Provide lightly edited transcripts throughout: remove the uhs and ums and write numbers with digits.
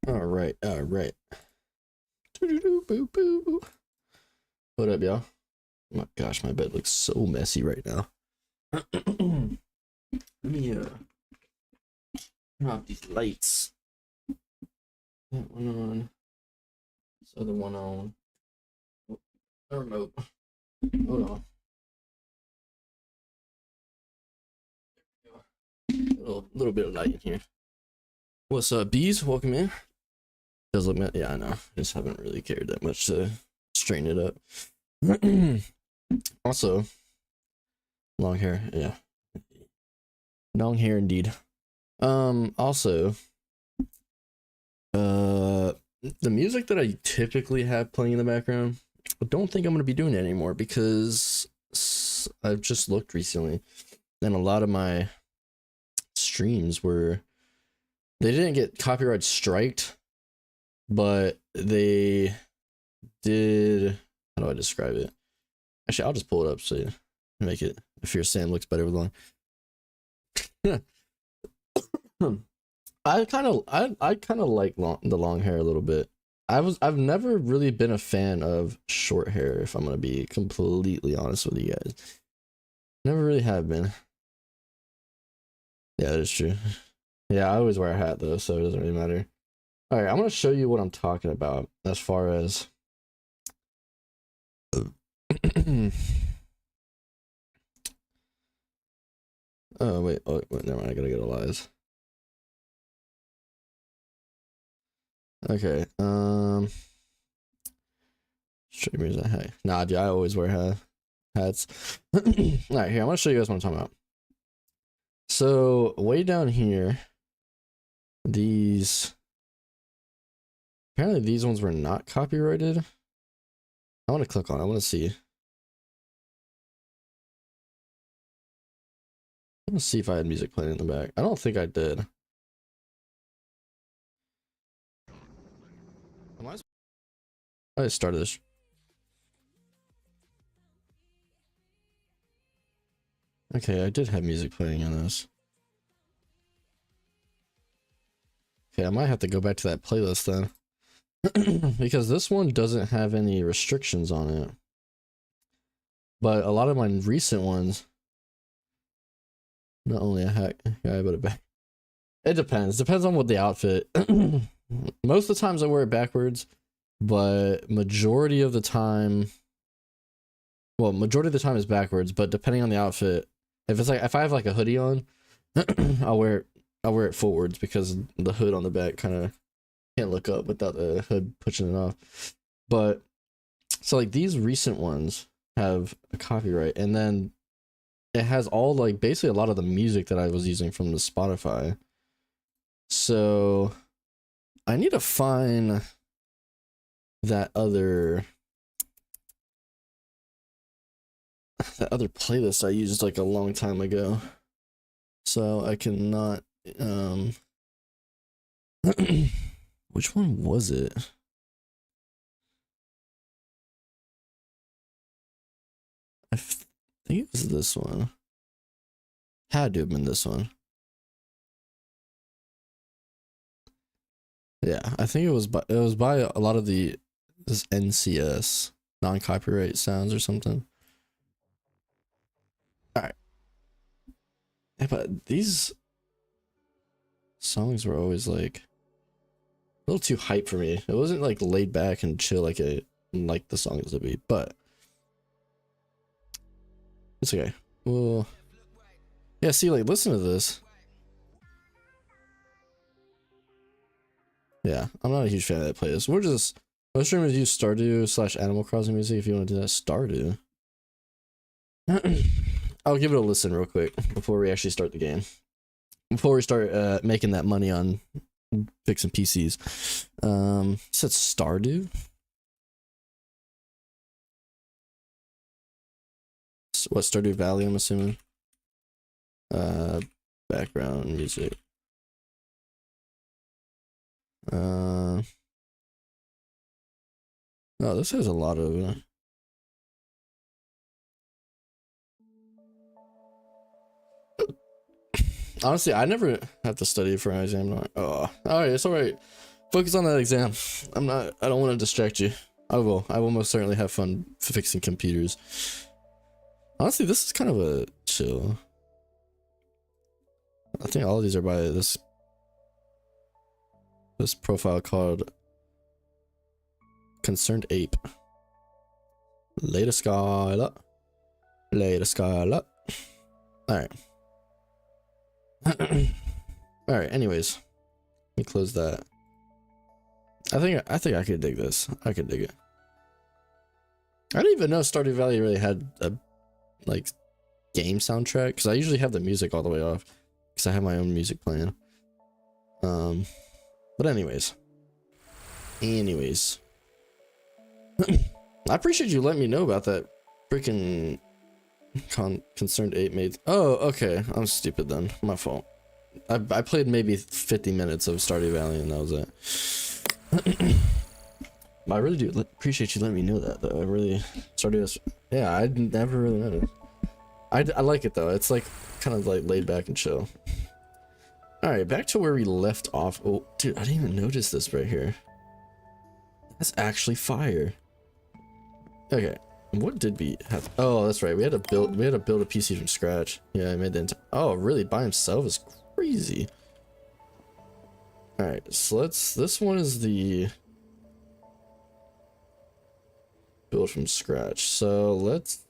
All right, all right. What up, y'all? Oh my gosh, my bed looks so messy right now. Let me turn off these lights. That one on. This other one on. Oh, the remote. Hold on. A little bit of light in here. What's up, bees? Welcome in. Does look, yeah, I know. Just haven't really cared that much to straighten it up. Also, long hair, yeah, long hair indeed. Also, the music that I typically have playing in the background, I don't think I'm gonna be doing it anymore because I've just looked recently, and a lot of my streams they didn't get copyright striked, but they did. How do I describe it? Actually, I'll just pull it up so you make it. If your Sam looks better with long. I kind of like the long hair a little bit. I've never really been a fan of short hair, if I'm gonna be completely honest with you guys. Never really have been. Yeah, that is true. Yeah, I always wear a hat though, so it doesn't really matter. All right, I'm gonna show you what I'm talking about as far as. Oh wait, never mind. I gotta go to lies. Okay, streamers and hat. Nah, dude, I always wear hats. All right, here, I'm gonna show you guys what I'm talking about. So way down here, apparently these ones were not copyrighted. I want to click on it. I want to see. I want to see if I had music playing in the back. I don't think I did. I just started this. Okay, I did have music playing on this. Okay, I might have to go back to that playlist then. Because this one doesn't have any restrictions on it. But a lot of my recent ones, not only a hat guy, but a back. It depends. Depends on what the outfit. Most of the times I wear it backwards, but majority of the time is backwards, but depending on the outfit, if I have like a hoodie on, I'll wear it forwards because the hood on the back kind of can't look up without the hood pushing it off. But so like these recent ones have a copyright, and then it has all like basically a lot of the music that I was using from the Spotify. So I need to find that other playlist I used like a long time ago, so I cannot which one was it? I think it was this one. Had to have been this one. Yeah, I think it was by a lot of this NCS, non-copyright sounds or something. All right. Yeah, but these songs were always like a little too hype for me. It wasn't like laid back and chill like the songs to be, but it's okay. Well, yeah, see, like, listen to this. Yeah, I'm not a huge fan of that playlist. Most streamers use Stardew / Animal Crossing music if you want to do that. Stardew. I'll give it a listen real quick before we actually start the game. Before we start making that money on fixing PCs. You said Stardew? What, Stardew Valley, I'm assuming? Background music. Oh, this has a lot of honestly, I never have to study for an exam. Oh, alright, it's alright. Focus on that exam. I don't want to distract you. I will most certainly have fun fixing computers. Honestly, this is kind of a chill. I think all of these are by this profile called Concerned Ape. Later, Skyla. Later, Skyla. Alright. Alright, anyways. Let me close that. I think I could dig this. I could dig it. I didn't even know Stardew Valley really had a like game soundtrack, because I usually have the music all the way off because I have my own music playing. But anyways. I appreciate you letting me know about that freaking Concerned Ape made. Oh, okay. I'm stupid then. My fault. I played maybe 50 minutes of Stardew Valley and that was it. But I really do appreciate you letting me know that though. I really Stardew. Yeah, I never really noticed. I like it though. It's like kind of like laid back and chill. All right, back to where we left off. Oh, dude, I didn't even notice this right here. That's actually fire. Okay, what did we have? Oh, that's right. We had to build a PC from scratch. Yeah, I made the entire. Oh, really? By himself is crazy. All right, so this one is the build from scratch. So let's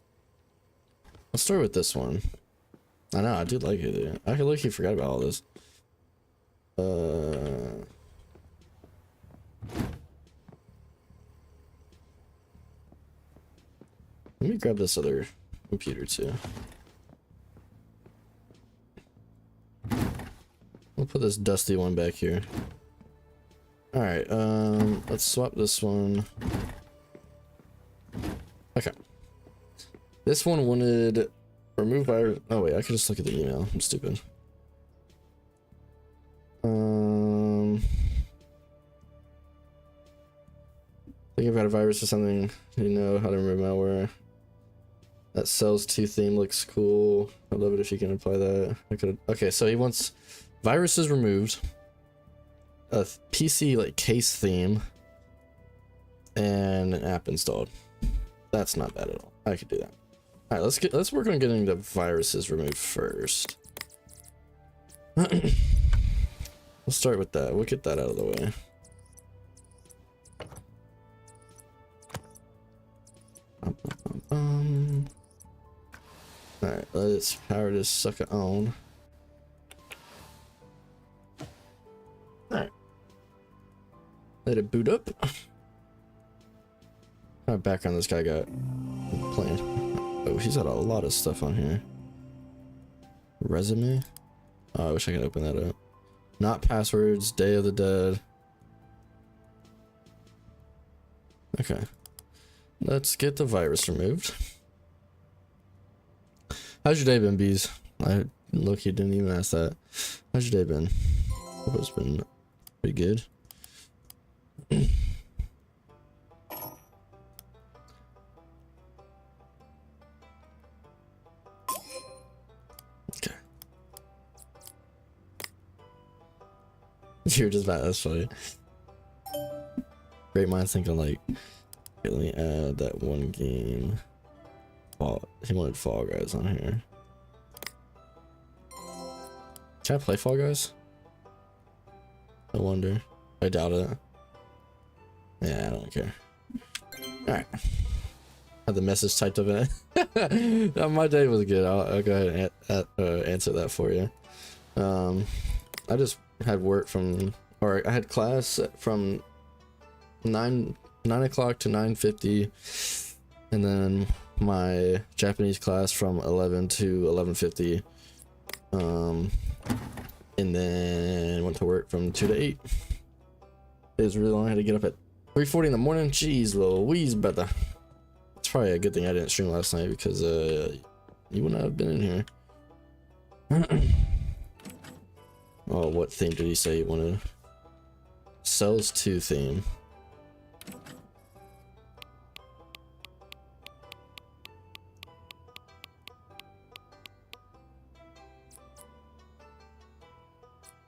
start with this one. I know, I do like it. Dude. I literally forgot about all this. Let me grab this other computer too. We'll put this dusty one back here. All right, let's swap this one. Okay. This one wanted remove virus. Oh wait, I could just look at the email. I'm stupid. Thinking about a virus or something. You know how to remove malware. That cells 2 theme looks cool. I'd love it if you can apply that. Okay, so he wants viruses removed, a PC like case theme, and an app installed. That's not bad at all. I could do that. All right, let's work on getting the viruses removed first. We'll start with that. We'll get that out of the way. Alright, let's power this sucker on. Alright. Let it boot up. What kind of background this guy got planned? Oh, he's got a lot of stuff on here. Resume? Oh, I wish I could open that up. Not passwords, Day of the Dead. Okay. Let's get the virus removed. How's your day been, bees? Look, you didn't even ask that. How's your day been? Hope it's been pretty good. Okay. You're just bad. That's funny. Great minds thinking like, okay, let me add that one game. He wanted Fall Guys on here. Can I play Fall Guys? I wonder. I doubt it. Yeah, I don't care. Alright. Had the message typed up in it. My day was good. I'll go ahead and answer that for you. I just had work from, or I had class from 9 o'clock to 9:50, and then my Japanese class from 11 to 11:50, and then went to work from 2 to 8. It was really long. I had to get up at 3:40 in the morning. Jeez Louise, brother. It's probably a good thing I didn't stream last night, because you wouldn't have been in here. Oh, what theme did he say he wanted? Cells 2 theme.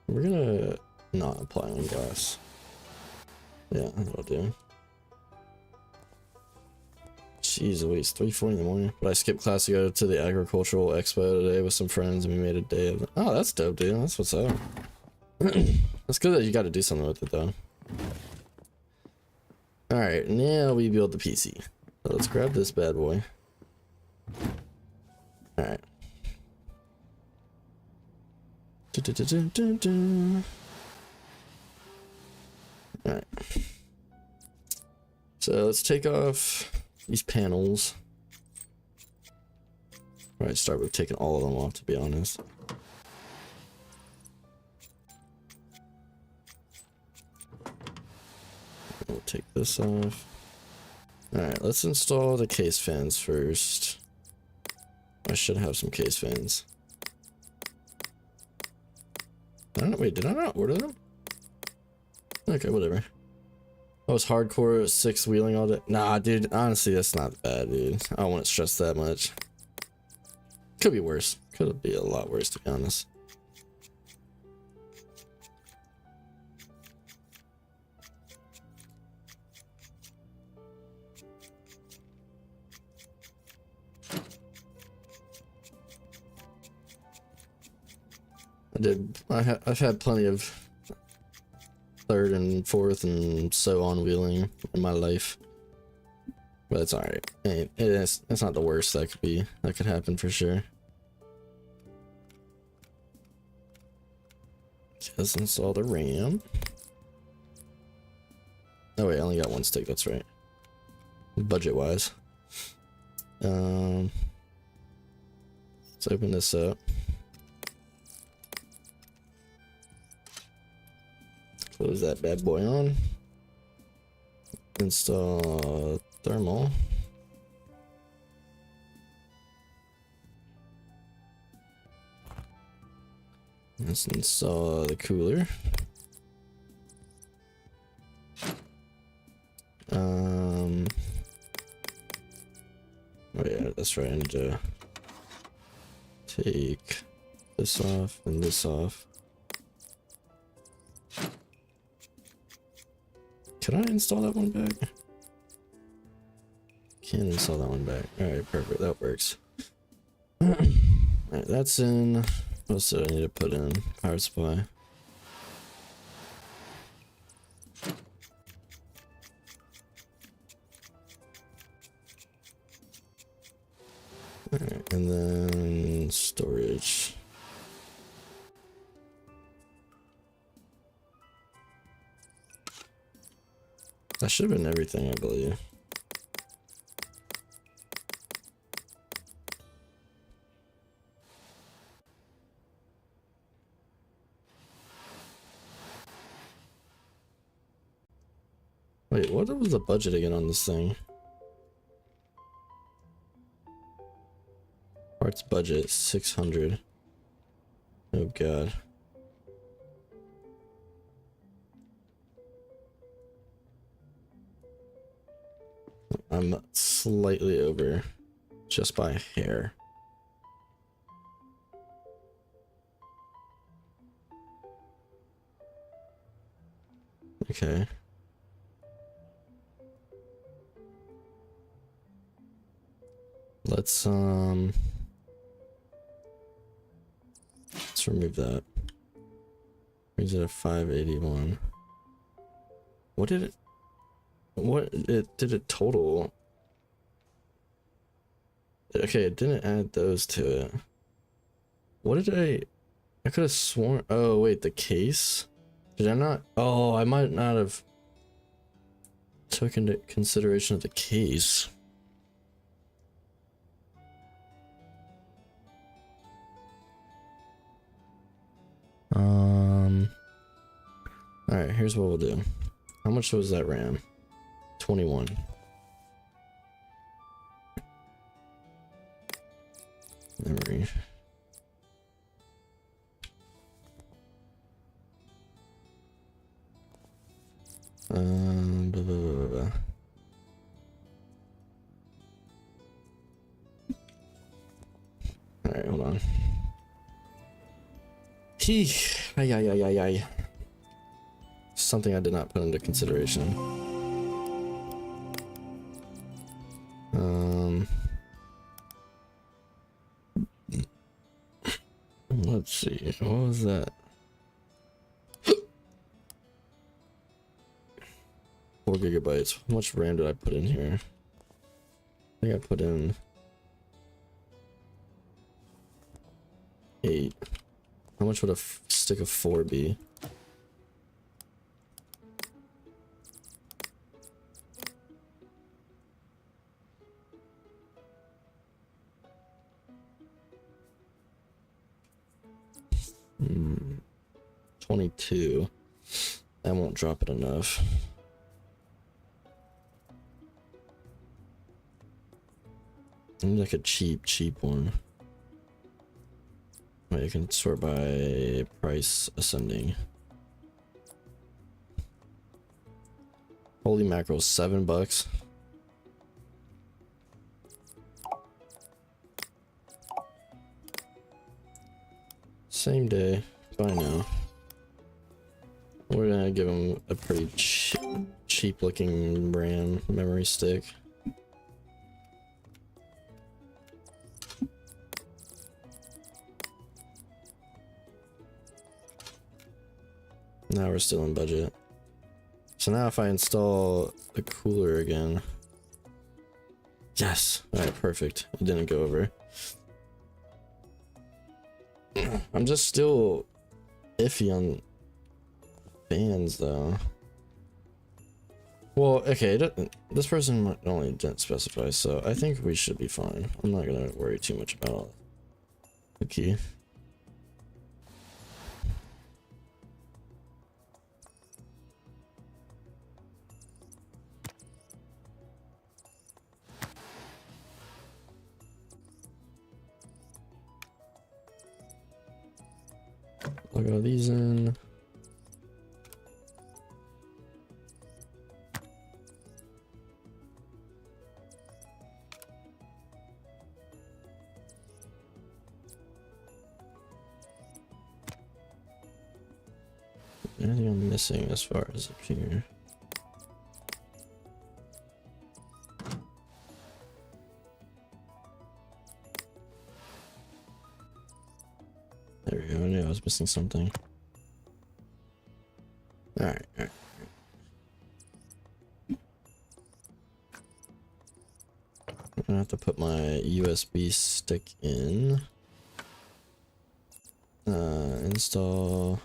We're gonna not apply on glass. Yeah, that'll do. Jeez Louise, 3:40 in the morning. But I skipped class to go to the agricultural expo today with some friends, and we made a day of it. Oh, that's dope, dude. That's what's up. That's good that you got to do something with it, though. Alright, now we build the PC. So let's grab this bad boy. Alright. Alright. So let's take off these panels. Alright, start with taking all of them off, to be honest. We'll take this off. Alright, let's install the case fans first. I should have some case fans. I don't know, wait, did I not order them? Okay, whatever. Oh, it's hardcore 6 wheeling all day. Nah, dude, honestly, that's not bad, dude. I don't want to stress that much. Could be worse. Could be a lot worse, to be honest. I've had plenty of third and fourth and so on wheeling in my life, but it's alright. It's not the worst that could happen for sure. Let's install the RAM. Oh wait, I only got one stick, that's right. Budget wise. Let's open this up. Close that bad boy on. Install thermal. Let's install the cooler. Oh yeah, that's right. I need to take this off and this off. Can I install that one back? Can't install that one back. Alright, perfect. That works. Alright, that's in. What else do I need to put in? Power supply. Alright, and then storage. That should have been everything, I believe. Wait, what was the budget again on this thing? Parts budget 600. Oh god. I'm slightly over just by a hair. Okay. Let's remove that. Brings it at 581. What did it total? Okay, it didn't add those to it. What did I could have sworn. Oh wait, the case? Did I not? Oh, I might not have took into consideration of the case. Alright, here's what we'll do. How much was that RAM? 21. Memory. Blah, blah, blah, blah. Alright, hold on. Ay. something I did not put into consideration. Let's see, what was that? 4 gigabytes. How much RAM did I put in here? I think I put in 8. How much would a stick of 4 be? Hmm. 22. I won't drop it enough. I need like a cheap one. Wait, you can sort by price ascending. Holy mackerel, $7. Same day, by now. We're gonna give him a pretty cheap looking RAM memory stick. Now we're still in budget. So now if I install the cooler again. Yes! Alright, perfect. It didn't go over. I'm just still iffy on fans though. Well, okay, this person only didn't specify, so I think we should be fine. I'm not gonna worry too much about the key. Plug all these in. Anything I'm missing as far as up here? There we go. I knew I was missing something. Alright. I'm gonna have to put my USB stick in. Install.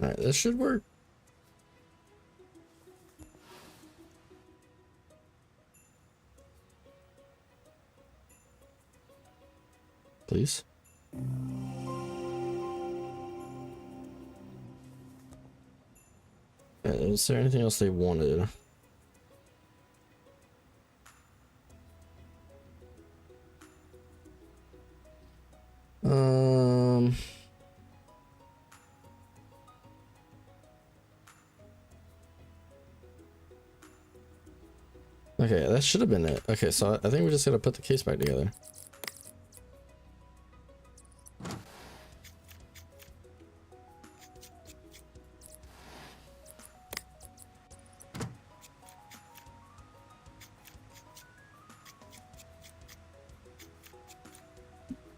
Alright, this should work. Please. Is there anything else they wanted? Okay, that should have been it. Okay, so I think we just gotta put the case back together.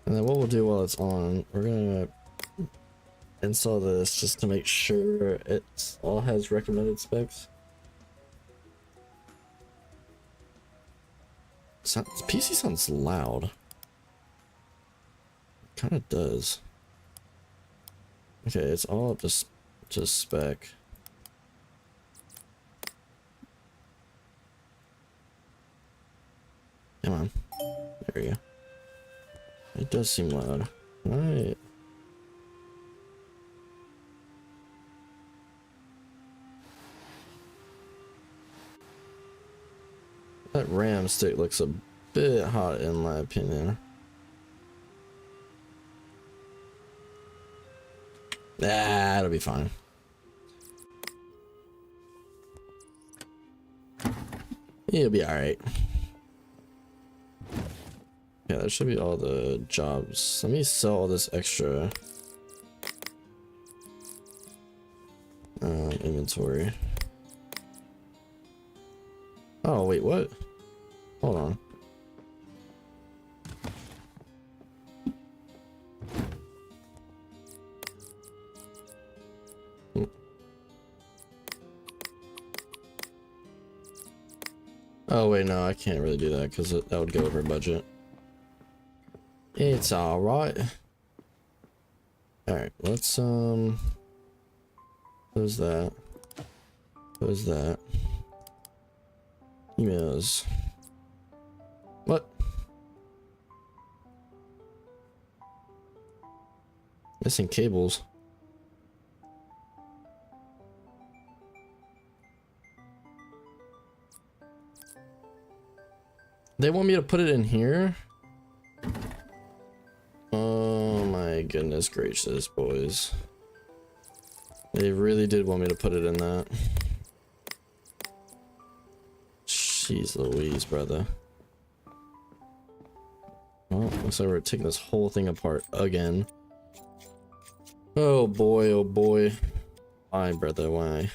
And then what we'll do while it's on, we're gonna install this just to make sure it all has recommended specs. PC sounds loud. Kind of does. Okay, it's all up to spec. Come on. There we go. It does seem loud. Alright. That RAM stick looks a bit hot in my opinion. Ah, it'll be fine. It'll be alright. Yeah, that should be all the jobs. Let me sell all this extra inventory. Oh, wait, what? Hold on. Oh, wait, no, I can't really do that because that would go over budget. It's alright. Alright, let's, close that. Close that. Emails. What? Missing cables. They want me to put it in here? Oh my goodness gracious, boys. They really did want me to put it in that. Jeez Louise, brother. Well, looks like we're taking this whole thing apart again. Oh boy, oh boy. Why, brother, why?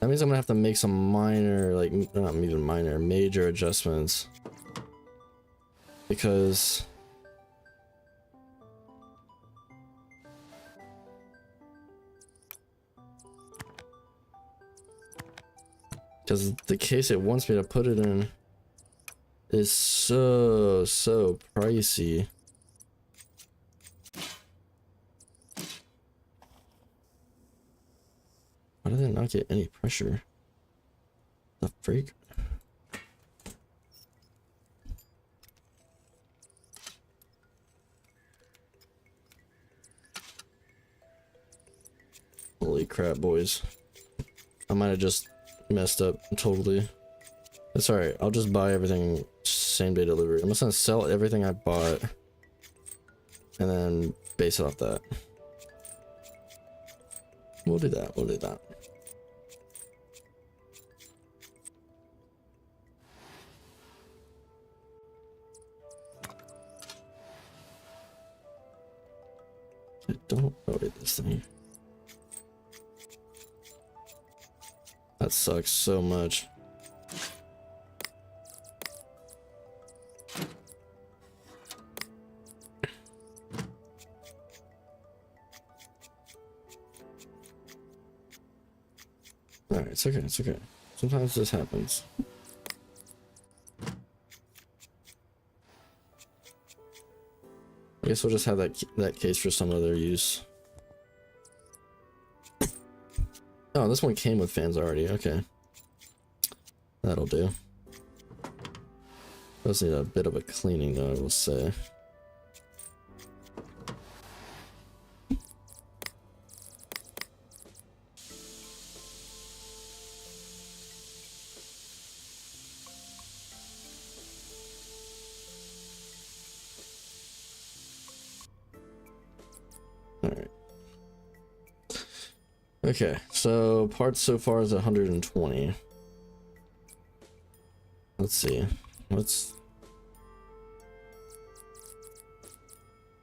That means I'm gonna have to make some minor, like, not even minor, major adjustments. Because... the case it wants me to put it in is so pricey. Why did it not get any pressure? The freak? Holy crap, boys. I might have just messed up totally. It's alright, I'll just buy everything same day delivery. I'm just gonna sell everything I bought and then base it off that. We'll do that, we'll do that. I don't wait this thing. That sucks so much. Alright, it's okay, it's okay. Sometimes this happens. I guess we'll just have that case for some other use. Oh, this one came with fans already. Okay. That'll do. Does need a bit of a cleaning though, I will say. Alright. Okay, so parts so far is 120. Let's see. Let's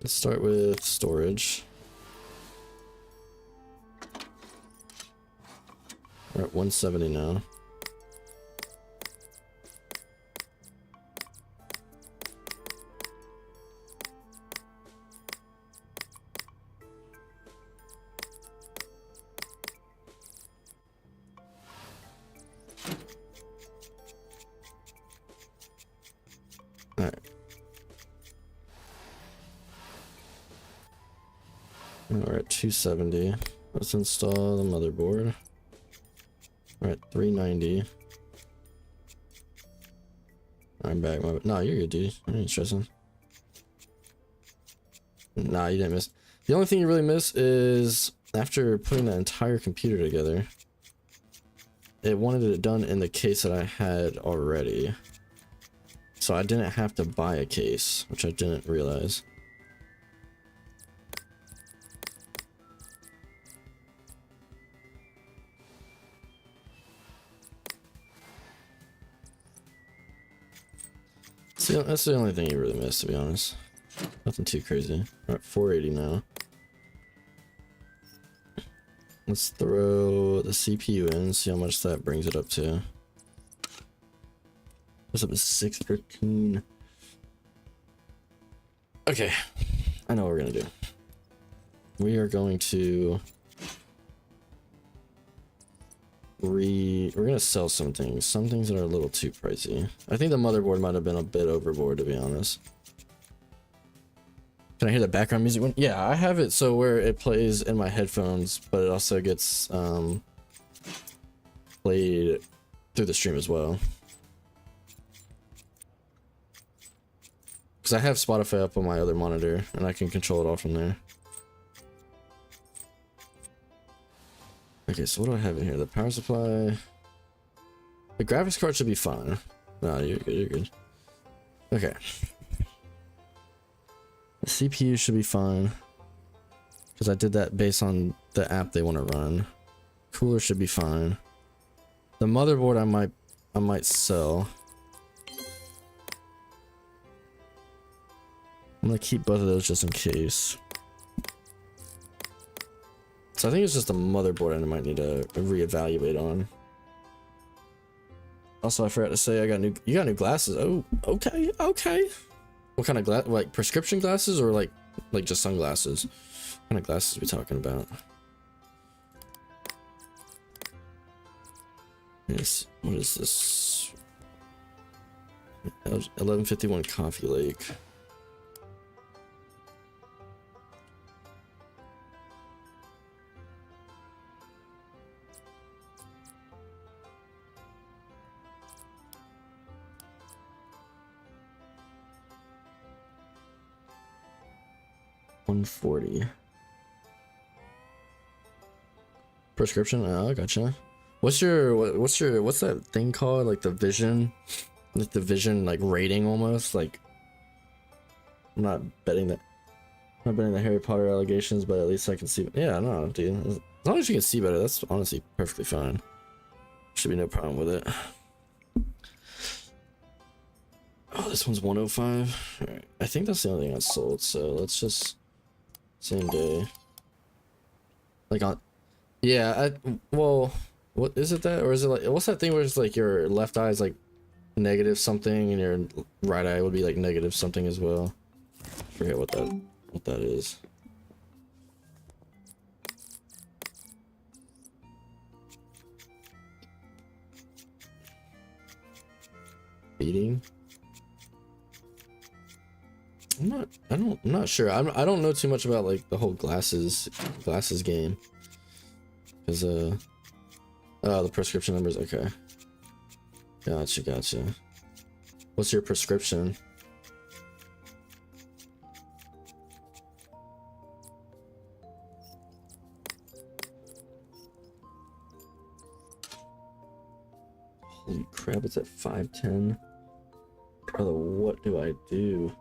start with storage. We're at 170 now. We're at 270. Let's install the motherboard. We're at 390. I'm back. No, you're good, dude. I ain't stressing. Nah, you didn't miss. The only thing you really miss is after putting the entire computer together, it wanted it done in the case that I had already. So I didn't have to buy a case, which I didn't realize. See, that's the only thing you really missed, to be honest. Nothing too crazy. Alright, 480 now. Let's throw the CPU in, see how much that brings it up to. What's up to 613? Okay, I know what we're gonna do. We are going to we're gonna sell some things that are a little too pricey. I think the motherboard might have been a bit overboard, to be honest. Can I hear the background music one? Yeah, I have it so where it plays in my headphones, but it also gets played through the stream as well. Because I have Spotify up on my other monitor, and I can control it all from there. Okay, so what do I have in here? The power supply. The graphics card should be fine. No, you're good, you're good. Okay. The CPU should be fine. Because I did that based on the app they want to run. Cooler should be fine. The motherboard I might sell. I'm gonna keep both of those just in case. So I think it's just the motherboard I might need to reevaluate on. Also, I forgot to say you got new glasses. Oh, okay, okay. What kind of glass? Like prescription glasses or like just sunglasses? What kind of glasses are we talking about? Yes. What is this? 1151 Coffee Lake. $140. Prescription? Oh, gotcha. What's that thing called? Like the vision? Like the vision like rating almost? Like I'm not betting the Harry Potter allegations, but at least I can see. Yeah, no, dude. As long as you can see better, that's honestly perfectly fine. Should be no problem with it. Oh, this one's 105. Alright. I think that's the only thing I sold, so let's just same day. Like on yeah, well, what is it that, or is it like, what's that thing where it's like your left eye is like negative something and your right eye would be like negative something as well? I forget what that is. Beating? I'm not sure. I don't know too much about like the whole glasses game. Cause oh, the prescription numbers. Okay, gotcha. What's your prescription? Holy crap! It's at 510. Brother, what do I do?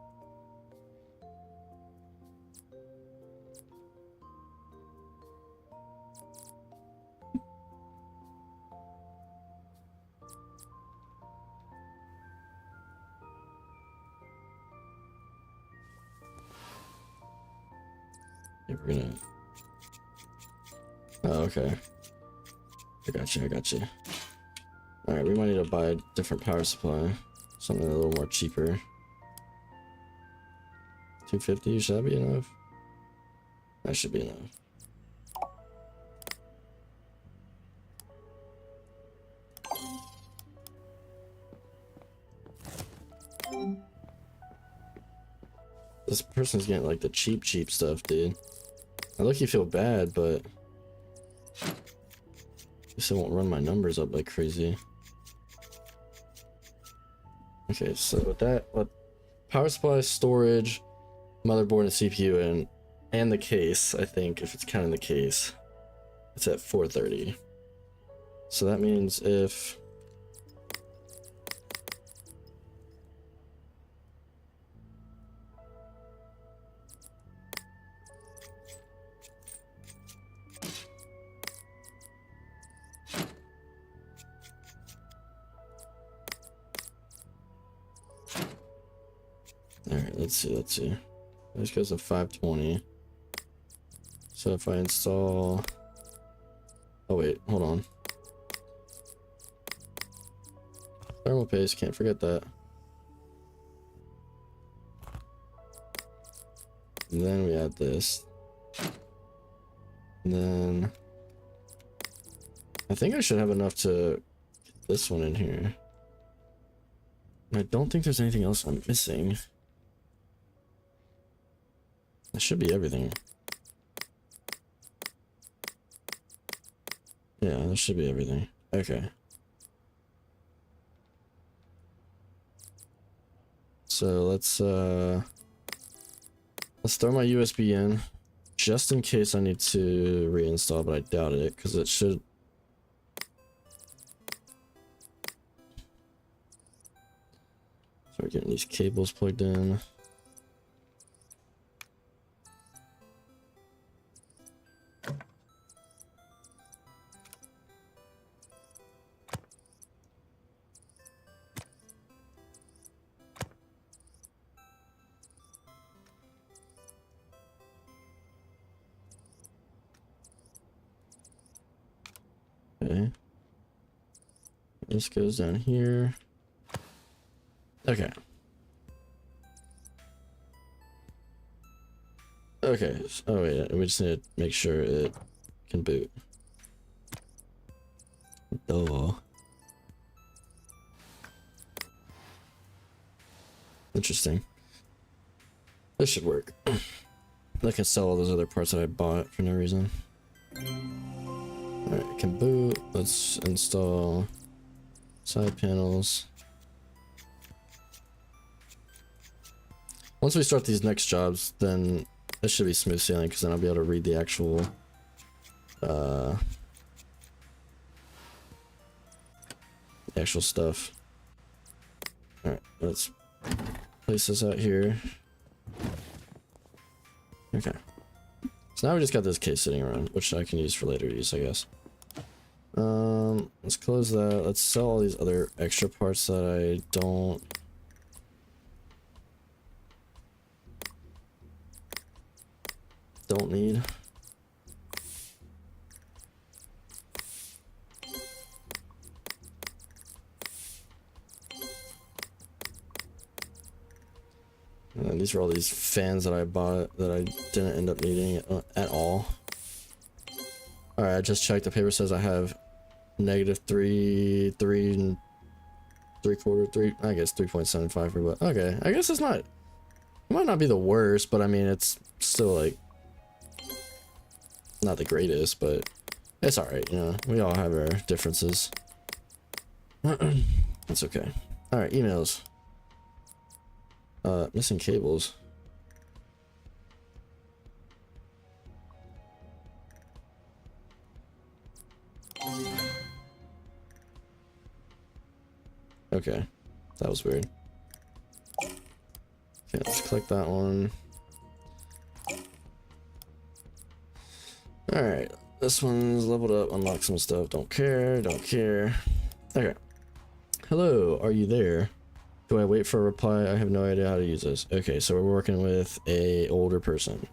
Yeah, we're gonna. Oh, okay. I got you. All right, we might need to buy a different power supply, something a little more cheaper. 250, should that be enough? That should be enough. This person's getting like the cheap stuff, dude. I look, you feel bad, but I guess I won't run my numbers up like crazy. Okay, so with that, what power supply, storage, motherboard, and CPU, and the case, I think if it's counting the case, it's at 430. So that means if Alright, let's see. This goes to 520. So if I install... Oh wait, hold on. Thermal paste, can't forget that. And then we add this. And then... I think I should have enough to get this one in here. I don't think there's anything else I'm missing. That should be everything. Yeah, that should be everything. Okay. So let's throw my USB in, just in case I need to reinstall, but I doubt it, because it should... Start getting these cables plugged in. Okay. This goes down here. Okay. Okay. Oh wait, we just need to make sure it can boot. Oh. Interesting. This should work. I can sell all those other parts that I bought for no reason. Alright, can boot. Let's install side panels. Once we start these next jobs, then this should be smooth sailing, because then I'll be able to read the actual stuff. Alright, let's place this out here. Okay. So now we just got this case sitting around, which I can use for later use, I guess. Let's close that. Let's sell all these other extra parts that I don't need. And these are all these fans that I bought that I didn't end up needing at all. Alright, I just checked. The paper says I have negative 3 and 3/4, I guess 3.75 for, but okay. I guess it's not, it might not be the worst, but I mean, it's still like not the greatest, but it's alright, you know, we all have our differences. It's okay. Alright, emails. Missing cables. Okay, that was weird. Okay, let's click that one. Alright, this one's leveled up, unlock some stuff, don't care. Okay. Hello, are you there? Do I wait for a reply? I have no idea how to use this. Okay, so we're working with a older person.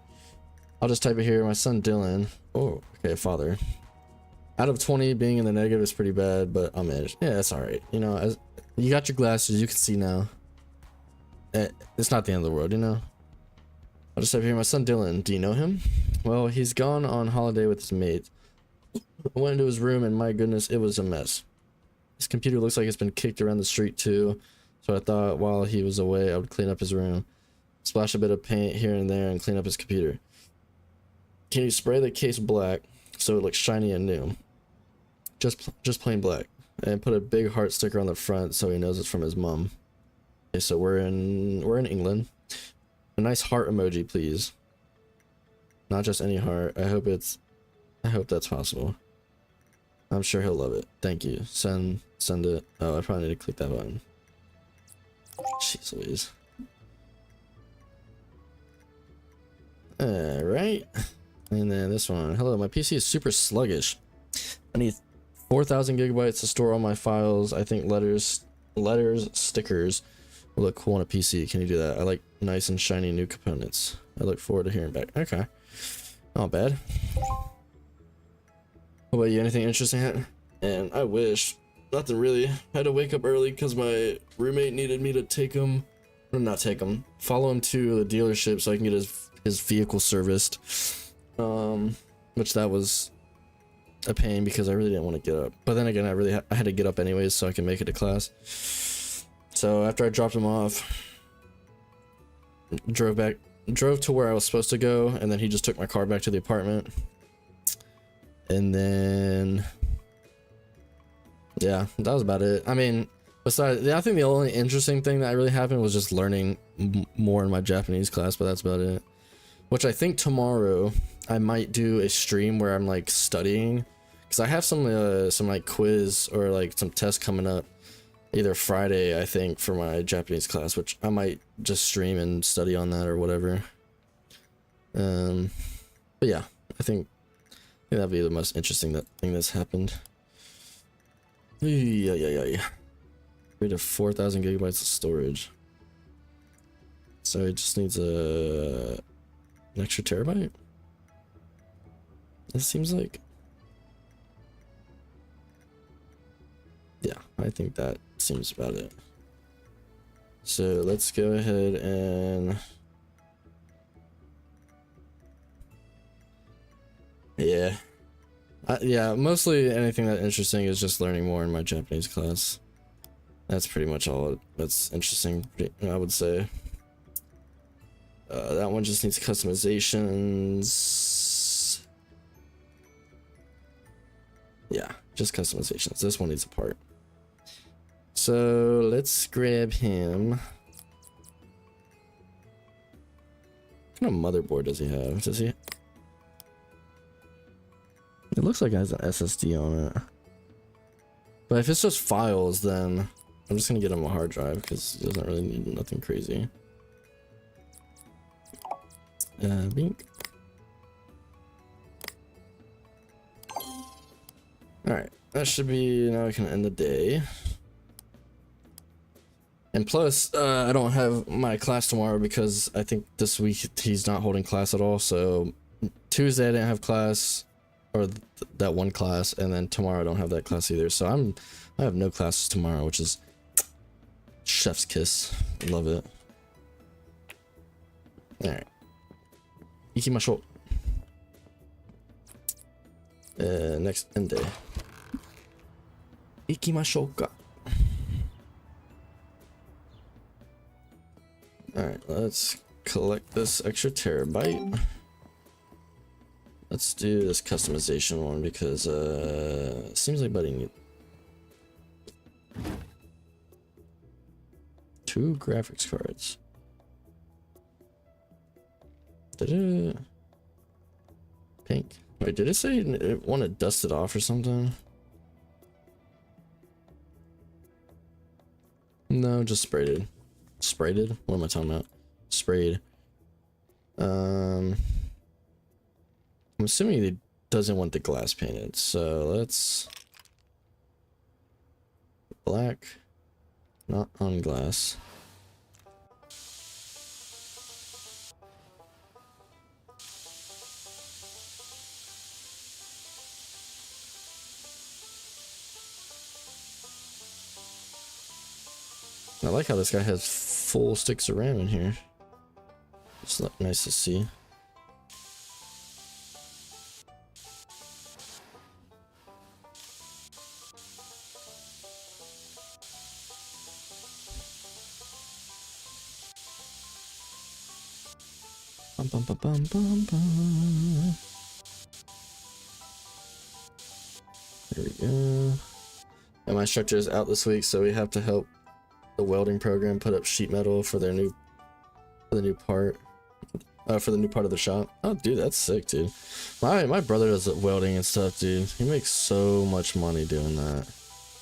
I'll just type it here. My son Dylan. Oh, okay, father. Out of 20, being in the negative is pretty bad, but I'll manage. Yeah, that's alright. You know, as you got your glasses, you can see now. It's not the end of the world, you know? I'll just type here. My son Dylan. Do you know him? Well, he's gone on holiday with his mate. I went into his room and my goodness, it was a mess. His computer looks like it's been kicked around the street too. So I thought while he was away, I would clean up his room, splash a bit of paint here and there, and clean up his computer. Can you spray the case black so it looks shiny and new? Just plain black, and put a big heart sticker on the front so he knows it's from his mom. Okay, so we're in England. A nice heart emoji, please. Not just any heart. I hope that's possible. I'm sure he'll love it. Thank you. Send it. Oh, I probably need to click that button. Jeez Louise. Alright. And then this one. Hello, my PC is super sluggish. I need 4,000 gigabytes to store all my files. I think letters, stickers, will look cool on a PC. Can you do that? I like nice and shiny new components. I look forward to hearing back. Okay. Not bad. What about you? Anything interesting? And I wish. Nothing really. I had to wake up early because my roommate needed me to take him. Or not take him. Follow him to the dealership so I can get his vehicle serviced. Which that was a pain because I really didn't want to get up. But then again, I had to get up anyways so I can make it to class. So after I dropped him off, drove to where I was supposed to go, and then he just took my car back to the apartment. And then yeah, that was about it. I mean, besides, I think the only interesting thing that really happened was just learning more in my Japanese class, but that's about it. Which I think tomorrow I might do a stream where I'm like studying, because I have some like quiz or like some tests coming up either Friday, I think, for my Japanese class, which I might just stream and study on that or whatever. But yeah, I think that'd be the most interesting thing that's happened. Yeah. We have 4,000 gigabytes of storage. So it just needs an extra terabyte. It seems like. Yeah, I think that seems about it. So let's go ahead and yeah, mostly anything that's interesting is just learning more in my Japanese class. That's pretty much all that's interesting, I would say. That one just needs customizations. Yeah, just customizations. This one needs a part. So let's grab him. What kind of motherboard does he have? Does he? It looks like it has an SSD on it. But if it's just files, then I'm just gonna get him a hard drive because he doesn't really need nothing crazy. Bink. Alright, that should be, now I can end the day. And plus, I don't have my class tomorrow because I think this week he's not holding class at all. So Tuesday I didn't have class, or that one class, and then tomorrow I don't have that class either. So I have no classes tomorrow, which is chef's kiss. Love it. Alright. Ikimashou. Next end day. Ikimashou ka. Alright, let's collect this extra terabyte. Let's do this customization one because it seems like Buddy needs 2 graphics cards. Did it pink? Wait, did it say it wanted dusted off or something? No, just sprayed it. Sprayed it? What am I talking about? Sprayed. I'm assuming it doesn't want the glass painted, so let's black, not on glass. I like how this guy has full sticks of RAM in here. It's nice to see. Bum, bum, bum, bum, bum, bum. There we go. And my instructor is out this week, so we have to help the welding program put up sheet metal for their new part of the shop. Oh dude, that's sick, dude. My brother does welding and stuff, dude. He makes so much money doing that.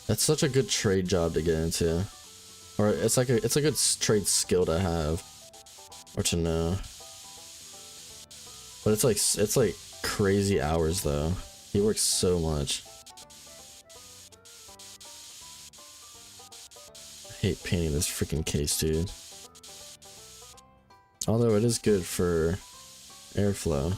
That's such a good trade job to get into, or it's a good trade skill to have or to know. But it's like crazy hours though. He works so much. hate painting this freaking case, dude. Although it is good for airflow.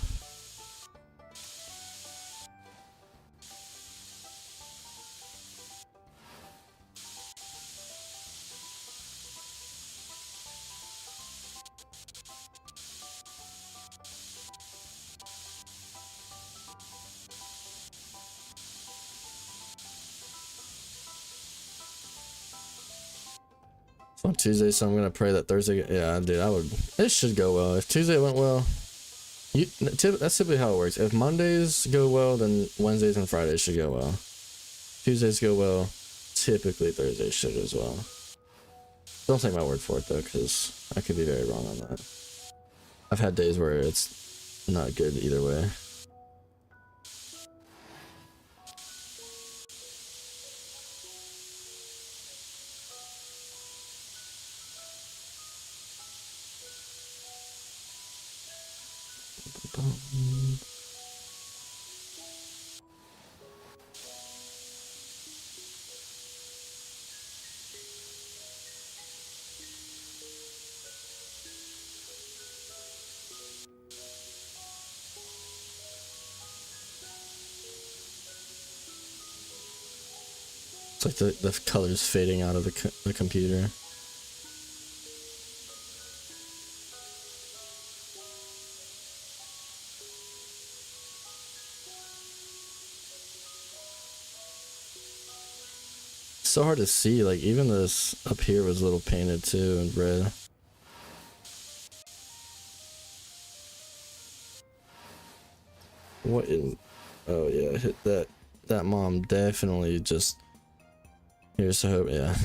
On Tuesday, so I'm gonna pray that Thursday. Yeah, dude, it should go well. If Tuesday went well, that's typically how it works. If Mondays go well, then Wednesdays and Fridays should go well. Tuesdays go well, typically Thursdays should as well. Don't take my word for it though, because I could be very wrong on that. I've had days where it's not good either way. It's like the colors fading out of the computer. So hard to see, like even this up here was a little painted too in red. What in, oh yeah, hit that mom definitely just, here's to hope, yeah.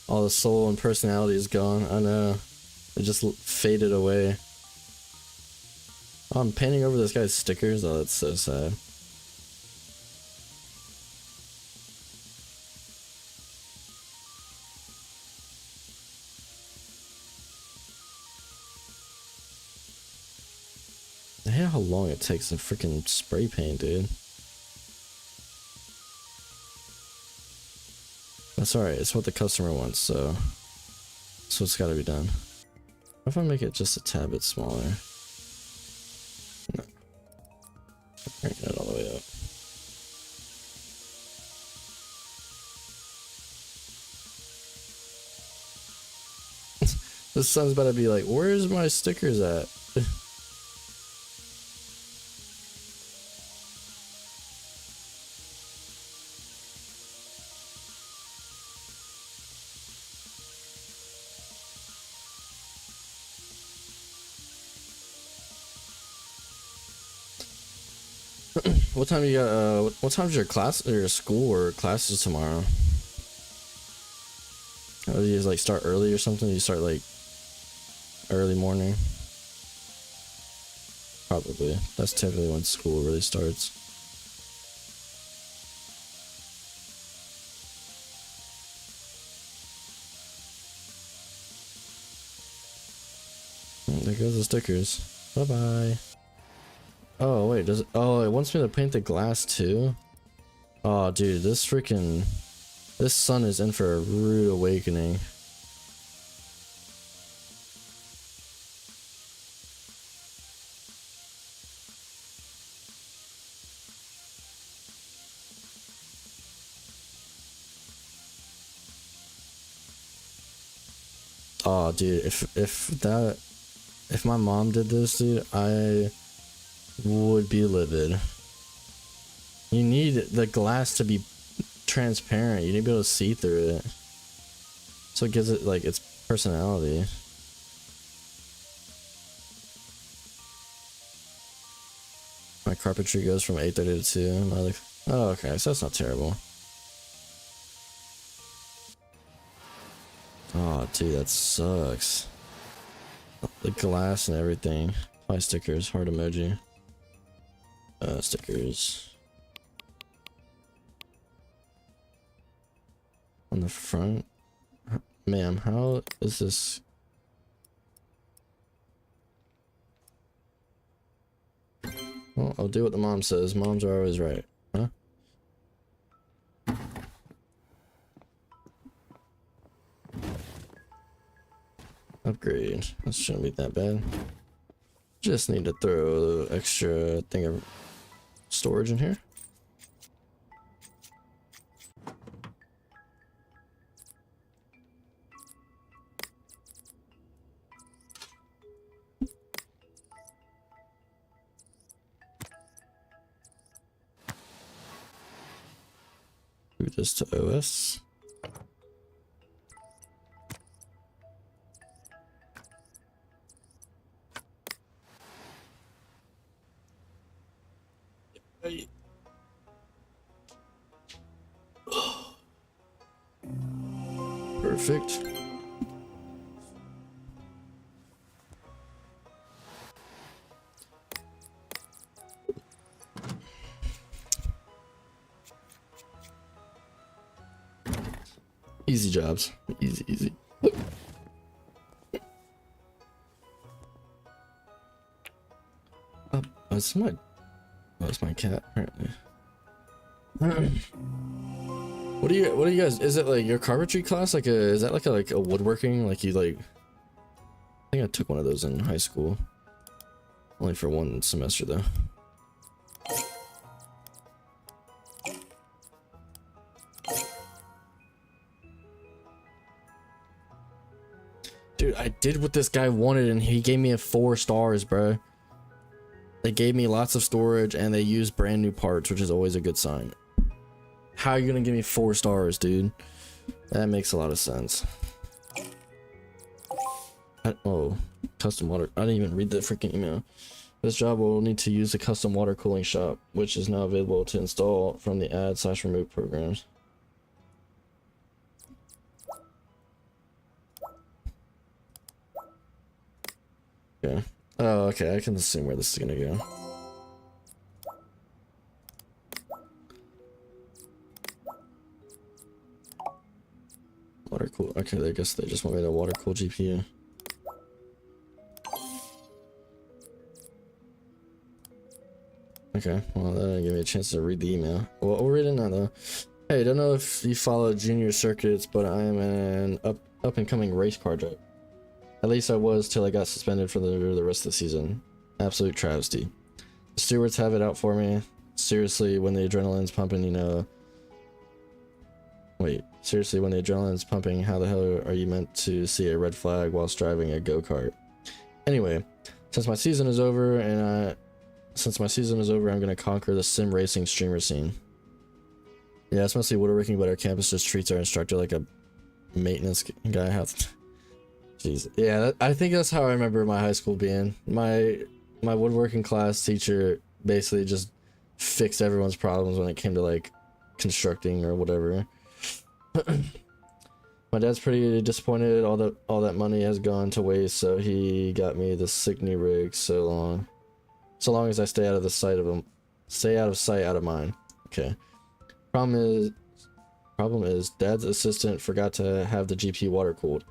All the soul and personality is gone. I know. It just faded away. Oh, I'm painting over this guy's stickers. Oh, that's so sad. I hate how long it takes to freaking spray paint, dude. That's alright, it's what the customer wants, so it's gotta be done. What if I make it just a tad bit smaller? No. Cranking it all the way up. This sun's about to be like, where's my stickers at? What time you got, what time's your class or your school or classes tomorrow? Oh, do you just like start early or something? You start like early morning? Probably. That's typically when school really starts. There goes the stickers. Bye bye. Oh wait, does it? Oh, it wants me to paint the glass too? Oh dude, this sun is in for a rude awakening. Oh dude, if my mom did this, dude, I would be livid. You need the glass to be transparent. You need to be able to see through it, so it gives it like its personality. My carpentry goes from 8:30 to 2. Oh, okay, so that's not terrible. Oh, dude, that sucks. The glass and everything. My stickers, heart emoji. Stickers. On the front. Ma'am, how is this? Well, I'll do what the mom says. Moms are always right. Huh? Upgrade. That shouldn't be that bad. Just need to throw an extra thing of storage in here. Do this to OS. Perfect. Easy jobs. Easy, easy. Oh, that's my cat, apparently. What do you guys, is it like your carpentry class? Like is that like a woodworking? Like you like, I think I took one of those in high school. Only for one semester though. Dude, I did what this guy wanted and he gave me 4 stars, bro. They gave me lots of storage and they used brand new parts, which is always a good sign. How are you gonna give me 4 stars, dude? That makes a lot of sense. Oh, custom water. I didn't even read the freaking email. This job will need to use a custom water cooling shop, which is now available to install from the add/remove programs. Okay. Oh, okay. I can assume where this is gonna go. Water cool. Okay, I guess they just want me to water cool GPU. Okay, well that didn't give me a chance to read the email. Well, we'll read it now though. Hey, don't know if you follow junior circuits, but I am an up and coming race car driver. At least I was till I got suspended for the rest of the season. Absolute travesty. The stewards have it out for me. Seriously, when the adrenaline's pumping, you know. Wait, seriously, when the adrenaline's pumping, how the hell are you meant to see a red flag whilst driving a go-kart? Anyway, since my season is over, I'm gonna conquer the sim racing streamer scene. Yeah, it's mostly woodworking, but our campus just treats our instructor like a maintenance guy. Jeez, yeah, I think that's how I remember my high school being. My woodworking class teacher basically just fixed everyone's problems when it came to like constructing or whatever. My dad's pretty disappointed. All that money has gone to waste, so he got me this sick new rig. So long as I stay out of sight, out of mind. Okay. Problem is, Dad's assistant forgot to have the GPU water cooled.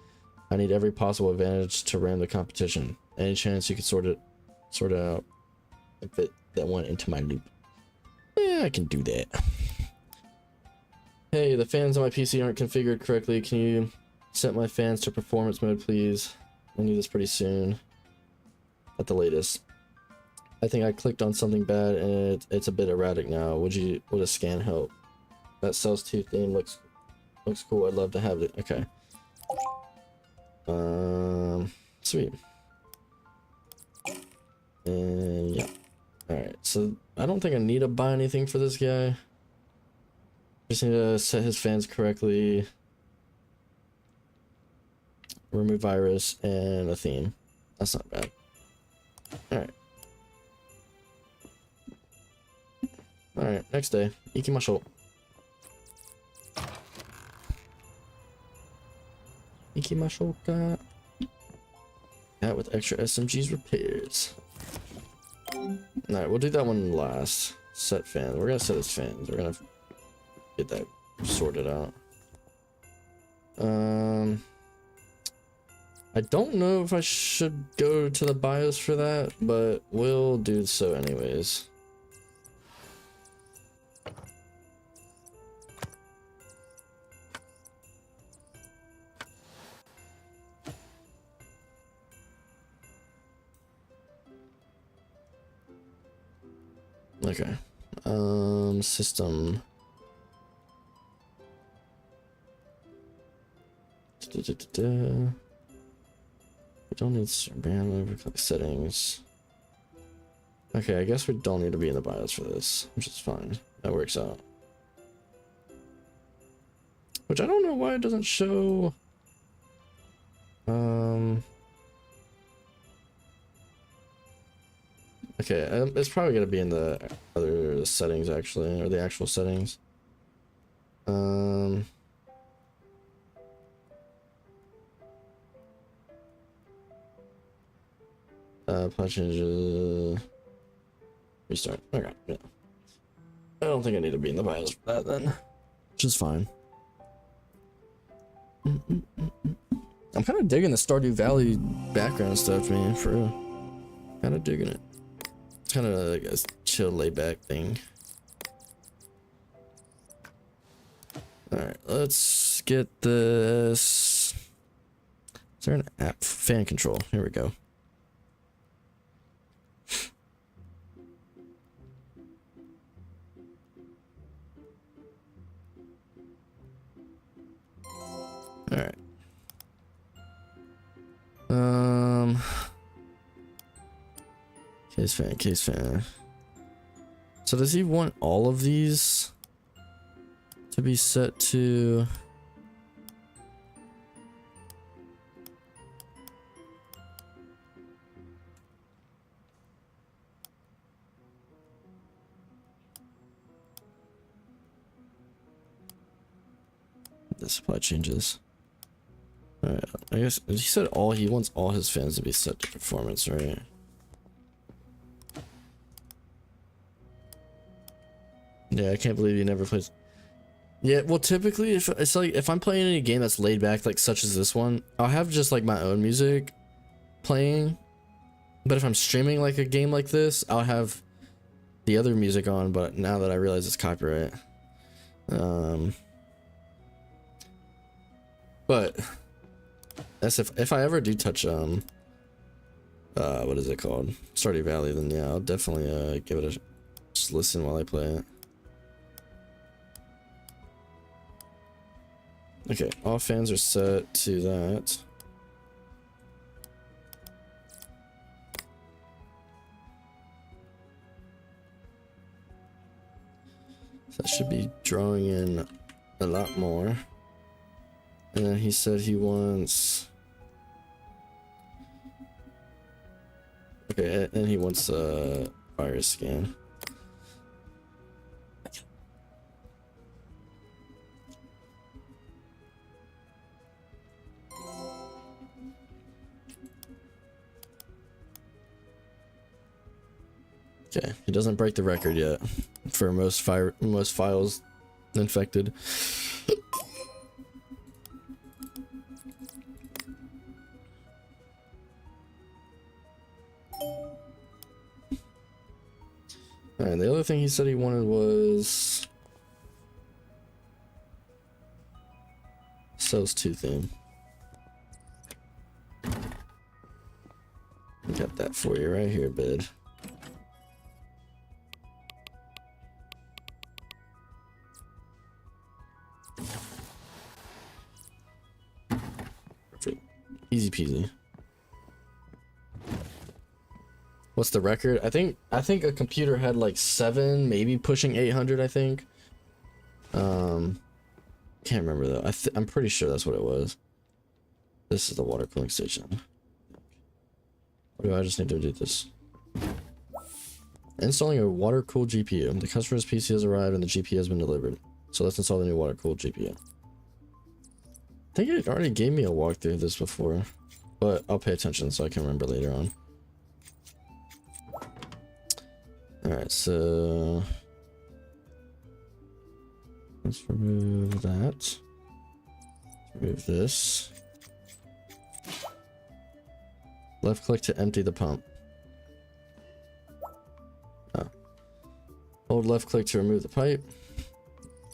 I need every possible advantage to ram the competition. Any chance you could sort it out if that went into my loop? Yeah, I can do that. Hey, the fans on my PC aren't configured correctly. Can you set my fans to performance mode, please? I need this pretty soon. At the latest. I think I clicked on something bad and it's a bit erratic now. Would a scan help? That Cells 2 theme looks cool. I'd love to have it. Okay. Sweet. And yeah. Alright, so I don't think I need to buy anything for this guy. Just need to set his fans correctly. Remove virus and a theme. That's not bad. Alright. Alright, next day. Ikimashou. Ikimashou ka. That with extra SMGs repairs. Alright, we'll do that one last. Set fans. We're gonna set his fans. We're gonna get that sorted out. I don't know if I should go to the BIOS for that, but we'll do so anyways. Okay. System. We don't need random settings. Okay, I guess we don't need to be in the BIOS for this, which is fine. That works out. Which I don't know why it doesn't show. Okay, it's probably gonna be in the other settings actually, or the actual settings. Apply changes. Restart. Okay, yeah. I don't think I need to be in the BIOS for that then, which is fine. I'm kind of digging the Stardew Valley background stuff, man. For real, kind of digging it. It's kind of like a chill, laid back thing. All right, let's get this. Is there an app? Fan control. Here we go. All right. Case fan. So does he want all of these to be set to? The supply changes. Alright, I guess he said he wants all his fans to be set to performance, right? Yeah, I can't believe he never plays. Yeah, well, typically if it's like if I'm playing any game that's laid back, like such as this one, I'll have just like my own music playing. But if I'm streaming like a game like this, I'll have the other music on. But now that I realize it's copyright, but that's if I ever do touch what is it called, Stardew Valley, then yeah, I'll definitely give it a just listen while I play it. Okay, all fans are set to that. That should be drawing in a lot more. And then he said he wants. Okay, and he wants a virus scan. Okay, he doesn't break the record yet for most files infected. Alright, the other thing he said he wanted was Cells 2 theme. Got that for you right here, bud. Perfect. Easy peasy. What's the record? I think a computer had like 7, maybe pushing 800, I think. Can't remember though. I'm pretty sure that's what it was. This is the water cooling station. Or do I just need to do this? Installing a water cooled GPU. The customer's PC has arrived and the GPU has been delivered. So let's install the new water cooled GPU. I think it already gave me a walkthrough of this before, but I'll pay attention so I can remember later on. Alright, so let's remove that. Remove this. Left click to empty the pump. Oh. Hold left click to remove the pipe.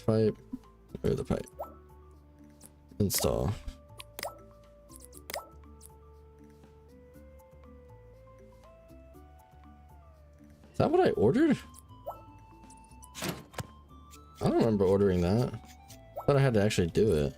Pipe. Remove the pipe. Install. Is that what I ordered? I don't remember ordering that. I thought I had to actually do it.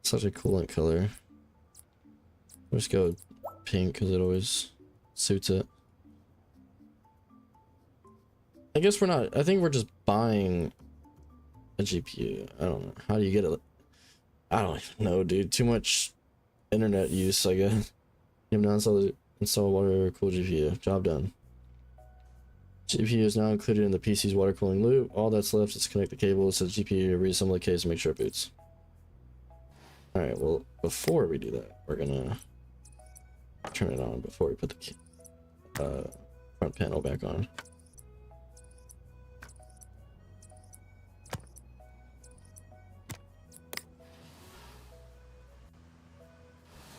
Such a coolant color. I'll just go with pink because it always suits it. I guess we're not. I think we're just buying a GPU. I don't know. How do you get it? I don't even know, dude. Too much internet use, I guess. You have now install water cool GPU. Job done. GPU is now included in the PC's water cooling loop. All that's left is connect the cable, so the GPU reassemble the case and make sure it boots. Alright, well, before we do that, we're gonna turn it on before we put the front panel back on.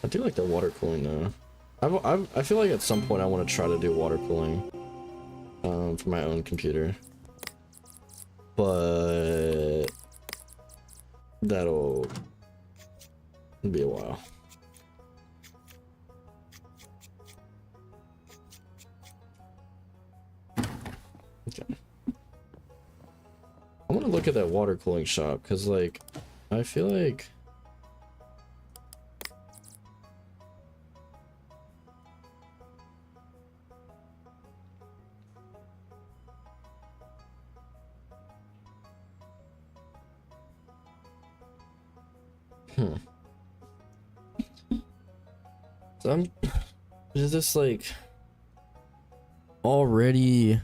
I do like the water cooling though. I feel like at some point I want to try to do water cooling for my own computer, but that'll be a while. Okay. I want to look at that water cooling shop because, like, I feel like so is this like already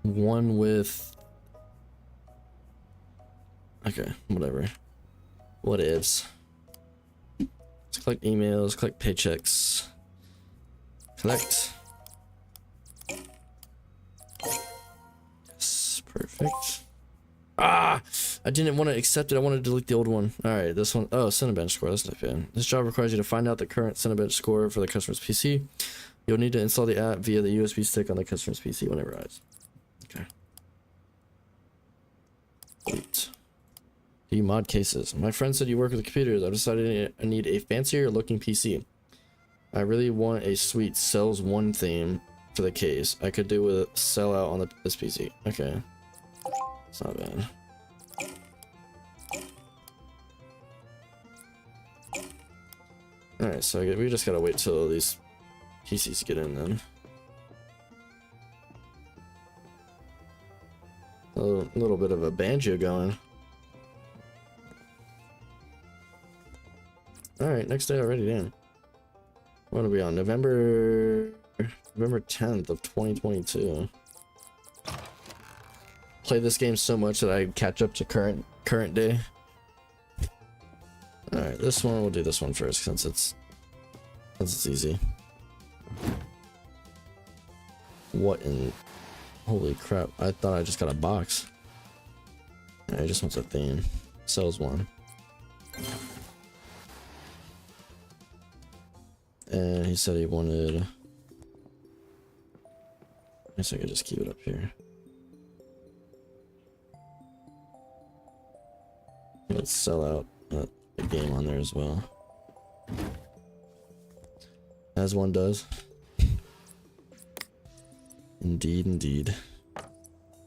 one with, okay, whatever, what ifs. Let's collect emails, collect paychecks, collect. Yes, perfect. Ah, I didn't want to accept it. I want to delete the old one. All right, this one. Oh, Cinebench score. That's not bad. This job requires you to find out the current Cinebench score for the customer's PC. You'll need to install the app via the USB stick on the customer's PC when it arrives. Okay. Delete. Do you mod cases? My friend said you work with computers. I've decided I need a fancier looking PC. I really want a sweet sells one theme for the case. I could do with sell out on this PC. Okay. It's not bad. Alright, so we just gotta wait till these PCs get in then. A little bit of a banjo going. Alright, next day already, damn. What are we on? November 10th of 2022. Play this game so much that I catch up to current day. Alright, this one, we'll do this one first since it's easy. What in, holy crap, I thought I just got a box. I just wants a theme. Sells one. And he said he wanted, I guess I could just keep it up here. Let's sell out a game on there as well, as one does. Indeed, indeed.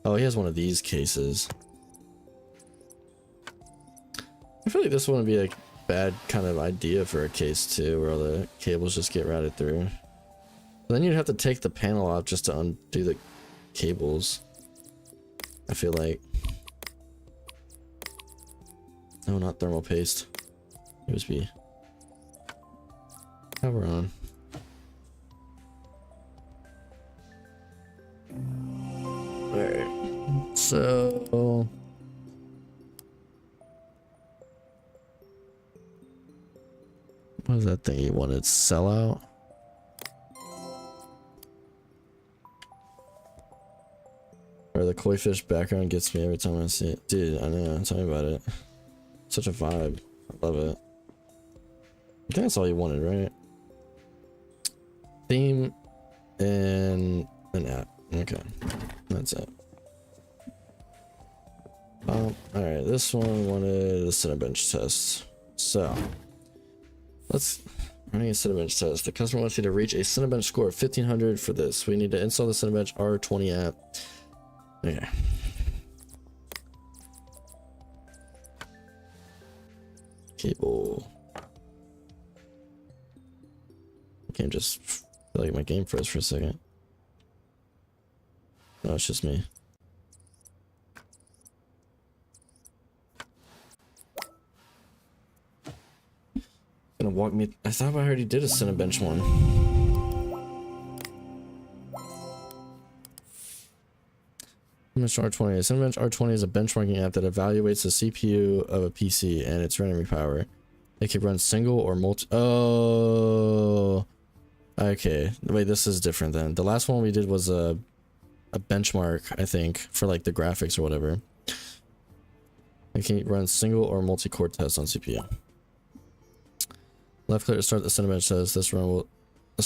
Oh, he has one of these cases. I feel like this one would be a bad kind of idea for a case too, where all the cables just get routed through. Then you'd have to take the panel off just to undo the cables, I feel like. No, not thermal paste. USB. Power on. Alright. So what is that thing you wanted? Sell out? koi fish background gets me every time I see it. Dude, I know. Tell me about it. Such a vibe. I love it. I think that's all you wanted, right? Theme and an app. Okay. That's it. Alright, this one wanted a Cinebench test. So, let's running a Cinebench test. The customer wants you to reach a Cinebench score of 1500 for this. We need to install the Cinebench R20 app. Okay. Cable. I can't just feel like my game froze for a second. No, it's just me. Gonna walk me. I thought I already did a Cinebench one. Cinebench R20. Cinebench R20 is a benchmarking app that evaluates the CPU of a PC and its memory power. It can run single or multi. Oh, okay. Wait, this is different then. The last one we did was a benchmark, I think, for like the graphics or whatever. It can run single or multi-core tests on CPU. Left click to start the Cinebench says this will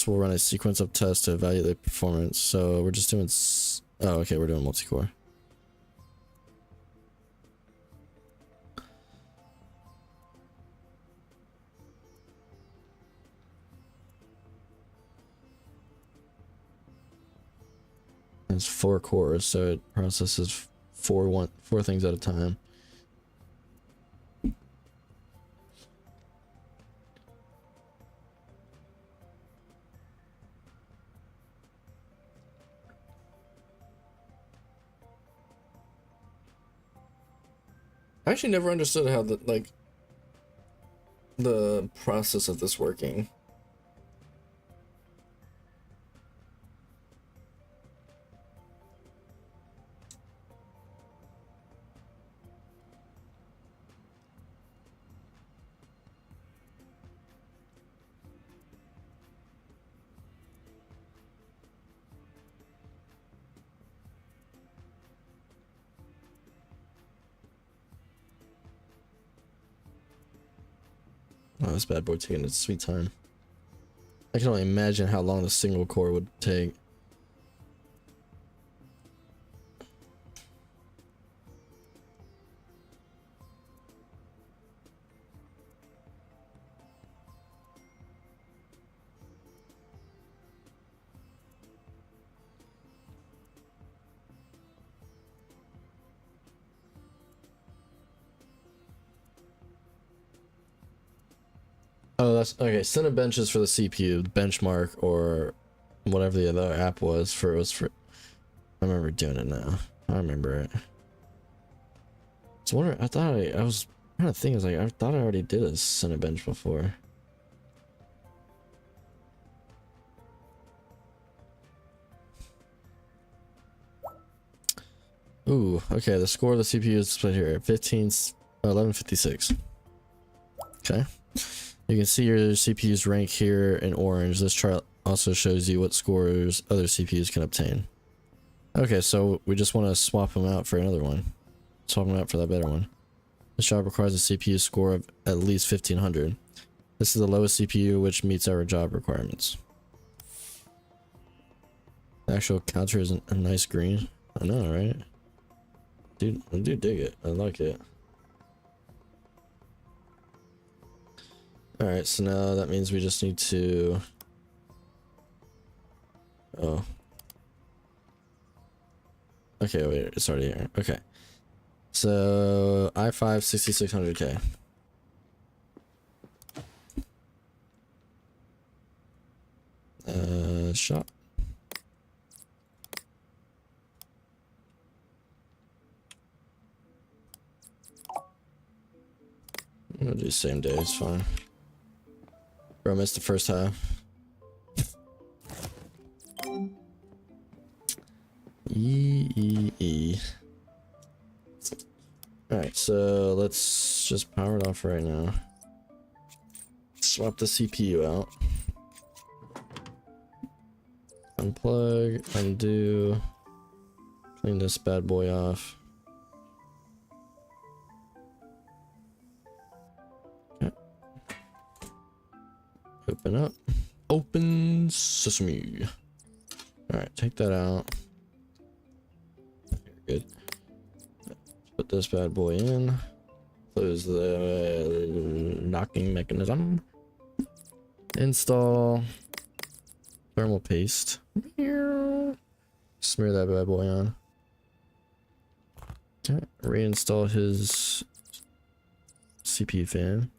run a sequence of tests to evaluate the performance. So we're just doing. Oh, okay, we're doing multi-core. It's 4 cores, so it processes four things at a time. I actually never understood how the process of this working. Oh, this bad boy taking its sweet time. I can only imagine how long the single core would take. Oh, that's okay. Cinebench is for the CPU, benchmark, or whatever the other app was for. It was for. I remember doing it now. I remember it. So what? I thought I was trying to think. I was like, I thought I already did a Cinebench before. Ooh, okay. The score of the CPU is displayed here. 1156. Okay. You can see your CPU's rank here in orange. This chart also shows you what scores other CPUs can obtain. Okay, so we just want to swap them out for another one. Swap them out for that better one. This job requires a CPU score of at least 1500. This is the lowest CPU which meets our job requirements. The actual counter is a nice green. I know, right? Dude, I do dig it. I like it. Alright, so now that means we just need to... Oh. Okay, wait, it's already here. Okay. So, i5 6600K. Shop. I'm gonna do same day, it's fine. Bro, I missed the first half. Alright, so let's just power it off right now. Swap the CPU out. Unplug, undo, Clean this bad boy off. Okay. Open up. Open sesame. Alright, take that out. Good. Put this bad boy in. Close the knocking mechanism. Install thermal paste. Smear that bad boy on. Okay, reinstall his CPU fan.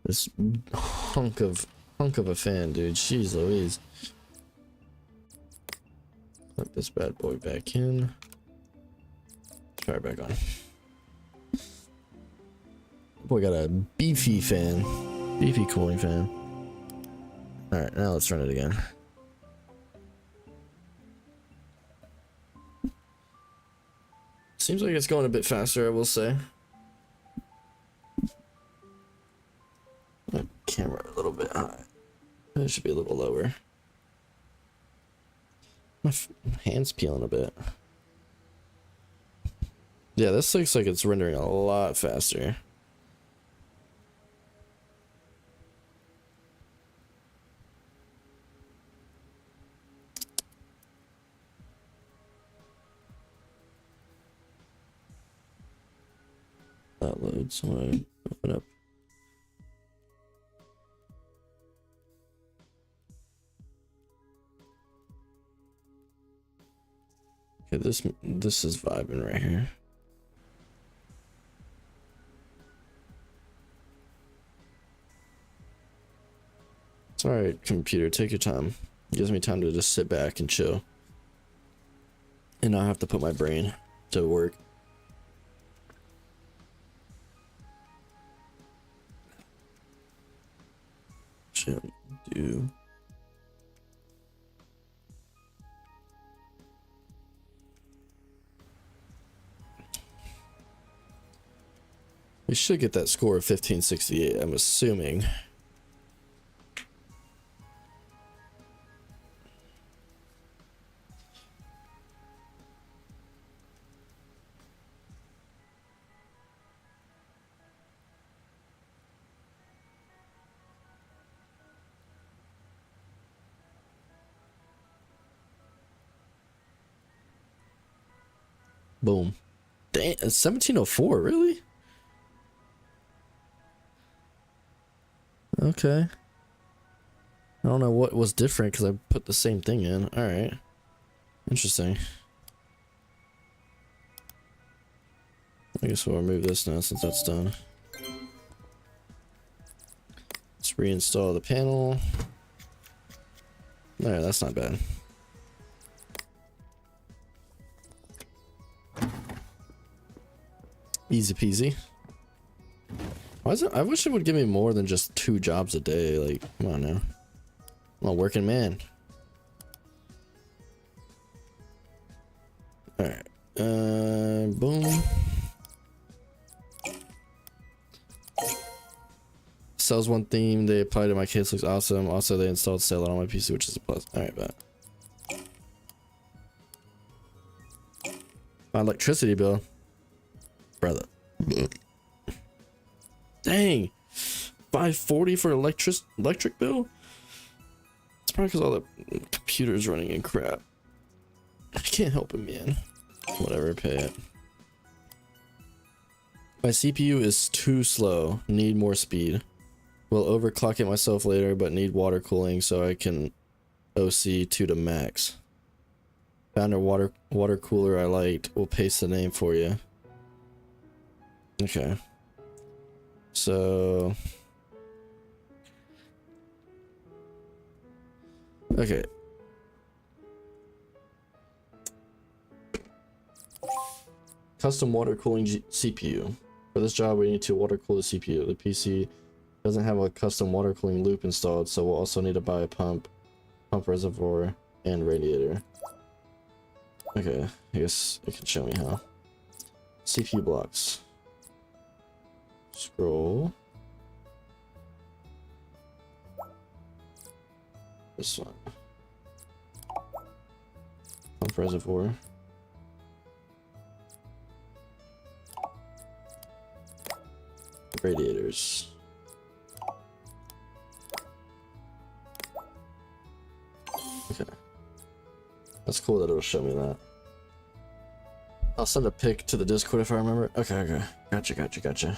This hunk of a fan, dude. Jeez Louise. Plug this bad boy back in. Power back on. Boy got a beefy fan. Beefy cooling fan. Alright, now let's run it again. Seems like it's going a bit faster, I will say. Camera a little bit high. It should be a little lower. My hand's peeling a bit. Yeah, this looks like it's rendering a lot faster. That loads when I open up. Okay, this is vibing right here. It's alright, computer, take your time. It gives me time to just sit back and chill. And not have to put my brain to work. Should do. We should get that score of 1568, I'm assuming. Boom. Damn, 1704, really? Okay. I don't know what was different because I put the same thing in. Alright. Interesting. I guess we'll remove this now since that's done. Let's reinstall the panel. Alright, that's not bad. Easy peasy. Why is it? I wish it would give me more than just 2 jobs a day. Like, come on now. I'm a working man. Alright. Boom. Sells one theme they applied to my case looks awesome. Also, they installed Sailor on my PC, which is a plus. Alright, bet. My electricity bill. Brother. Dang. $540 for electric bill? It's probably because all the computers running in crap. I can't help it, man. Whatever, pay it. My CPU is too slow. Need more speed. Will overclock it myself later, but need water cooling so I can OC to the max. Found a water cooler I liked. We'll paste the name for you. Okay. So... okay. Custom water cooling CPU. For this job, we need to water cool the CPU. The PC doesn't have a custom water cooling loop installed, so we'll also need to buy a pump reservoir, and radiator. Okay, I guess it can show me how. CPU blocks. Scroll. This one. Pump reservoir. radiators. Okay. That's cool that it'll show me that. I'll send a pic to the Discord if I remember. Okay, okay. Gotcha.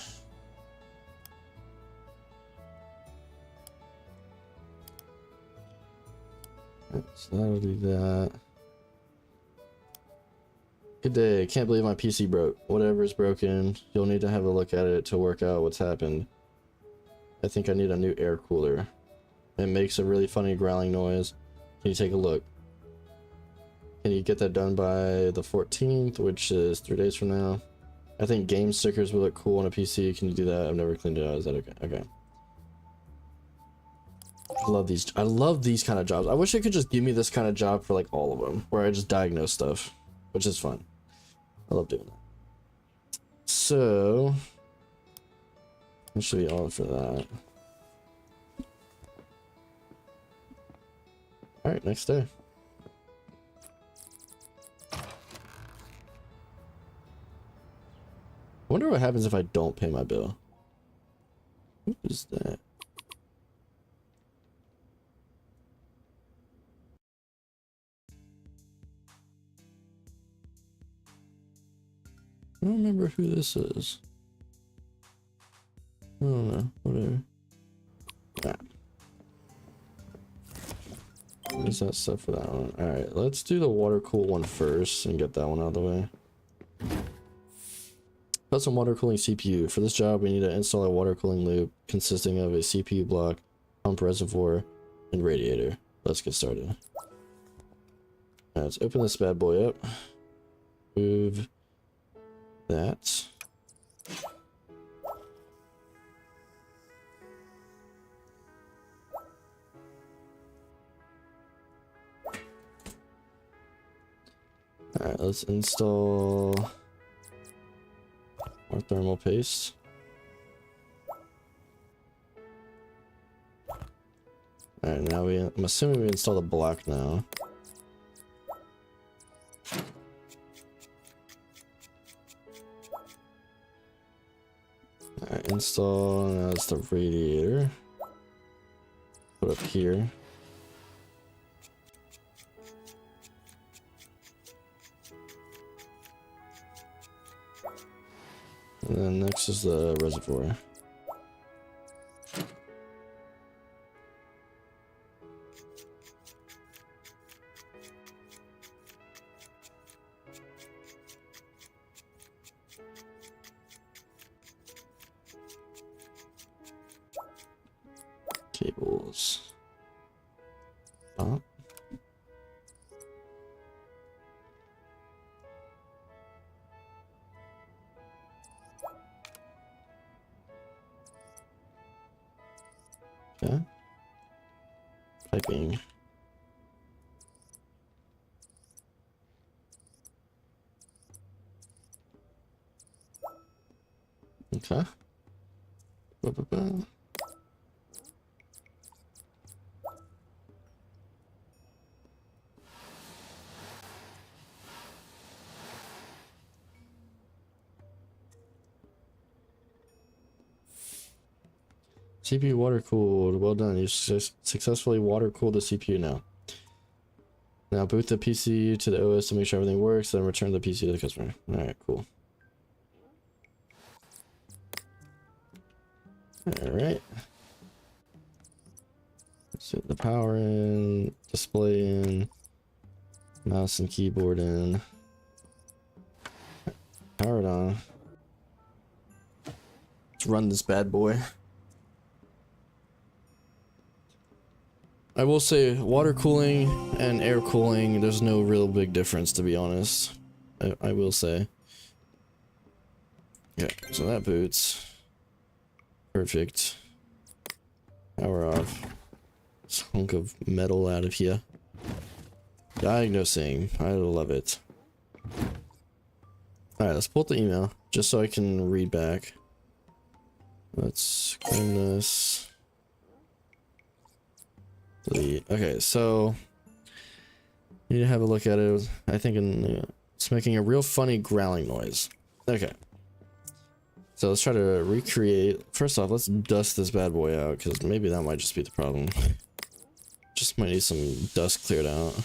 Right, so that'll do that. Good day. Can't believe my PC broke. Whatever is broken, you'll need to have a look at it to work out what's happened. I think I need a new air cooler. It makes a really funny growling noise. Can you take a look? Can you get that done by the 14th, which is 3 days from now? I think game stickers would look cool on a PC. Can you do that? I've never cleaned it out. Is that okay? Okay. I love these kind of jobs. I wish it could just give me this kind of job for like all of them, where I just diagnose stuff, which is fun. I love doing that. So that should be all for that. All right, next day. I wonder what happens if I don't pay my bill. What is that? I don't remember who this is. I don't know. Whatever. Ah. What is that stuff for that one? Alright, let's do the water cool one first and get that one out of the way. Custom water cooling CPU. For this job, we need to install a water cooling loop consisting of a CPU block, pump reservoir, and radiator. Let's get started. Alright, let's open this bad boy up. Move that. Alright, let's install our thermal paste. Alright, now I'm assuming we install the block now. Alright, install, now it's the radiator. Put up here. And then next is the reservoir. Cables. Stop. Okay. Piping. Okay. Ba-ba-ba. CPU water cooled. Well done. You successfully water cooled the CPU now. Now boot the PC to the OS to make sure everything works, then return the PC to the customer. Alright, cool. Alright. Let's get the power in, display in, mouse and keyboard in. Power it on. Let's run this bad boy. I will say water cooling and air cooling, there's no real big difference, to be honest. I will say. Yeah, so that boots. Perfect. Power off. This hunk of metal out of here. Diagnosing. I love it. Alright, let's pull up the email, just so I can read back. Let's clean this. Delete. Okay, so you need to have a look at it. I think it's making a real funny growling noise. Okay. So let's try to recreate. First off, let's dust this bad boy out, because maybe that might just be the problem. Just might need some dust cleared out.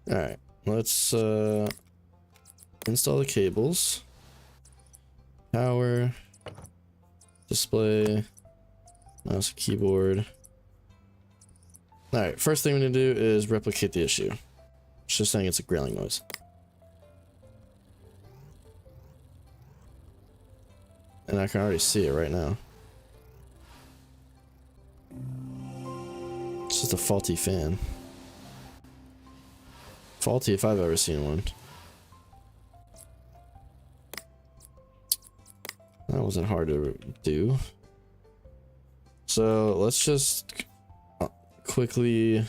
Alright, let's install the cables. Power, display, mouse, keyboard. Alright, first thing we need to do is replicate the issue. It's just saying it's a growling noise. And I can already see it right now. It's just a faulty fan. Faulty if I've ever seen one. That wasn't hard to do. So let's just quickly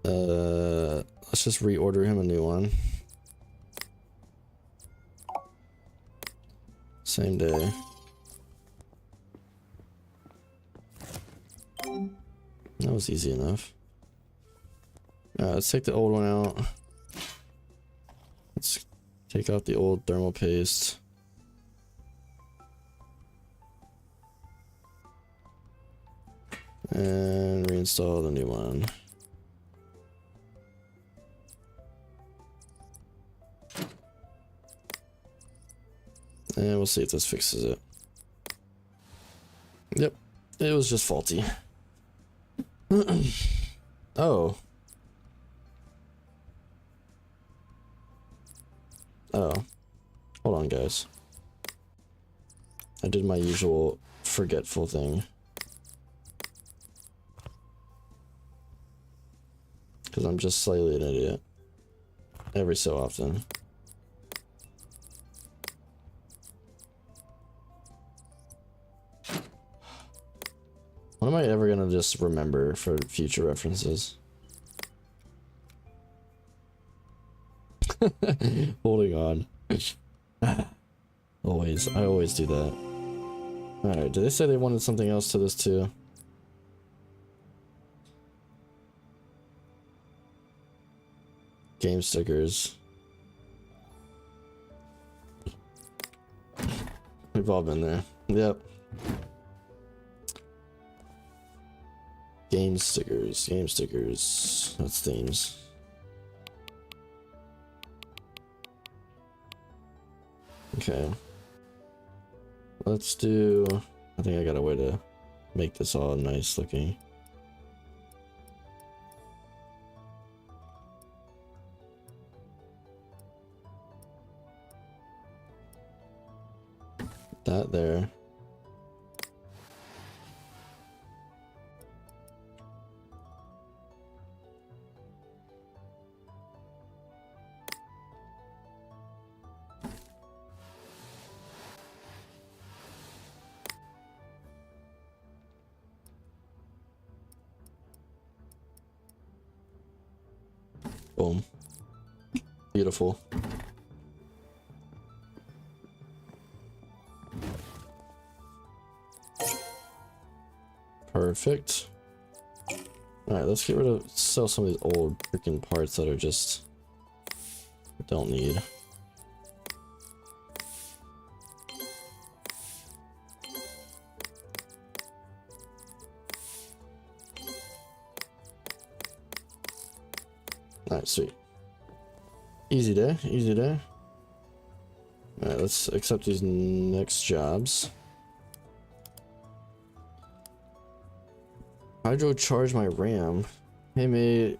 let's just reorder him a new one. Same day. That was easy enough. Let's take the old one out. Let's take out the old thermal paste. And reinstall the new one. And we'll see if this fixes it. Yep, it was just faulty. Oh. Oh. Hold on, guys. I did my usual forgetful thing. Because I'm just slightly an idiot. Every so often. When am I ever gonna just remember for future references? Holding on. Always. I always do that. Alright, did they say they wanted something else to this too? Game stickers. We've all been there. Yep. Game stickers. Game stickers. That's themes. Okay. Let's do... I think I got a way to make this all nice looking. That there. Boom. Beautiful. Perfect. Alright, let's get rid of, sell some of these old freaking parts that are just, don't need. Alright, sweet. Easy day, easy day. Alright, let's accept these next jobs. Hydro charge my RAM. Hey mate,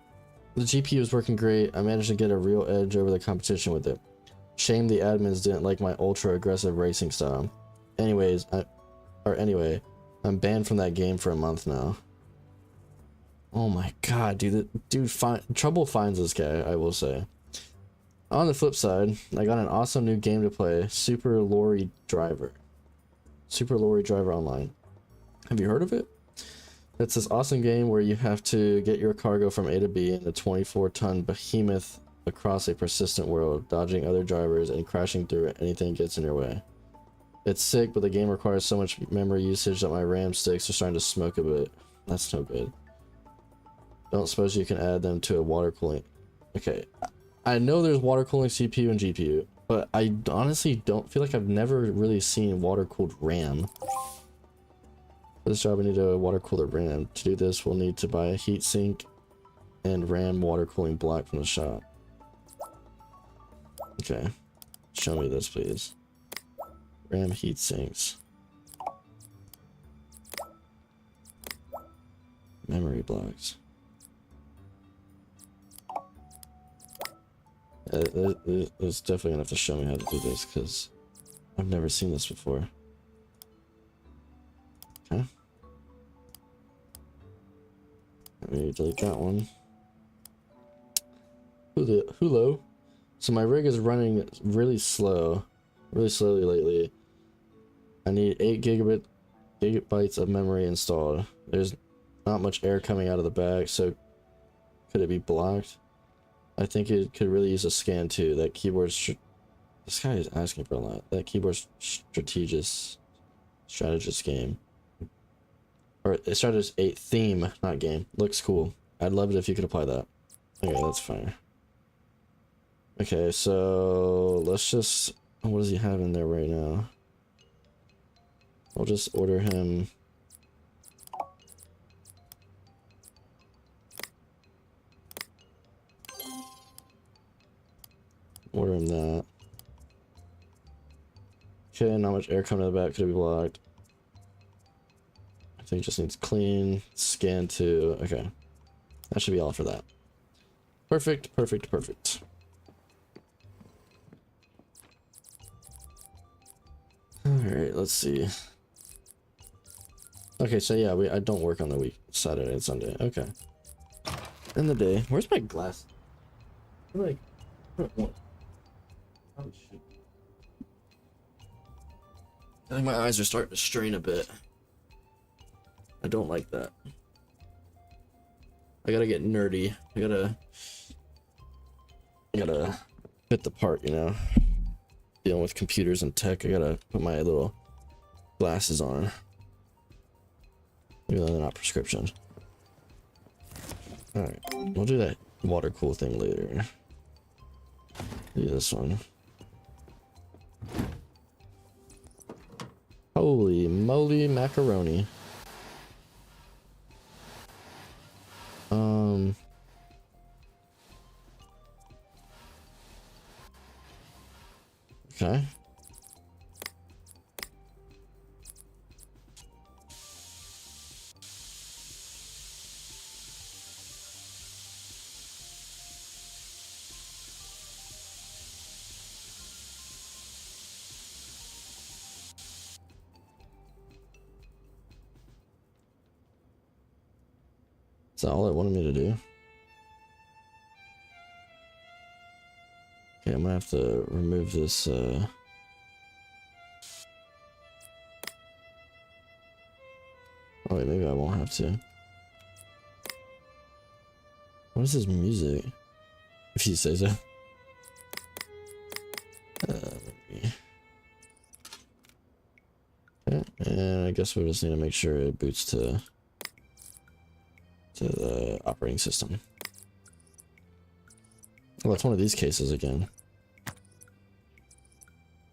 the GPU is working great. I managed to get a real edge over the competition with it. Shame the admins didn't like my ultra aggressive racing style. Anyway, I'm banned from that game for a month now. Oh my god, dude, trouble finds this guy, I will say. On the flip side, I got an awesome new game to play, Super Lorry Driver. Super Lorry Driver Online. Have you heard of it? It's this awesome game where you have to get your cargo from A to B in a 24-ton behemoth across a persistent world, dodging other drivers and crashing through anything gets in your way. It's sick, but the game requires so much memory usage that my RAM sticks are starting to smoke a bit. That's no good. Don't suppose you can add them to a water cooling. Okay, I know there's water cooling CPU and GPU, but I honestly don't feel like I've never really seen water cooled RAM. For this job, we need a water cooler RAM. To do this, we'll need to buy a heatsink and RAM water cooling block from the shop. Okay, show me this, please. RAM heatsinks. Memory blocks. It's definitely gonna have to show me how to do this because I've never seen this before. Okay. Let me delete that one. Hulo. So my rig is running really slowly lately. I need 8 gigabytes of memory installed. There's not much air coming out of the bag, so could it be blocked? I think it could really use a scan too. That keyboard, this guy is asking for a lot. That keyboard strategist game, or strategist 8 theme, not game. Looks cool. I'd love it if you could apply that. Okay, that's fine. Okay, so let's just. What does he have in there right now? I'll just order him. Order him that. Okay, not much air coming to the back. Could it be blocked? I think it just needs clean. Scan to. Okay. That should be all for that. Perfect, perfect, perfect. Alright, let's see. Okay, so yeah, I don't work on the week. Saturday and Sunday. Okay. In the day. Where's my glass? Like, oh shit. I think my eyes are starting to strain a bit. I don't like that. I gotta get nerdy. I gotta fit the part, you know. Dealing with computers and tech, I gotta put my little glasses on. Even though they're not prescription. Alright, we'll do that water cool thing later. Do this one. Holy moly macaroni. Okay. Is that all it wanted me to do? Okay, I'm gonna have to remove this, oh wait, maybe I won't have to. What is this music? If you say so. Maybe. Okay, and I guess we just need to make sure it boots to the operating system. Oh, it's one of these cases again.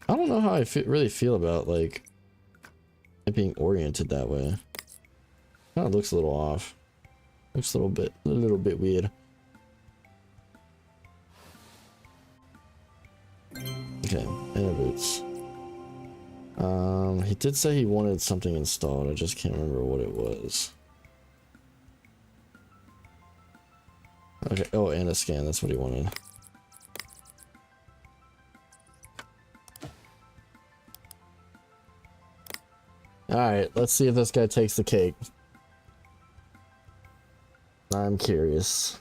I don't know how I really feel about like it being oriented that way. Kind of looks a little off. Looks a little bit weird. Okay, and it boots. He did say he wanted something installed. I just can't remember what it was. Okay, oh, and a scan, that's what he wanted. Alright, let's see if this guy takes the cake. I'm curious.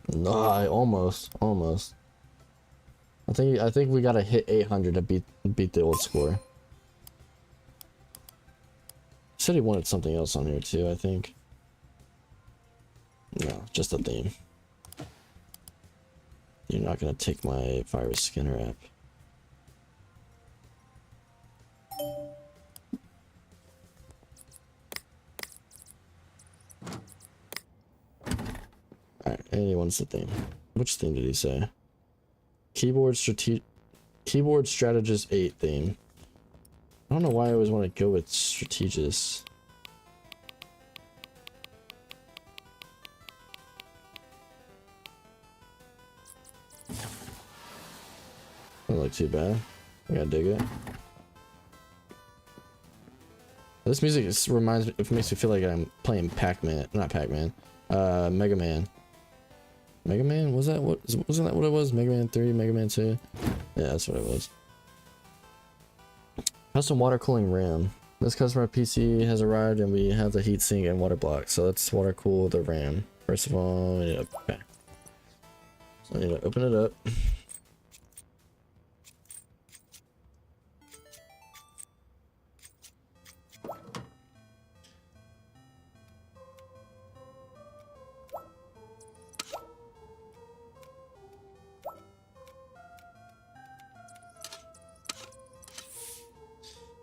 No, almost. I think we gotta hit 800 to beat the old score. Said he wanted something else on here too, I think. No, just a theme. You're not gonna take my virus scanner app. Alright, and he wants the theme. Which theme did he say? Keyboard Strategist 8 theme. I don't know why I always want to go with Strategist. Don't look too bad. I gotta dig it. This music just reminds me, it makes me feel like I'm playing Pac-Man, not Pac-Man, Mega Man. Mega Man? Wasn't that what it was? Mega Man 3, Mega Man 2? Yeah, that's what it was. Custom water cooling RAM. This customer PC has arrived and we have the heatsink and water block. So let's water cool the RAM. First of all, we need to, okay. So I need to open it up.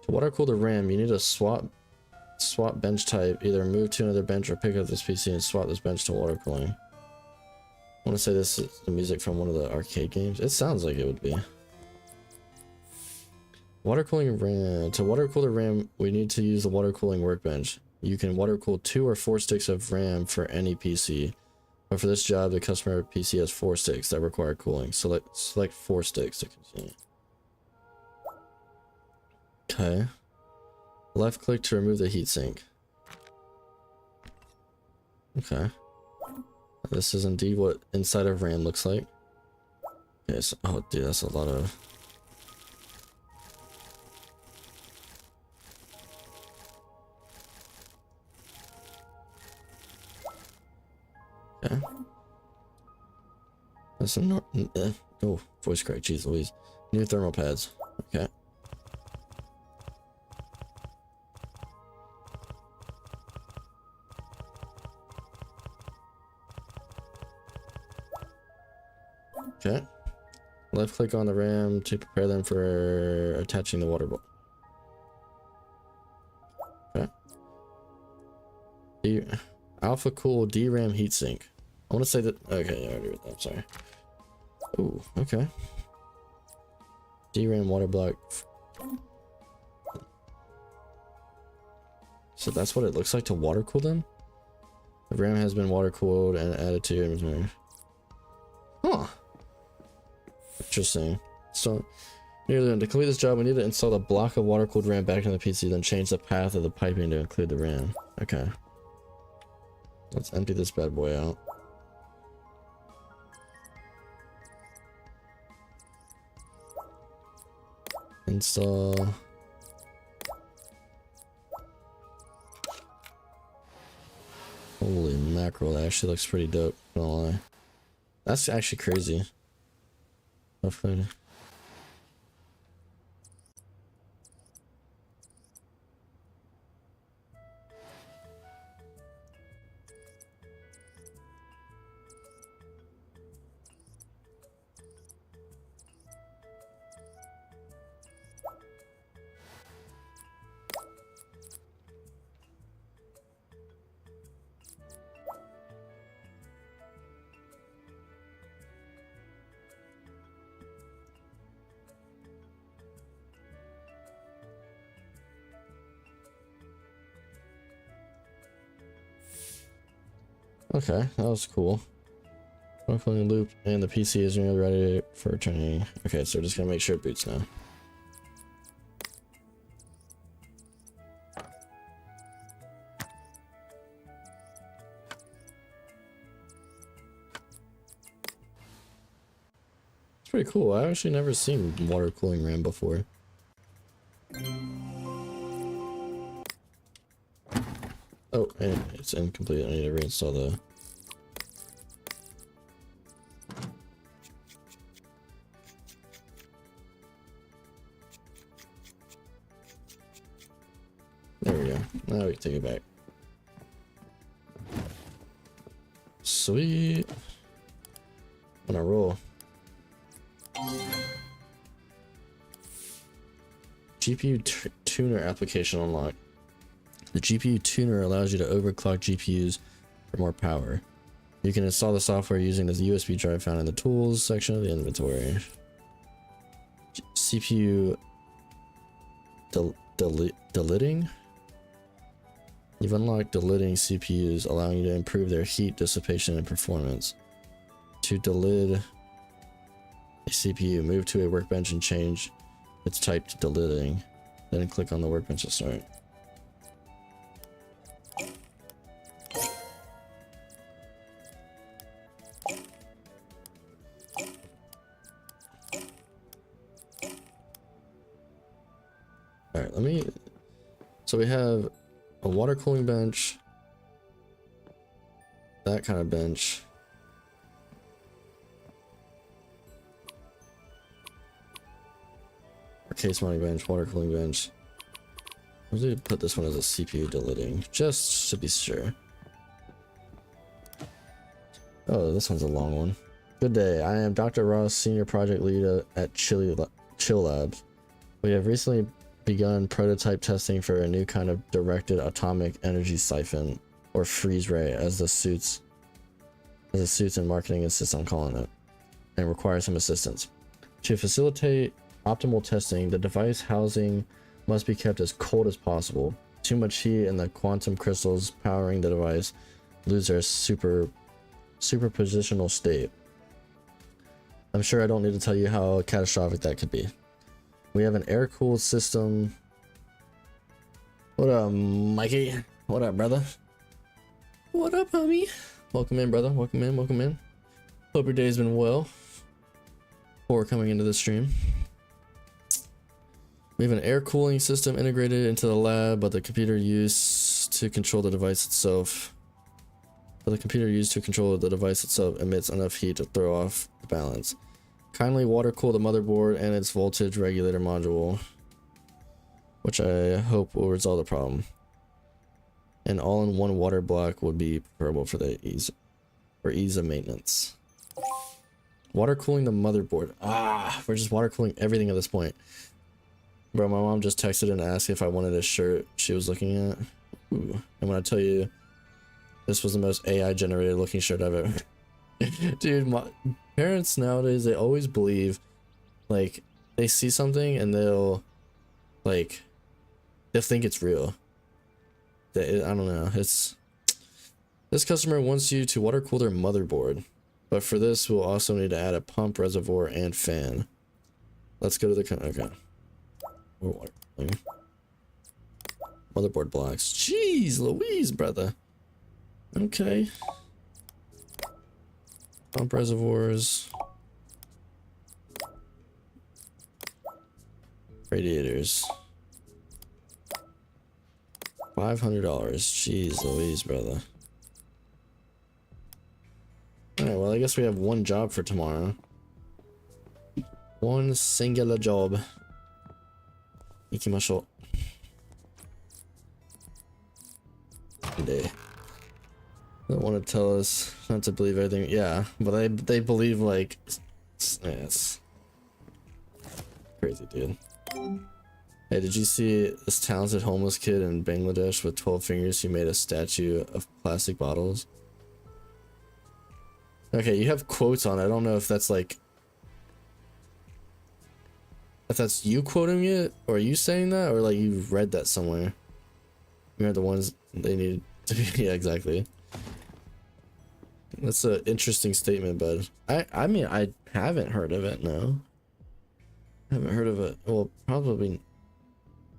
To water cool the RAM, you need to swap bench type. Either move to another bench or pick up this PC and swap this bench to water cooling. I want to say this is the music from one of the arcade games. It sounds like it would be. Water cooling RAM. To water cool the RAM, we need to use the water cooling workbench. You can water cool 2 or 4 sticks of RAM for any PC. But for this job, the customer PC has 4 sticks that require cooling. Select 4 sticks to continue. Okay. Left click to remove the heatsink. Okay. This is indeed what inside of RAM looks like. Okay, so, oh dude, that's a lot of... Okay. That's some oh, voice crack, jeez Louise. New thermal pads. Okay. Okay. Left click on the RAM to prepare them for attaching the water bowl. Okay. Alpha cool DRAM heatsink. I want to say that. Okay, yeah, I already read that. I'm sorry. Ooh, okay. DRAM water block. So that's what it looks like to water cool them? The RAM has been water cooled and added to your inventory. Huh. Interesting. So, nearly done. To complete this job, we need to install the block of water-cooled RAM back in the PC, then change the path of the piping to include the RAM. Okay. Let's empty this bad boy out. Install. Holy mackerel, that actually looks pretty dope, not gonna lie. That's actually crazy. Hopefully. Okay, that was cool. Working loop and the PC is nearly ready for training. Okay, so we're just gonna make sure it boots now. It's pretty cool. I've actually never seen water cooling RAM before. Oh, and it's incomplete. I need to reinstall the... There we go. Now we can take it back. Sweet. On a roll. GPU tuner application unlocked. The GPU tuner allows you to overclock GPUs for more power. You can install the software using the USB drive found in the tools section of the inventory. CPU deliting. You've unlocked deliting CPUs, allowing you to improve their heat dissipation and performance. To delid a CPU, move to a workbench and change its type to deliting. Then click on the workbench to start. Alright, let me... So we have a water cooling bench. That kind of bench. Our case mounting bench, water cooling bench. I'm going to put this one as a CPU deleting, just to be sure. Oh, this one's a long one. Good day, I am Dr. Ross, Senior Project Lead at Chill Labs. We have recently begun prototype testing for a new kind of directed atomic energy siphon, or freeze ray, as the suits and marketing insist on calling it, and requires some assistance. To facilitate optimal testing, the device housing must be kept as cold as possible. Too much heat and the quantum crystals powering the device lose their superpositional state. I'm sure I don't need to tell you how catastrophic that could be. We have an air-cooled system. What up, Mikey? What up, brother? What up, homie? Welcome in, brother. Welcome in, welcome in. Hope your day's been well before coming into the stream. We have an air cooling system integrated into the lab, but the computer used to control the device itself. Emits enough heat to throw off the balance. Kindly water cool the motherboard and its voltage regulator module, which I hope will resolve the problem. An all-in-one water block would be preferable for the ease of maintenance. Water cooling the motherboard. We're just water cooling everything at this point. Bro, my mom just texted and asked if I wanted a shirt she was looking at. Ooh. And when I tell you, this was the most AI generated looking shirt I've ever. Dude, my parents nowadays, they always believe, like, they see something and they'll think it's real. I don't know. It's, this customer wants you to water cool their motherboard, but for this we'll also need to add a pump, reservoir, and fan. Let's go to the okay. We're water cooling. Motherboard blocks. Jeez Louise, brother. Okay. Pump reservoirs. Radiators. $500. Jeez Louise, brother. Alright, well, I guess we have one job for tomorrow. One singular job. Ikimashou. Day. They want to tell us not to believe everything. Yeah, but they believe, like, yes. Crazy, dude. Hey, did you see this talented homeless kid in Bangladesh with 12 fingers who made a statue of plastic bottles? Okay, you have quotes on it. I don't know if that's like, if that's you quoting it, or you saying that, or like you read that somewhere. You're the ones they need to be. Yeah, exactly. That's an interesting statement, bud. I mean, I haven't heard of it, no. I haven't heard of it. Well, probably,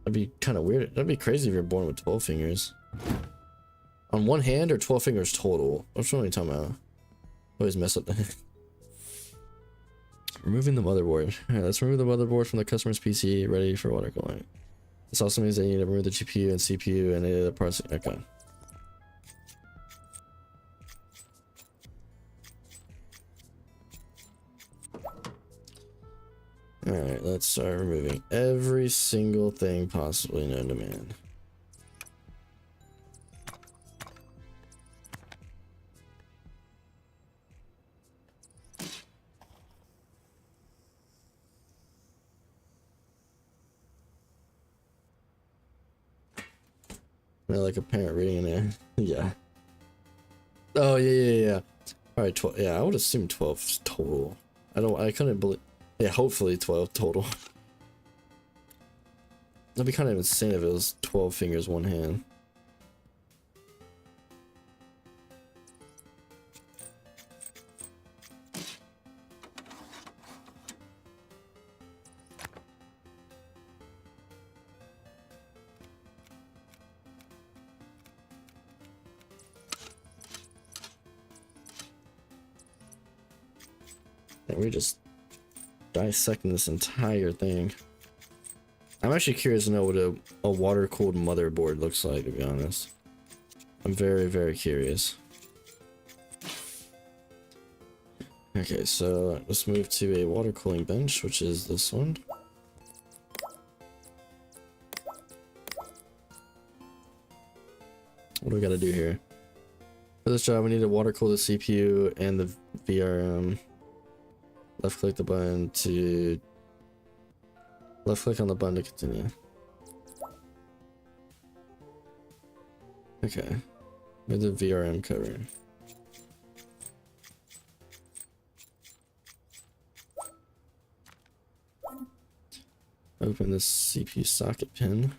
that'd be kind of weird. That'd be crazy if you're born with 12 fingers. On one hand, or 12 fingers total? Which one are you talking about? Always mess up the Removing the motherboard. Alright, let's remove the motherboard from the customer's PC, ready for water cooling. This also means they need to remove the GPU and CPU and any other parts. Okay. Alright, let's start removing every single thing possibly known to man. like a parent reading in there. Yeah. Oh yeah. All right, 12. Yeah, I would assume 12 total. I couldn't believe. Yeah, hopefully 12 total. That'd be kind of insane if it was 12 fingers, one hand. And we're just dissecting this entire thing. I'm actually curious to know what a water-cooled motherboard looks like, to be honest. I'm very, very curious. Okay, so let's move to a water cooling bench, which is this one. What do we gotta do here? For this job, we need to water cool the CPU and the VRM. Left click the button to... Left click on the button to continue. Okay. With the VRM cover. Open this CPU socket pin.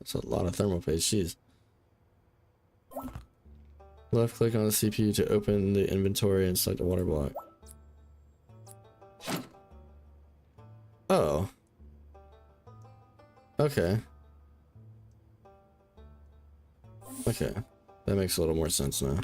That's a lot of thermal paste, jeez. Left click on the CPU to open the inventory and select the water block. Oh. Okay. Okay. That makes a little more sense now.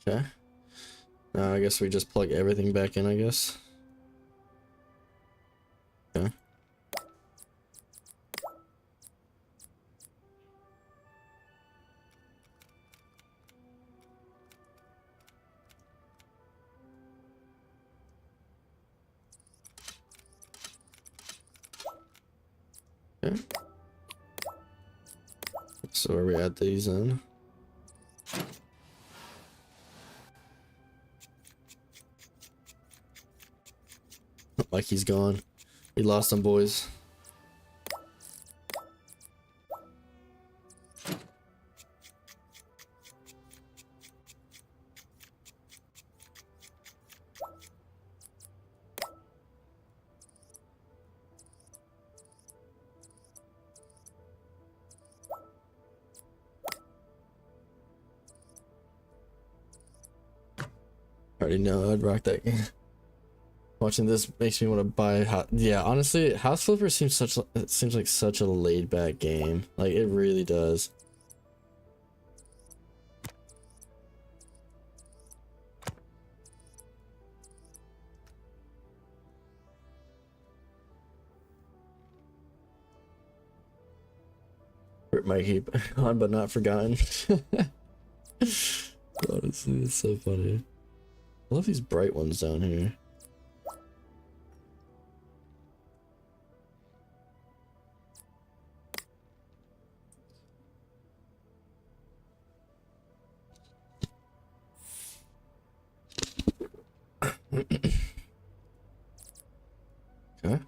Okay. Now I guess we just plug everything back in, I guess. Okay. Okay. So where we add these in. Like he's gone. We lost some boys. Already know I'd rock that game. Watching this makes me want to buy. Yeah, honestly, House Flipper seems like such a laid back game. Like it really does. Might keep on, but not forgotten. Honestly, it's so funny. I love these bright ones down here. Okay.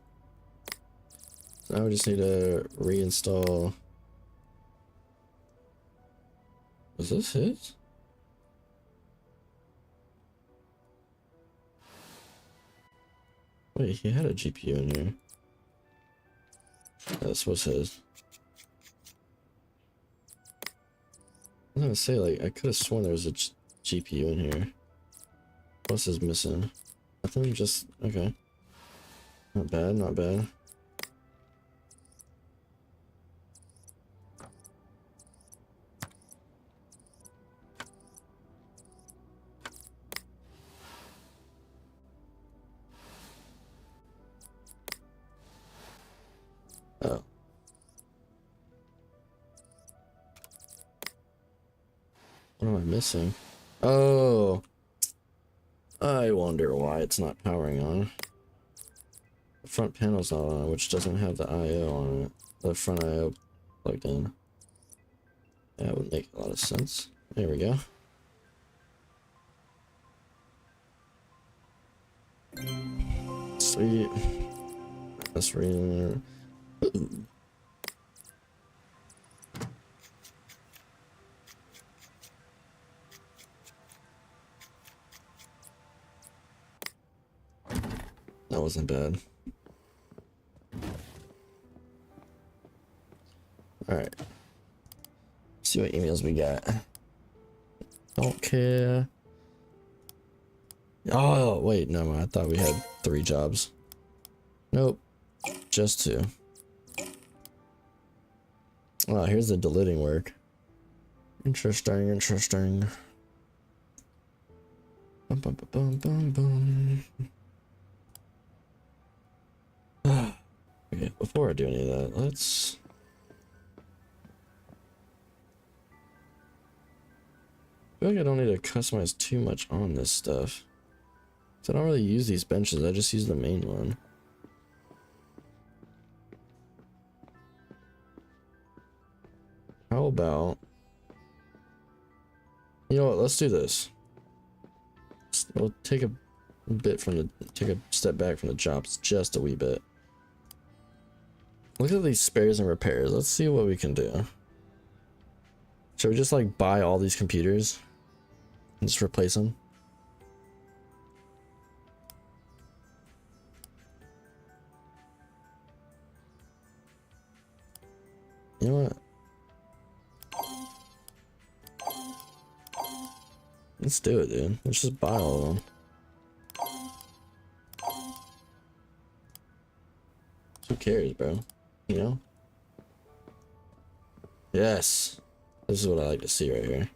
So now we just need to reinstall. Was this his? Wait, he had a GPU in here. This was his. I was gonna say, like, I could have sworn there was a GPU in here. What else is missing? Nothing, just, okay. Not bad, not bad. What am I missing? Oh, I wonder why it's not powering on. The front panel's not on, which doesn't have the I/O on it. The front I/O plugged in. That would make a lot of sense. There we go. Sweet. That's reading. That wasn't bad. Alright. See what emails we got. Don't care. Oh, wait, no, I thought we had 3 jobs. Nope. Just 2. Oh, here's the deleting work. Interesting, interesting. Bum, bum, bum, bum, bum, bum. Okay, before I do any of that, let's... I feel like I don't need to customize too much on this stuff. So I don't really use these benches, I just use the main one. How about... You know what, let's do this. We'll take a bit from the... Take a step back from the jobs just a wee bit. Look at these spares and repairs, let's see what we can do. Should we just like buy all these computers? And just replace them? You know what? Let's do it, dude. Let's just buy all of them. Who cares, bro? You know? Yes. This is what I like to see right here.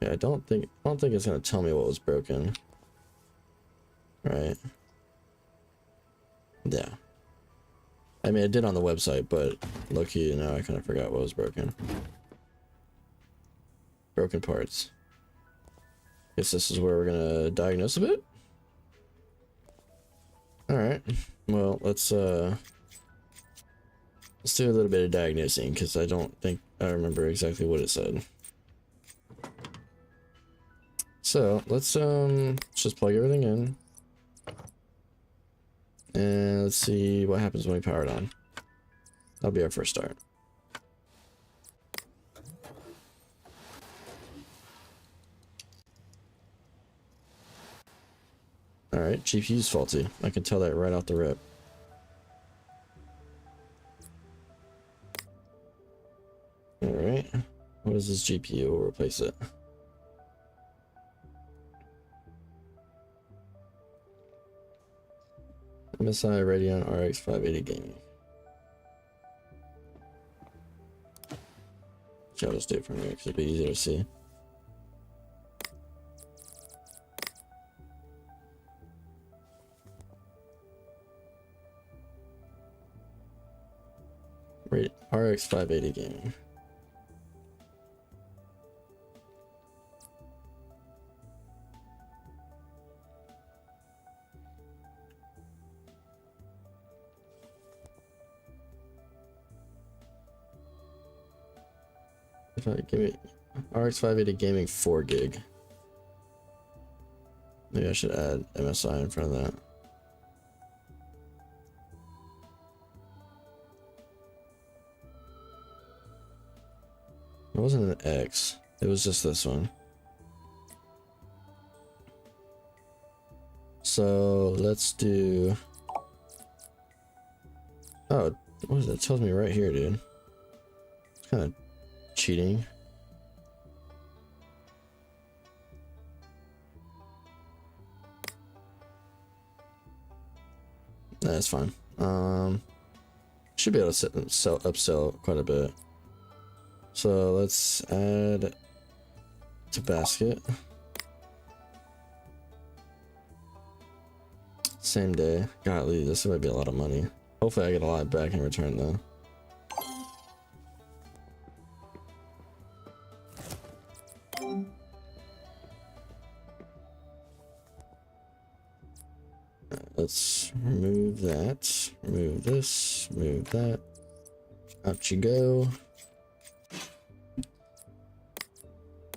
Yeah, I don't think it's gonna tell me what was broken. Right. Yeah. I mean, I did on the website, but low-key, now I kind of forgot what was broken. Broken parts. Guess this is where we're gonna diagnose a bit. Alright. Well, let's do a little bit of diagnosing, because I don't think I remember exactly what it said. So, let's just plug everything in. And let's see what happens when we power it on. That'll be our first start. Alright, GPU's faulty. I can tell that right off the rip. Alright. What is this GPU? We'll replace it. MSI Radeon RX 580 gaming. I'll just do it from here because it'll be easier to see. RX 580 gaming. If I give me RX 580 gaming 4 gig. Maybe I should add MSI in front of that. It wasn't an X, it was just this one. So let's do... Oh, what is that? It tells me right here, dude. It's kind of cheating. That's fine. Should be able to upsell quite a bit. So let's add to basket. Same day. Golly, this might be a lot of money. Hopefully I get a lot back in return though. let's remove that, remove this, remove that. Out you go.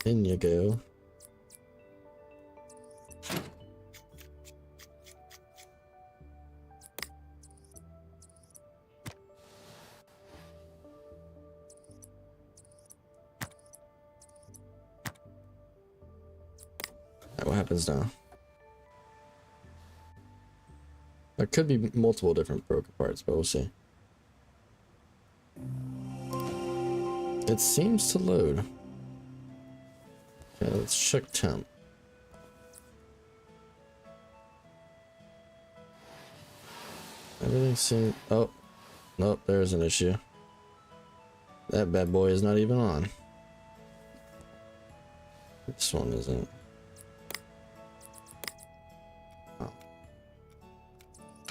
In you go. Alright, what happens now? There could be multiple different broken parts, but we'll see. It seems to load. Okay, let's check temp. Everything seems... Oh, nope, there's an issue. That bad boy is not even on. This one isn't. Oh.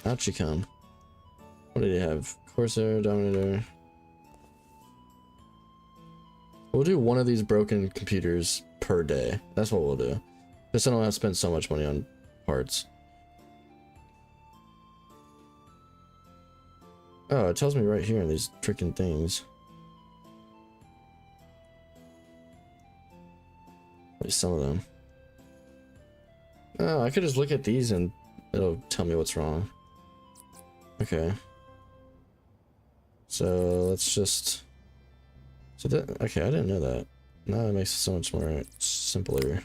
Out you come. What did he have? Corsair, Dominator. We'll do one of these broken computers per day. That's what we'll do. Just so I don't have to spend so much money on parts. Oh, it tells me right here in these freaking things. At least some of them. Oh, I could just look at these and it'll tell me what's wrong. Okay. So let's just... So that, okay, I didn't know that. Now it makes it so much more simpler.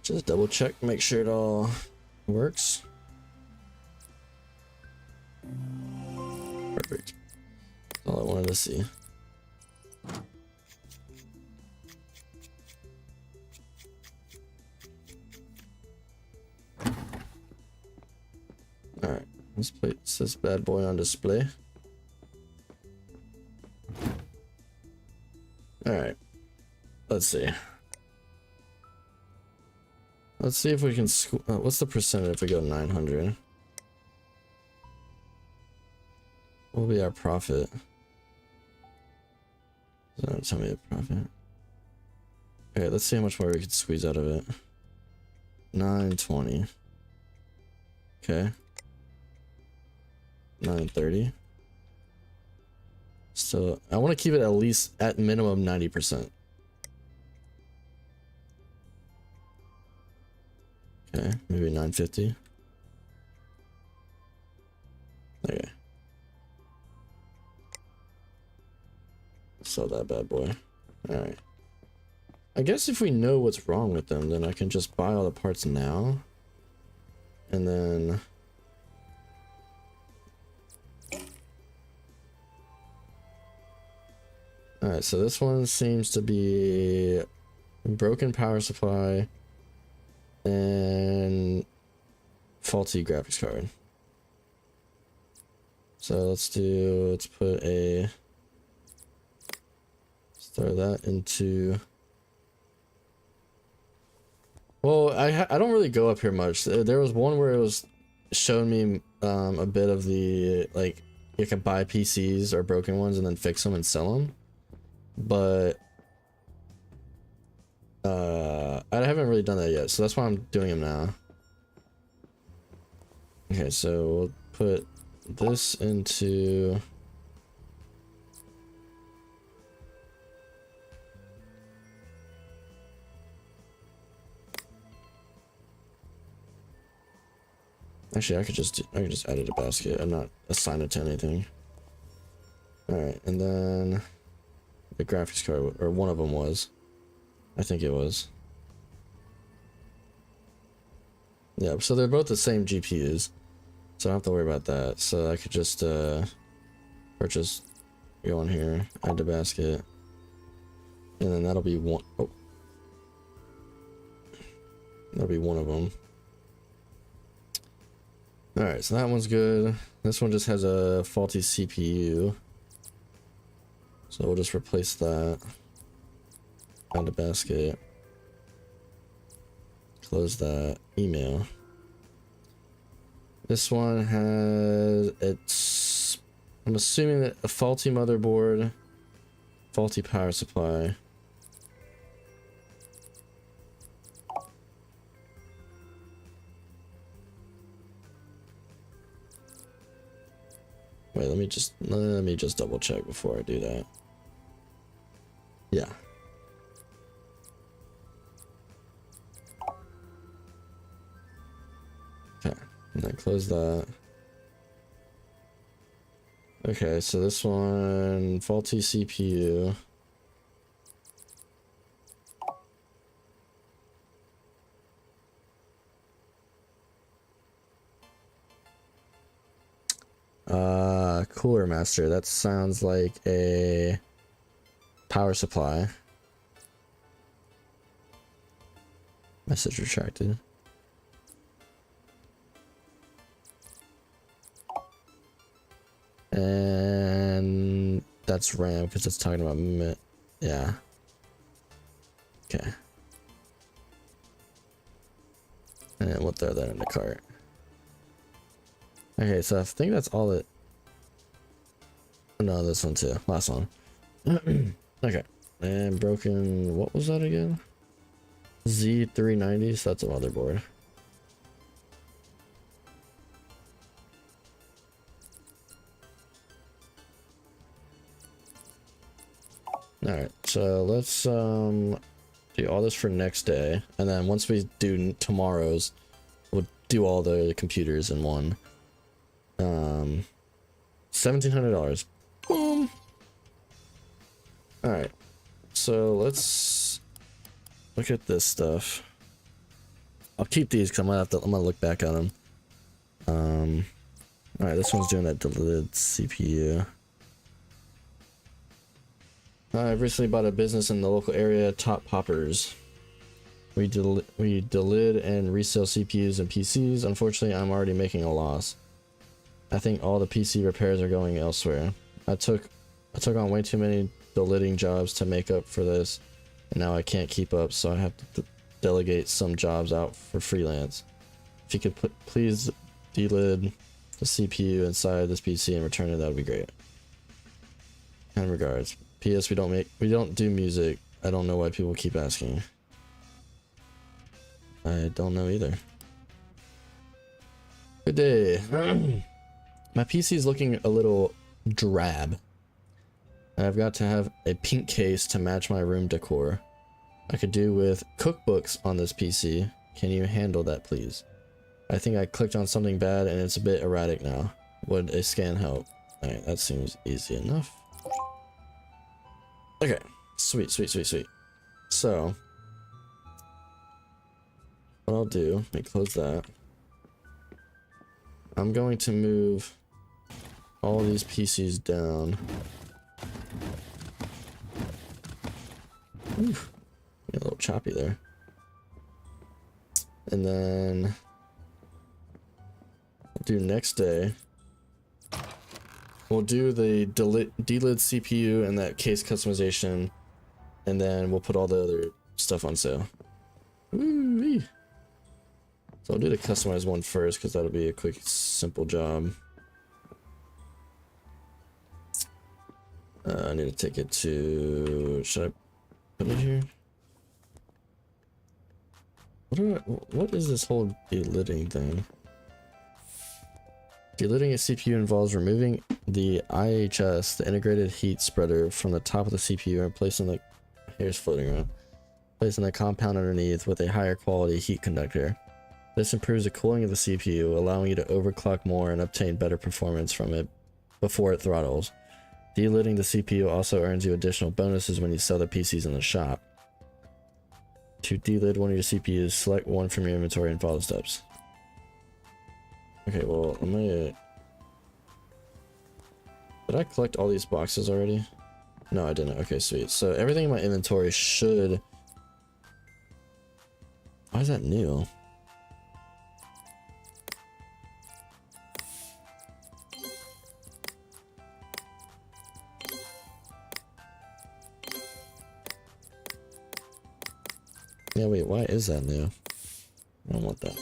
Just double check, make sure it all works. Perfect. That's all I wanted to see. Alright, let's place this bad boy on display. Alright, let's see. Let's see if we can what's the percent if we go 900? What will be our profit? Doesn't tell me the profit. Okay, let's see how much more we can squeeze out of it. 920. Okay. 930. So I want to keep it at least at minimum 90%. Okay, maybe 950. Okay. Sell that bad boy. Alright. I guess if we know what's wrong with them, then I can just buy all the parts now. And then... Alright, so this one seems to be broken power supply and faulty graphics card. So let's put a... Throw that into... Well, I don't really go up here much. There was one where it was showing me a bit of the, like, you can buy PCs or broken ones and then fix them and sell them. But I haven't really done that yet, so that's why I'm doing them now. Okay, so we'll put this into... Actually, I could just add it to basket and not assign it to anything. Alright, and then the graphics card, or one of them was. I think it was. Yeah, so they're both the same GPUs. So I don't have to worry about that. So I could just purchase, go on here, add to basket. And then that'll be one. Oh. That'll be one of them. Alright, so that one's good. This one just has a faulty CPU. So we'll just replace that. Found a basket. Close that. Email. This one has, I'm assuming that a faulty motherboard, faulty power supply. Wait, let me just double check before I do that. Yeah. Okay, and then close that. Okay, so this one, faulty CPU. Cooler master. That sounds like a power supply. Message retracted. And that's RAM because it's talking about yeah. Okay. And we'll throw that in the cart. Okay, so I think that's all it. No, this one too. Last one. Okay. And broken. What was that again? Z390. So that's a motherboard. Alright, so let's do all this for next day, and then once we do tomorrow's, we'll do all the computers in one. $1,700. Boom. Alright, so let's look at this stuff. I'll keep these because I'm gonna look back at them. Alright, this one's doing that deleted CPU. I've recently bought a business in the local area, Top Poppers. We delid and resell CPUs and PCs. Unfortunately, I'm already making a loss. I think all the PC repairs are going elsewhere. I took on way too many delidding jobs to make up for this, and now I can't keep up, so I have to delegate some jobs out for freelance. If you could please delid the CPU inside this PC and return it, that would be great. Kind regards. P.S. We don't do music. I don't know why people keep asking. I don't know either. Good day. My PC is looking a little drab. I've got to have a pink case to match my room decor. I could do with cookbooks on this PC. Can you handle that, please? I think I clicked on something bad and it's a bit erratic now. Would a scan help? Alright, that seems easy enough. Okay, sweet. So, what I'll do, let me close that. I'm going to move all these PCs down. Oof, a little choppy there. And then we'll do next day. We'll do the delid CPU and that case customization, and then we'll put all the other stuff on sale. Ooh-wee. So I'll do the customized one first because that'll be a quick, simple job. I need to take it to. Should I put it here? What is this whole delidding thing? Delidding a CPU involves removing the IHS, the integrated heat spreader, from the top of the CPU and placing the hair's floating around, placing the compound underneath with a higher quality heat conductor. This improves the cooling of the CPU, allowing you to overclock more and obtain better performance from it before it throttles. Delidding the CPU also earns you additional bonuses when you sell the PCs in the shop. To delid one of your CPUs, select one from your inventory and follow the steps. Okay, well, I'm gonna... Did I collect all these boxes already? No, I didn't. Okay, sweet. So everything in my inventory should... Why is that new? Yeah, wait, why is that new? I don't want that.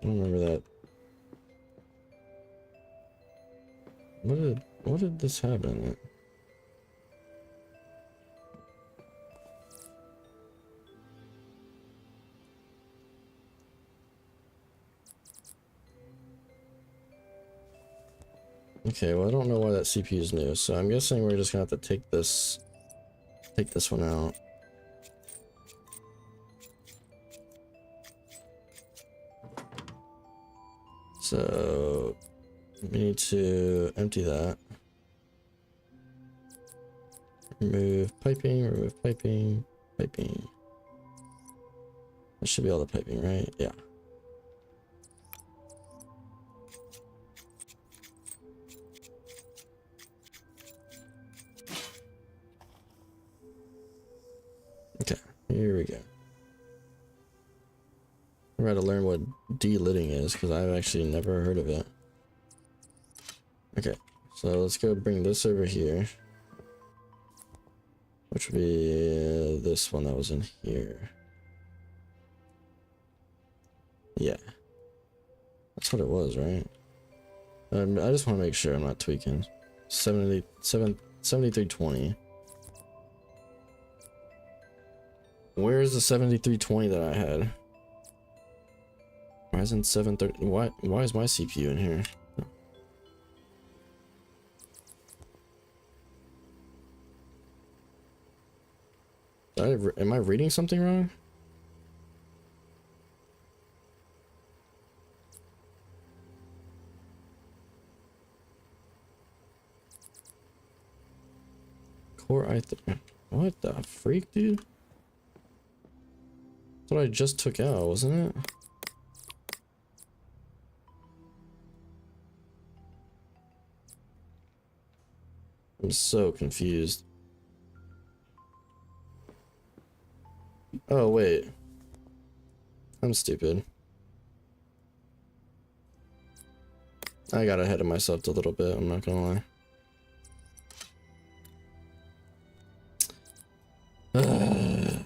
I don't remember that. What did this have in it? Okay, well I don't know why that CPU is new, so I'm guessing we're just gonna have to take this one out. So we need to empty that. Remove piping, piping. That should be all the piping, right? Yeah. Okay, here we go. I'm about to learn what delitting is because I've actually never heard of it. Okay, so let's go bring this over here, which would be this one that was in here. Yeah, that's what it was, right? I just want to make sure I'm not tweaking. 7320. Where's the 7320 that I had? Why isn't 730? Why is my CPU in here? Am I reading something wrong? Core i3. What the freak, dude? That's what I just took out, wasn't it? I'm so confused. Oh, wait. I'm stupid. I got ahead of myself a little bit, I'm not gonna lie.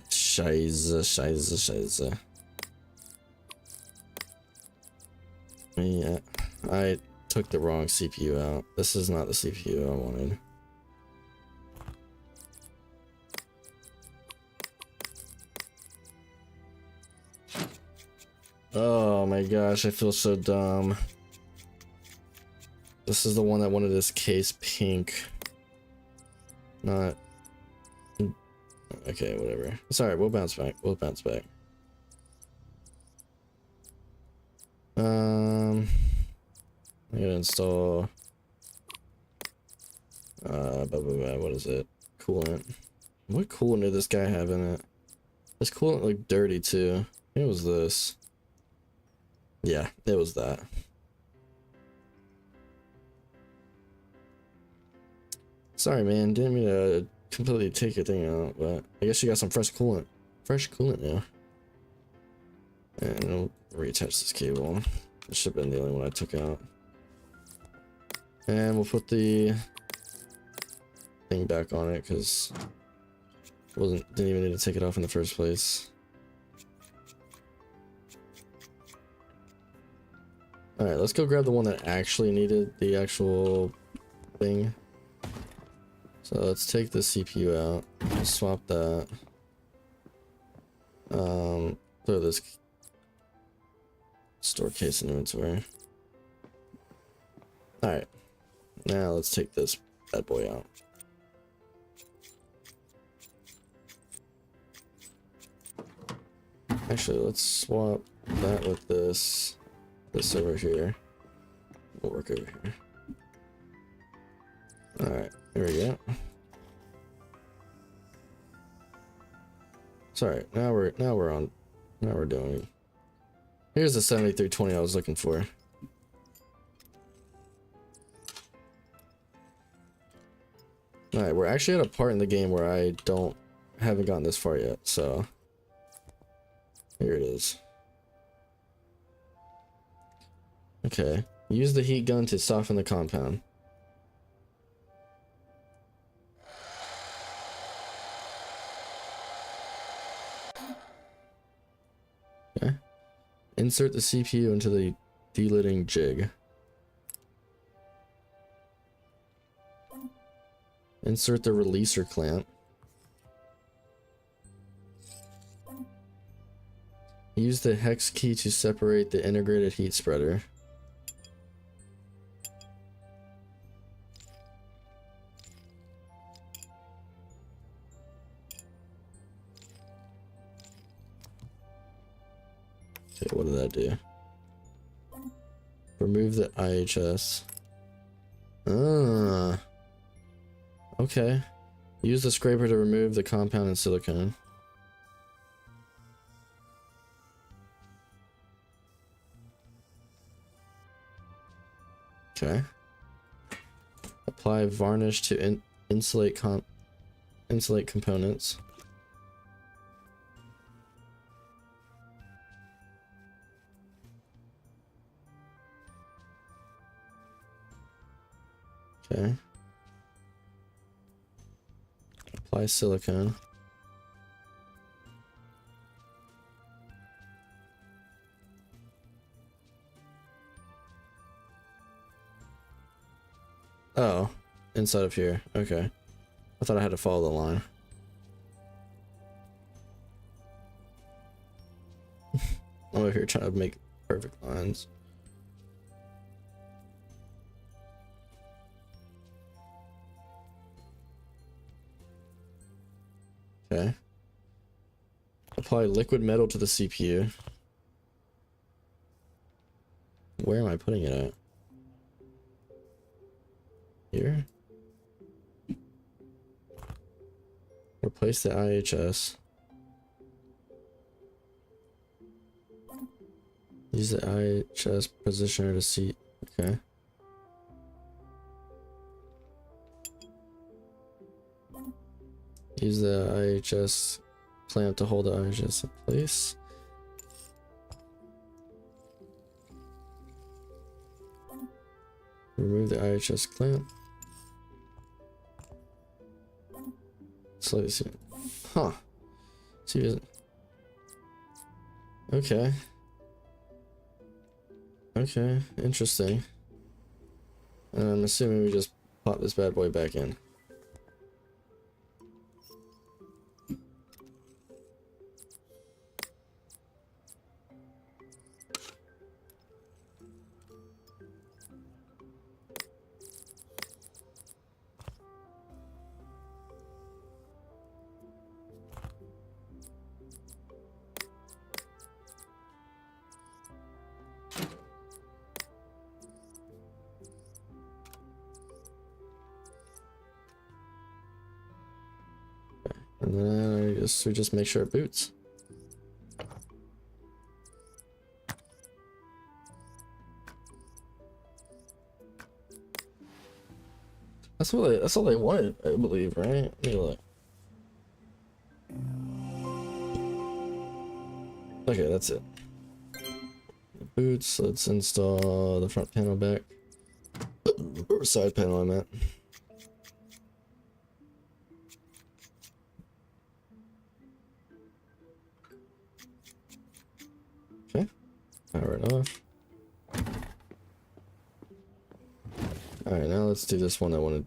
Scheiße. Yeah, I took the wrong CPU out. This is not the CPU I wanted. Oh my gosh, I feel so dumb. This is the one that wanted this case pink. Not... Okay, whatever. It's alright, we'll bounce back. I'm gonna install... what is it? Coolant. What coolant did this guy have in it? This coolant looked dirty too. It was this. Yeah, it was that. Sorry, man. Didn't mean to completely take your thing out, but I guess you got some fresh coolant. Fresh coolant now. And I'll reattach this cable. This should have been the only one I took out. And we'll put the thing back on it because didn't even need to take it off in the first place. Alright, let's go grab the one that actually needed the actual thing. So let's take the CPU out, swap that, throw this store case in inventory. Alright, now let's take this bad boy out. Actually, let's swap that with this over here. We'll work over here. Alright, here we go. Sorry, now we're doing it. Here's the 7320 I was looking for. Alright, we're actually at a part in the game where I haven't gotten this far yet, so here it is. Okay, use the heat gun to soften the compound. Insert the CPU into the delidding jig. Insert the releaser clamp. Use the hex key to separate the integrated heat spreader. Okay, what did that do? Remove the IHS. Ah. Okay. Use the scraper to remove the compound and silicone. Okay. Apply varnish to insulate components. Okay. Apply silicone. Oh, inside of here. Okay. I thought I had to follow the line. I'm over here trying to make perfect lines. Okay. Apply liquid metal to the CPU. Where am I putting it at? Here? Replace the IHS. Use the IHS positioner to see. Okay. Use the IHS clamp to hold the IHS in place. Remove the IHS clamp. Slightly see. Huh. See. Okay. Okay. Interesting. I'm assuming we just pop this bad boy back in. And then we just make sure it boots. That's all they wanted, I believe, right? Let me look. Okay, that's it. Boots, let's install the front panel back. Or side panel, I meant. Okay, power it off. Alright, now let's do this one I wanted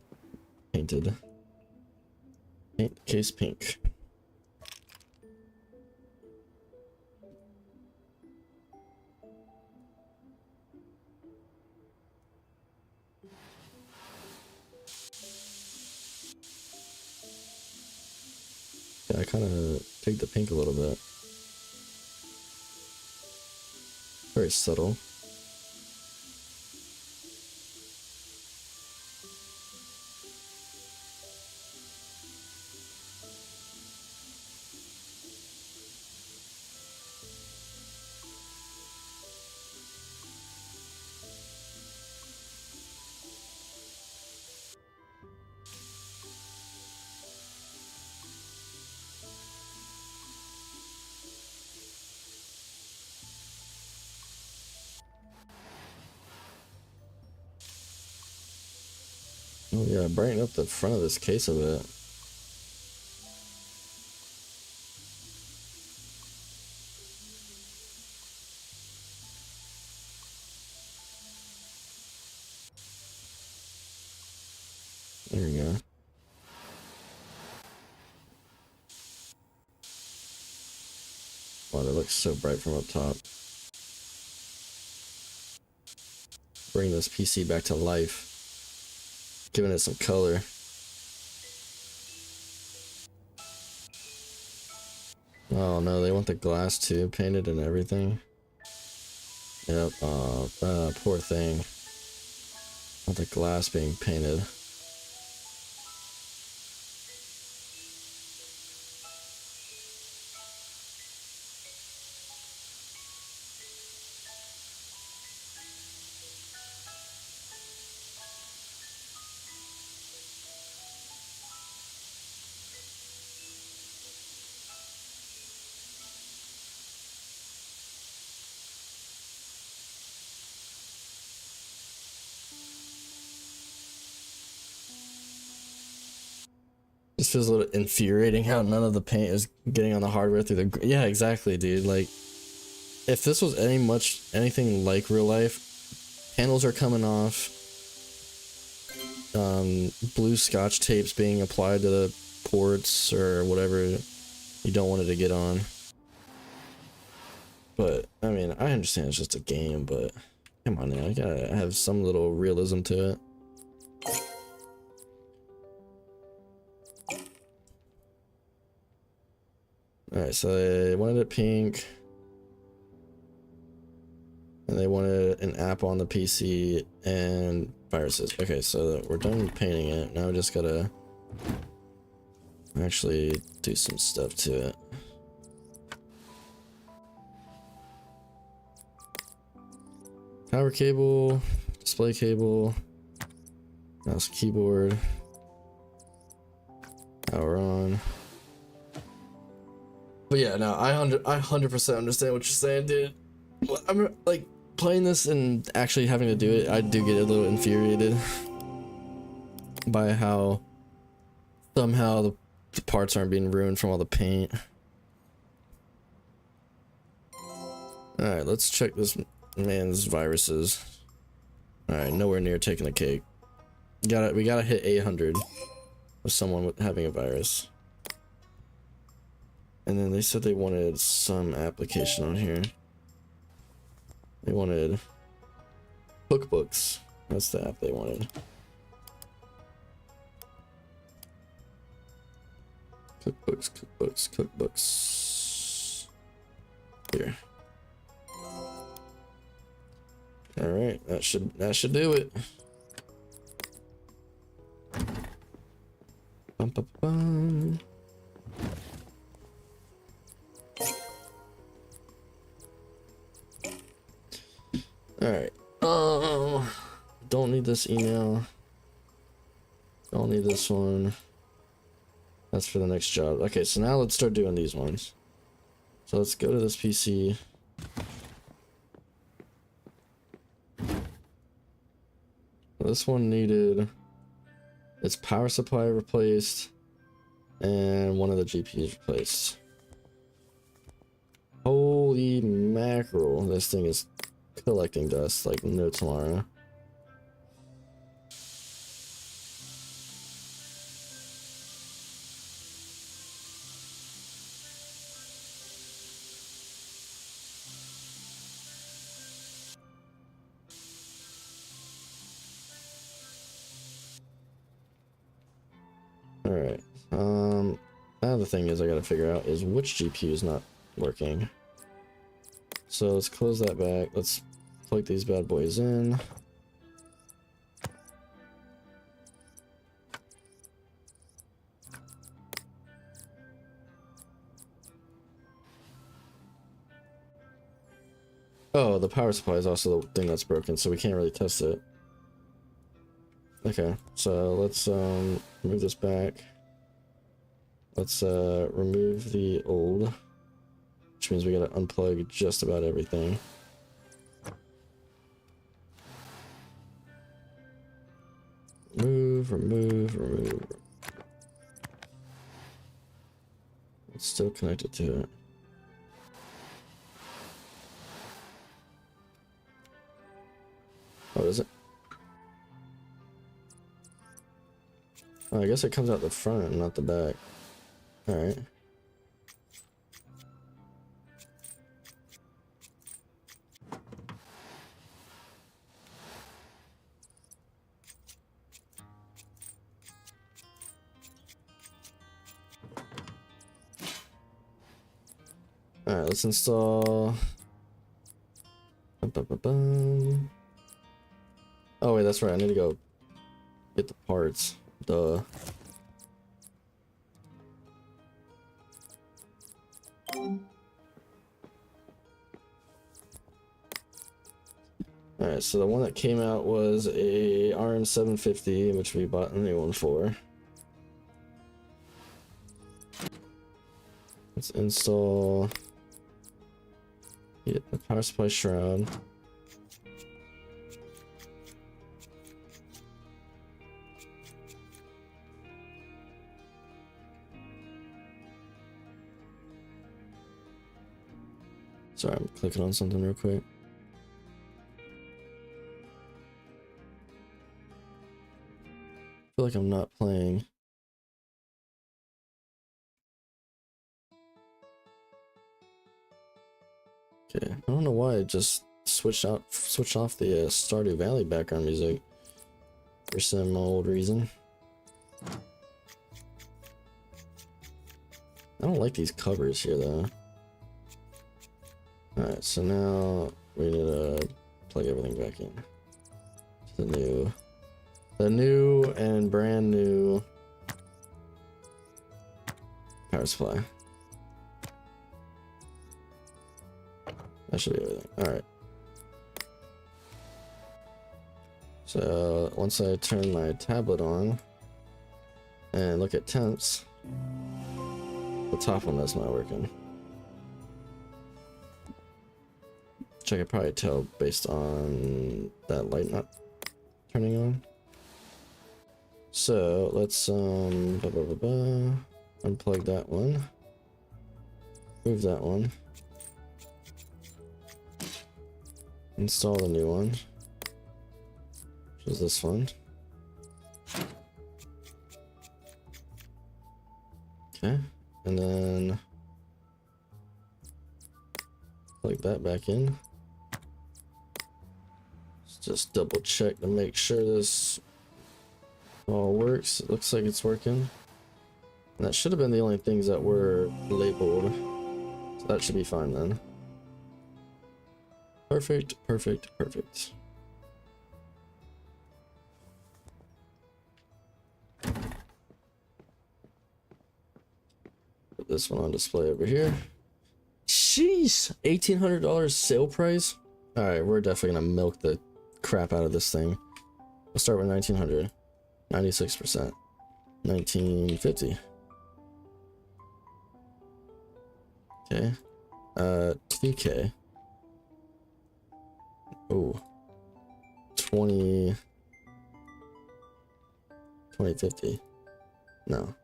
painted. Paint case pink. Yeah, I kind of take the pink a little bit. Very subtle. Oh yeah, brighten up the front of this case a bit. There we go. Wow, that looks so bright from up top. Bring this PC back to life. Giving it some color. Oh no, they want the glass too painted and everything. Yep, poor thing. Want the glass being painted. This feels a little infuriating how none of the paint is getting on the hardware through the... Yeah, exactly, dude. Like, if this was anything like real life, panels are coming off, blue scotch tape's being applied to the ports or whatever you don't want it to get on. But, I mean, I understand it's just a game, but come on now, you gotta have some little realism to it. Alright, so they wanted it pink. And they wanted an app on the PC and viruses. Okay, so we're done painting it. Now we just gotta actually do some stuff to it. Power cable, display cable, mouse keyboard, power on. But yeah, no, I 100% understand what you're saying, dude. I'm like playing this and actually having to do it. I do get a little infuriated by how somehow the parts aren't being ruined from all the paint. All right, let's check this man's viruses. All right, nowhere near taking the cake. We gotta hit 800 with someone having a virus. And then they said they wanted some application on here. They wanted cookbooks. That's the app they wanted. Cookbooks. Here. All right, that should do it. Bum, bum, bum. Alright. Don't need this email. Don't need this one. That's for the next job. Okay, so now let's start doing these ones. So let's go to this PC. This one needed its power supply replaced and one of the GPUs replaced. Holy mackerel, this thing is collecting dust like no tomorrow. Alright, now the thing is I gotta figure out is which GPU is not working. So let's close that back. Let's plug these bad boys in. Oh, the power supply is also the thing that's broken, so we can't really test it. Okay, so let's move this back. Let's remove the old, which means we gotta unplug just about everything. Remove. It's still connected to it. Oh, is it? Oh, I guess it comes out the front and not the back. Alright. Alright, let's install. Oh wait, that's right. I need to go get the parts. Duh. Alright, so the one that came out was a RM750, which we bought a new one for. Let's install the power supply shroud. Sorry, I'm clicking on something real quick. I feel like I'm not playing. Okay, I don't know why I just switched off the Stardew Valley background music for some old reason. I don't like these covers here though. Alright, so now we need to plug everything back in. The new and brand new power supply. That should be everything. Alright. So once I turn my tablet on and look at temps, the top one that's not working. Which I could probably tell based on that light not turning on. So let's unplug that one, move that one, install the new one, which is this one. Okay, and then plug that back in. Let's just double check to make sure this all works. It looks like it's working. And that should have been the only things that were labeled. So that should be fine then. Perfect, perfect, perfect. Put this one on display over here. Jeez! $1,800 sale price? Alright, we're definitely gonna milk the crap out of this thing. We'll start with 1900. 96%. 1950. Okay. 2K. Oh. 2050. No.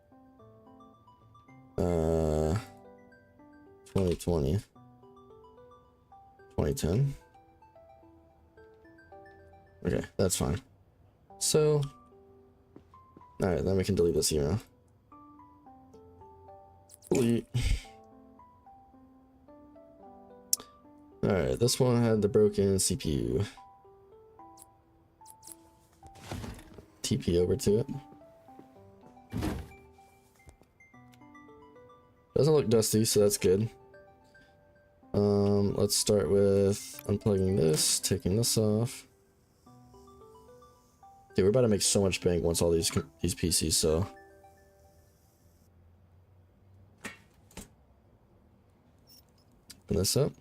2020. 2010. Okay, that's fine. So, alright, then we can delete this email. Delete. Alright, this one had the broken CPU. TP over to it. Doesn't look dusty, so that's good. Let's start with unplugging this, taking this off. Dude, we're about to make so much bank once all these PCs so. Open this up.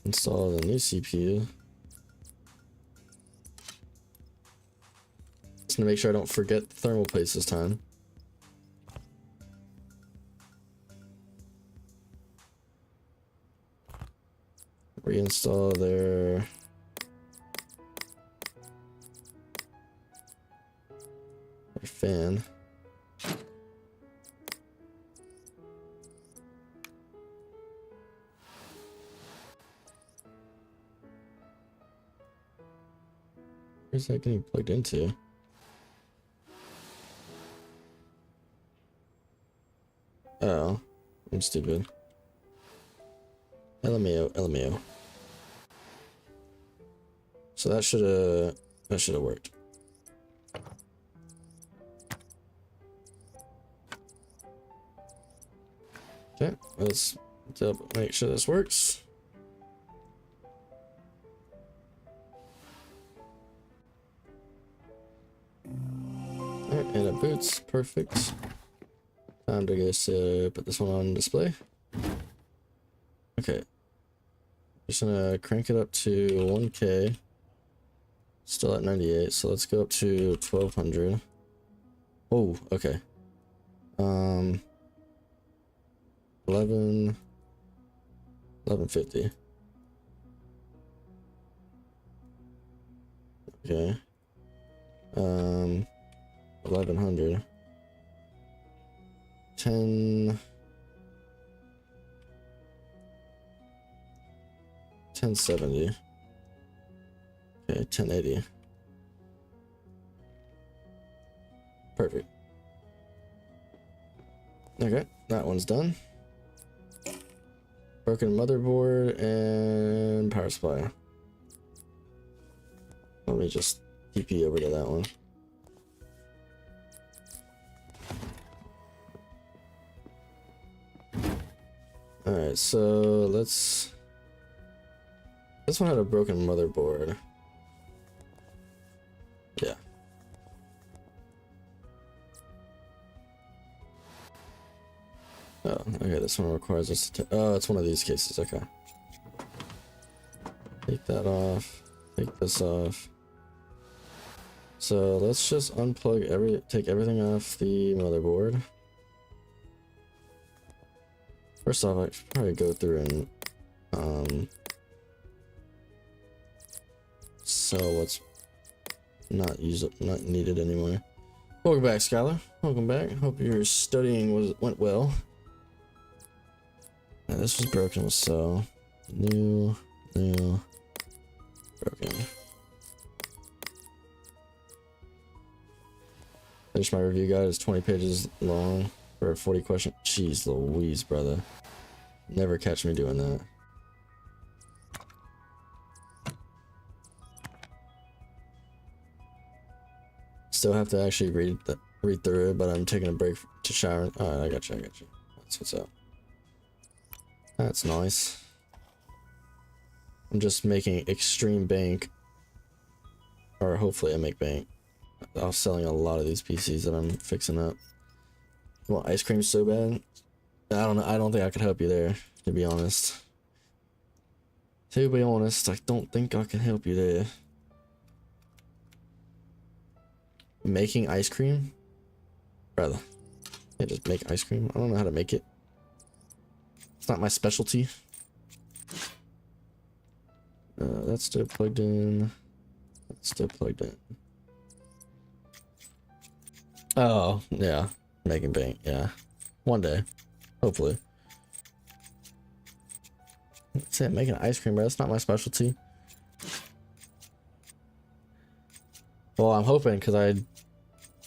Install the new CPU. Just gonna make sure I don't forget the thermal plates this time. Reinstall their fan. Where's that getting plugged into? I'm stupid. LMAO, LMAO. So that should have worked. Okay, let's make sure this works. Alright, and it boots. Perfect. Time to just put this one on display. Okay. Just gonna crank it up to 1K. Still at 98, so let's go up to 1200. Oh, okay. 1150. Okay. 1100. 1070. Okay, 1080. Perfect. Okay, that one's done. Broken motherboard and power supply. Let me just TP over to that one. Alright, so let's... This one had a broken motherboard. Yeah. Oh, okay, this one requires us to... Oh, it's one of these cases, okay. Take that off. Take this off. So let's just unplug take everything off the motherboard. First off, I should probably go through and sell what's not needed anymore. Welcome back, Skylar. Welcome back. Hope your studying went well. Now, this was broken, so new, broken. Finish my review guide is 20 pages long for a 40 question. Jeez Louise, brother. Never catch me doing that. Still have to actually read through it, but I'm taking a break to shower. Alright, I got you. That's what's up. That's nice. I'm just making extreme bank. Or hopefully I make bank. I'm selling a lot of these PCs that I'm fixing up. You want ice cream so bad? I don't know. I don't think I could help you there, to be honest. To be honest, I don't think I can help you there. Making ice cream? Brother. I just make ice cream. I don't know how to make it. It's not my specialty. That's still plugged in. That's still plugged in. Oh, yeah. Making bank, yeah. One day. Hopefully. That's it, making ice cream, bro. That's not my specialty. Well, I'm hoping, because I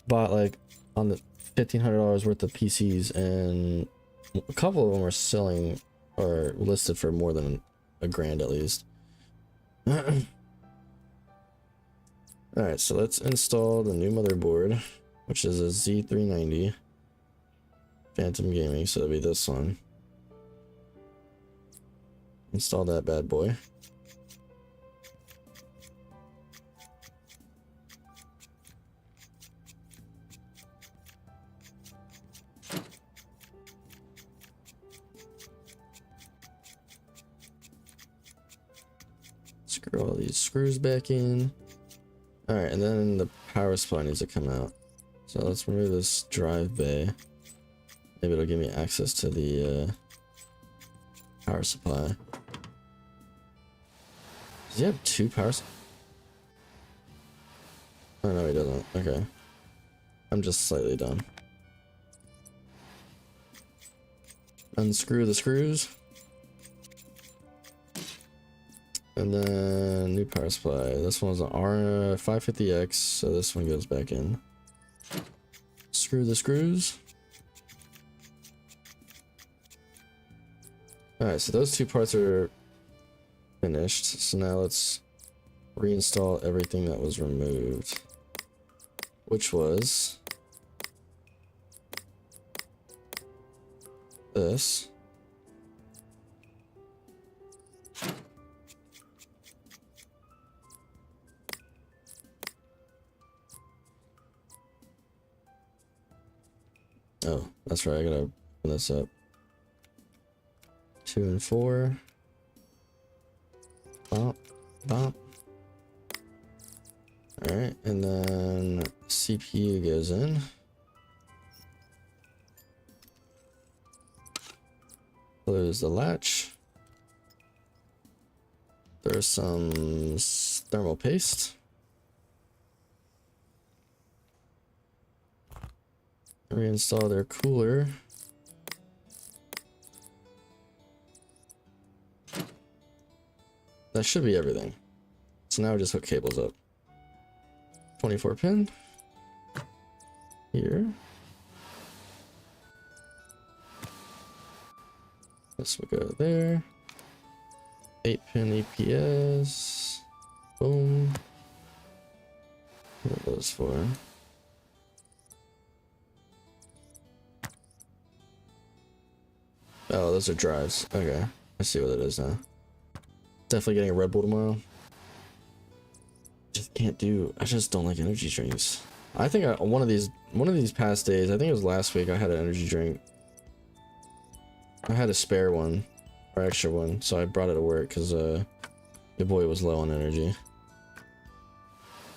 bought like on the $1,500 worth of PCs, and a couple of them are selling or listed for more than a grand at least. Alright, so let's install the new motherboard, which is a Z390 Phantom Gaming, so it'll be this one. Install that bad boy. Screw all these screws back in. Alright, and then the power supply needs to come out. So let's remove this drive bay. Maybe it'll give me access to the power supply. Does he have two power supplies? Oh no, he doesn't. Okay. I'm just slightly dumb. Unscrew the screws. And then new power supply. This one's an R550X, so this one goes back in. Screw the screws. Alright, so those two parts are finished. So now let's reinstall everything that was removed. Which was this. Oh, that's right, I gotta open this up. 2 and 4. Bop, bop. Alright, and then CPU goes in. Close the latch. There's some thermal paste. Reinstall their cooler. That should be everything. So now we just hook cables up. 24 pin. Here. This will go there. 8 pin EPS. Boom. What are those for? Oh, those are drives. Okay, I see what it is now. Definitely getting a Red Bull tomorrow. Just can't do. I just don't like energy drinks. I think one of these past days, I think it was last week, I had an energy drink. I had a spare one, or extra one, so I brought it to work because your boy was low on energy.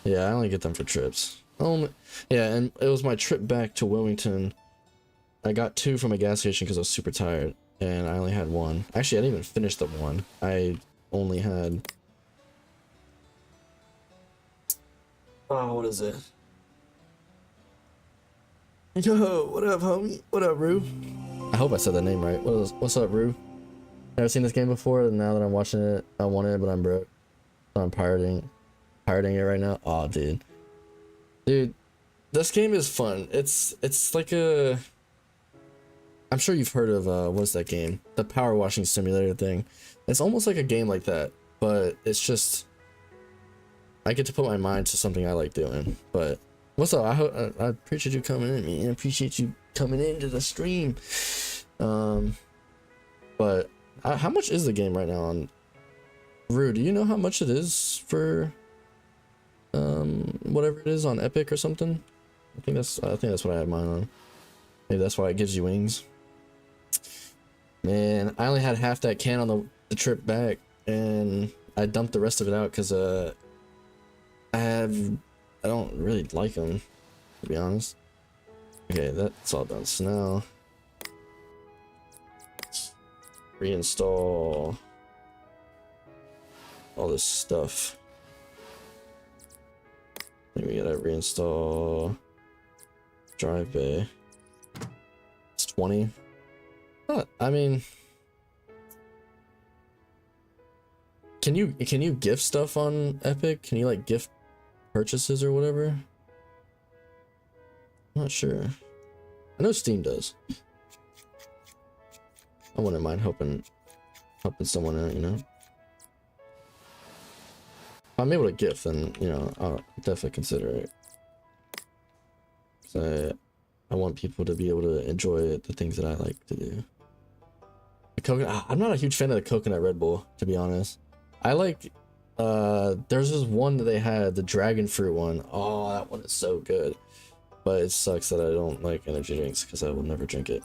Yeah, I only get them for trips. Yeah, and it was my trip back to Wilmington. I got 2 from a gas station because I was super tired, and I only had 1. Actually, I didn't even finish the 1. I only had... Oh, what is it? Yo, what up, homie? What up, Rue? I hope I said that name right. What's up, Rue? Never seen this game before, and now that I'm watching it, I want it, but I'm broke. So I'm pirating it right now. Oh, dude. Dude, this game is fun. It's like a... I'm sure you've heard of, what's that game? The power washing simulator thing. It's almost like a game like that, but it's just... I get to put my mind to something I like doing. But what's up? I appreciate you coming in, man. I appreciate you coming into the stream. But how much is the game right now on Rue? Do you know how much it is for whatever it is on Epic or something? I think that's what I have mine on. Maybe that's why it gives you wings. Man, I only had half that can on the trip back, and I dumped the rest of it out because I don't really like them, to be honest. Okay, that's all done. So now reinstall all this stuff. Then we gotta reinstall drive bay. It's 20. I mean, can you gift stuff on Epic? Can you like gift purchases or whatever? I'm not sure. I know Steam does. I wouldn't mind helping someone out, you know. If I'm able to gift, then you know I'll definitely consider it. So I want people to be able to enjoy the things that I like to do. The coconut. I'm not a huge fan of the coconut Red Bull, to be honest. I like. There's this one that they had, the dragon fruit one. Oh, that one is so good. But it sucks that I don't like energy drinks because I will never drink it.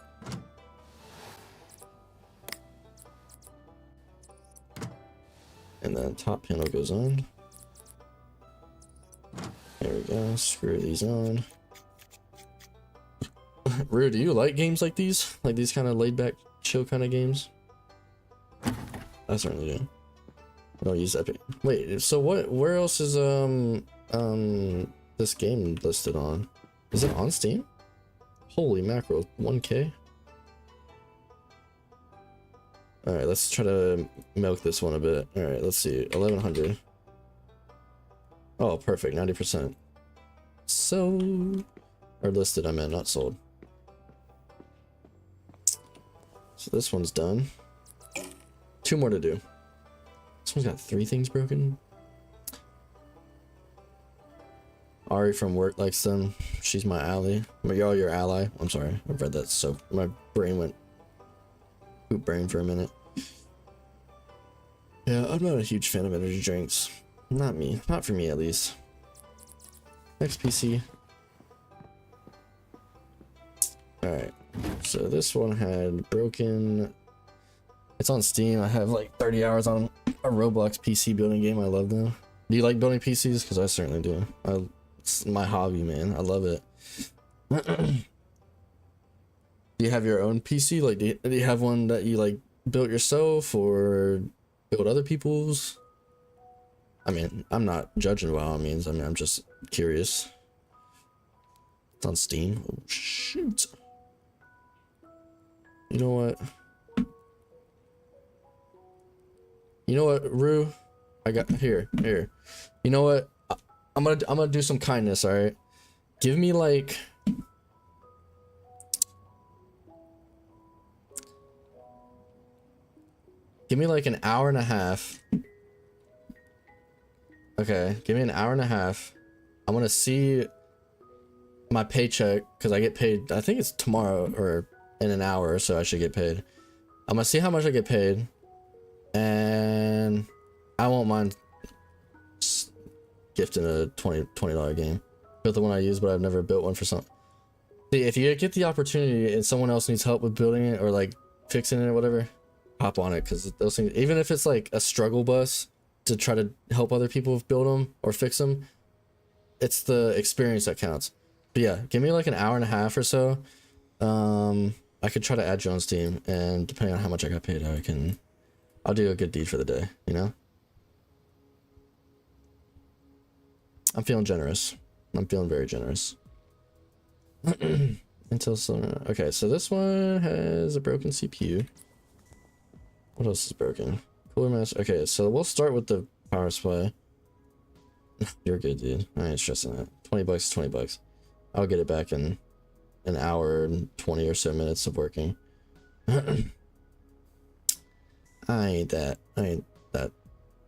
And then top panel goes on. There we go. Screw these on. Rue, do you like games like these? Like these kind of laid back, chill kind of games? I certainly do. I don't use Epic. Wait, so what? Where else is this game listed on? Is it on Steam? Holy mackerel, 1K. All right, let's try to milk this one a bit. All right, let's see, 1100. Oh, perfect, 90%. So, or listed, I meant, not sold. So this one's done. 2 more to do. This one's got 3 things broken. Ari from work likes them. She's my ally. Y'all your ally. I'm sorry. I've read that so my brain went poop brain for a minute. Yeah, I'm not a huge fan of energy drinks. Not me. Not for me at least. Next PC. Alright. So this one had broken. It's on Steam. I have like 30 hours on a Roblox PC building game. I love them. Do you like building PCs? Because I certainly do. It's my hobby, man. I love it. Do you have your own PC? Like, do you have one that you like built yourself or build other people's? I mean, I'm not judging by all means. I mean, I'm just curious. It's on Steam. Oh, shoot. You know what? You know what, Rue? I got here. You know what? I'm gonna do some kindness, all right? Give me like an hour and a half. Okay, give me an hour and a half. I want to see my paycheck because I get paid. I think it's tomorrow or in an hour, so I should get paid. I'm gonna see how much I get paid, and I won't mind gifting a $20 game. Built the one I use, but I've never built one for some. See, if you get the opportunity and someone else needs help with building it or like fixing it or whatever, hop on it, because those things, even if it's like a struggle bus to try to help other people build them or fix them, it's the experience that counts. But yeah, give me like an hour and a half or so. I could try to add you on Steam, and depending on how much I got paid, I'll do a good deed for the day, you know? I'm feeling generous. I'm feeling very generous. Until so, okay, so this one has a broken CPU. What else is broken? Cooler mass. Okay, so we'll start with the power supply. You're good, dude. I ain't stressing that. $20 is $20. I'll get it back in an hour and 20 or so minutes of working. I ain't that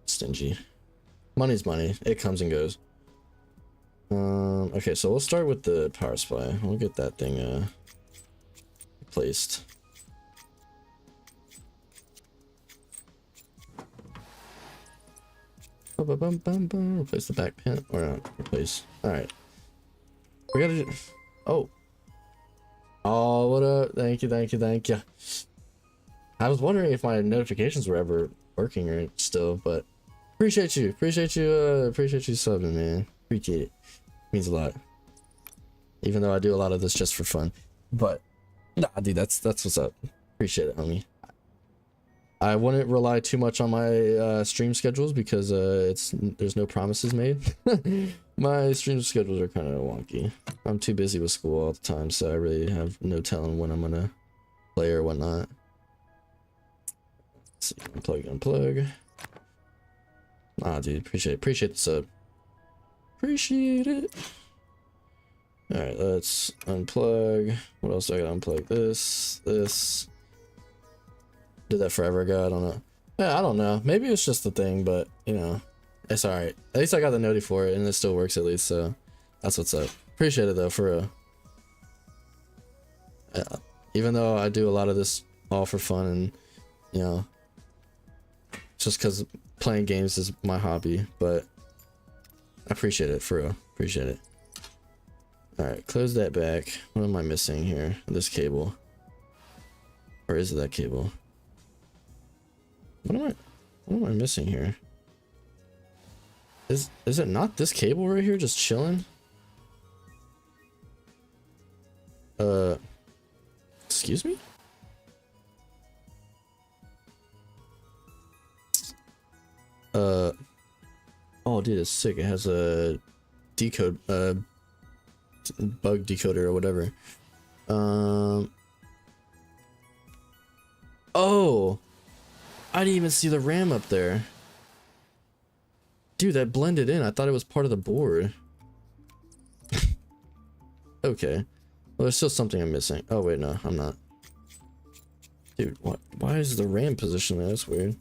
stingy. Money's money. It comes and goes. Okay, so we'll start with the power supply. We'll get that thing replaced. Replace the back pin or not replace. Alright. We gotta do. Oh, what up? Thank you. I was wondering if my notifications were ever working or still, but appreciate you subbing, man. Appreciate it. Means a lot. Even though I do a lot of this just for fun. But nah, dude, that's what's up. Appreciate it, homie. I wouldn't rely too much on my stream schedules because there's no promises made. My stream schedules are kind of wonky. I'm too busy with school all the time, so I really have no telling when I'm gonna play or whatnot. Let's see, unplug. Ah, dude, appreciate the sub. Appreciate it. All right, let's unplug. What else do I gotta unplug? This. Did that forever ago. I don't know. Yeah, I don't know. Maybe it's just the thing, but you know, it's all right. At least I got the noti for it, and it still works at least. So that's what's up. Appreciate it though, for real. Even though I do a lot of this all for fun, and you know, just because playing games is my hobby, but I appreciate it for real. Appreciate it. All right, close that back. What am I missing here? This cable, or is it that cable? What am I missing here? Is it not this cable right here just chilling? Excuse me? Oh dude, it's sick. It has a bug decoder or whatever. Oh, I didn't even see the RAM up there. Dude, that blended in. I thought it was part of the board. Okay. Well, there's still something I'm missing. Oh, wait, no, I'm not. Dude, what? Why is the RAM position there? That's weird.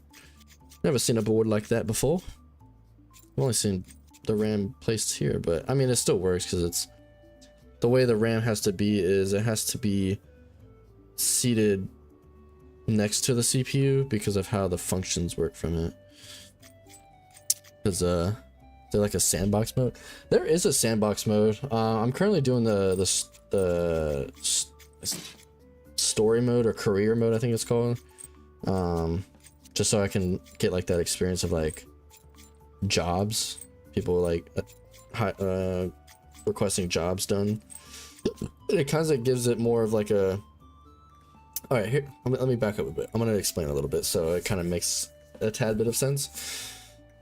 Never seen a board like that before. I've only seen the RAM placed here, but I mean, it still works because it's the way the RAM has to be is it has to be seated next to the CPU because of how the functions work from it. Because they're like a sandbox mode. There is a sandbox mode. I'm currently doing the story mode or career mode, I think it's called. Just so I can get like that experience of like jobs, people like requesting jobs done. It kind of gives it more of like a. All right, here let me back up a bit. I'm gonna explain a little bit so it kind of makes a tad bit of sense.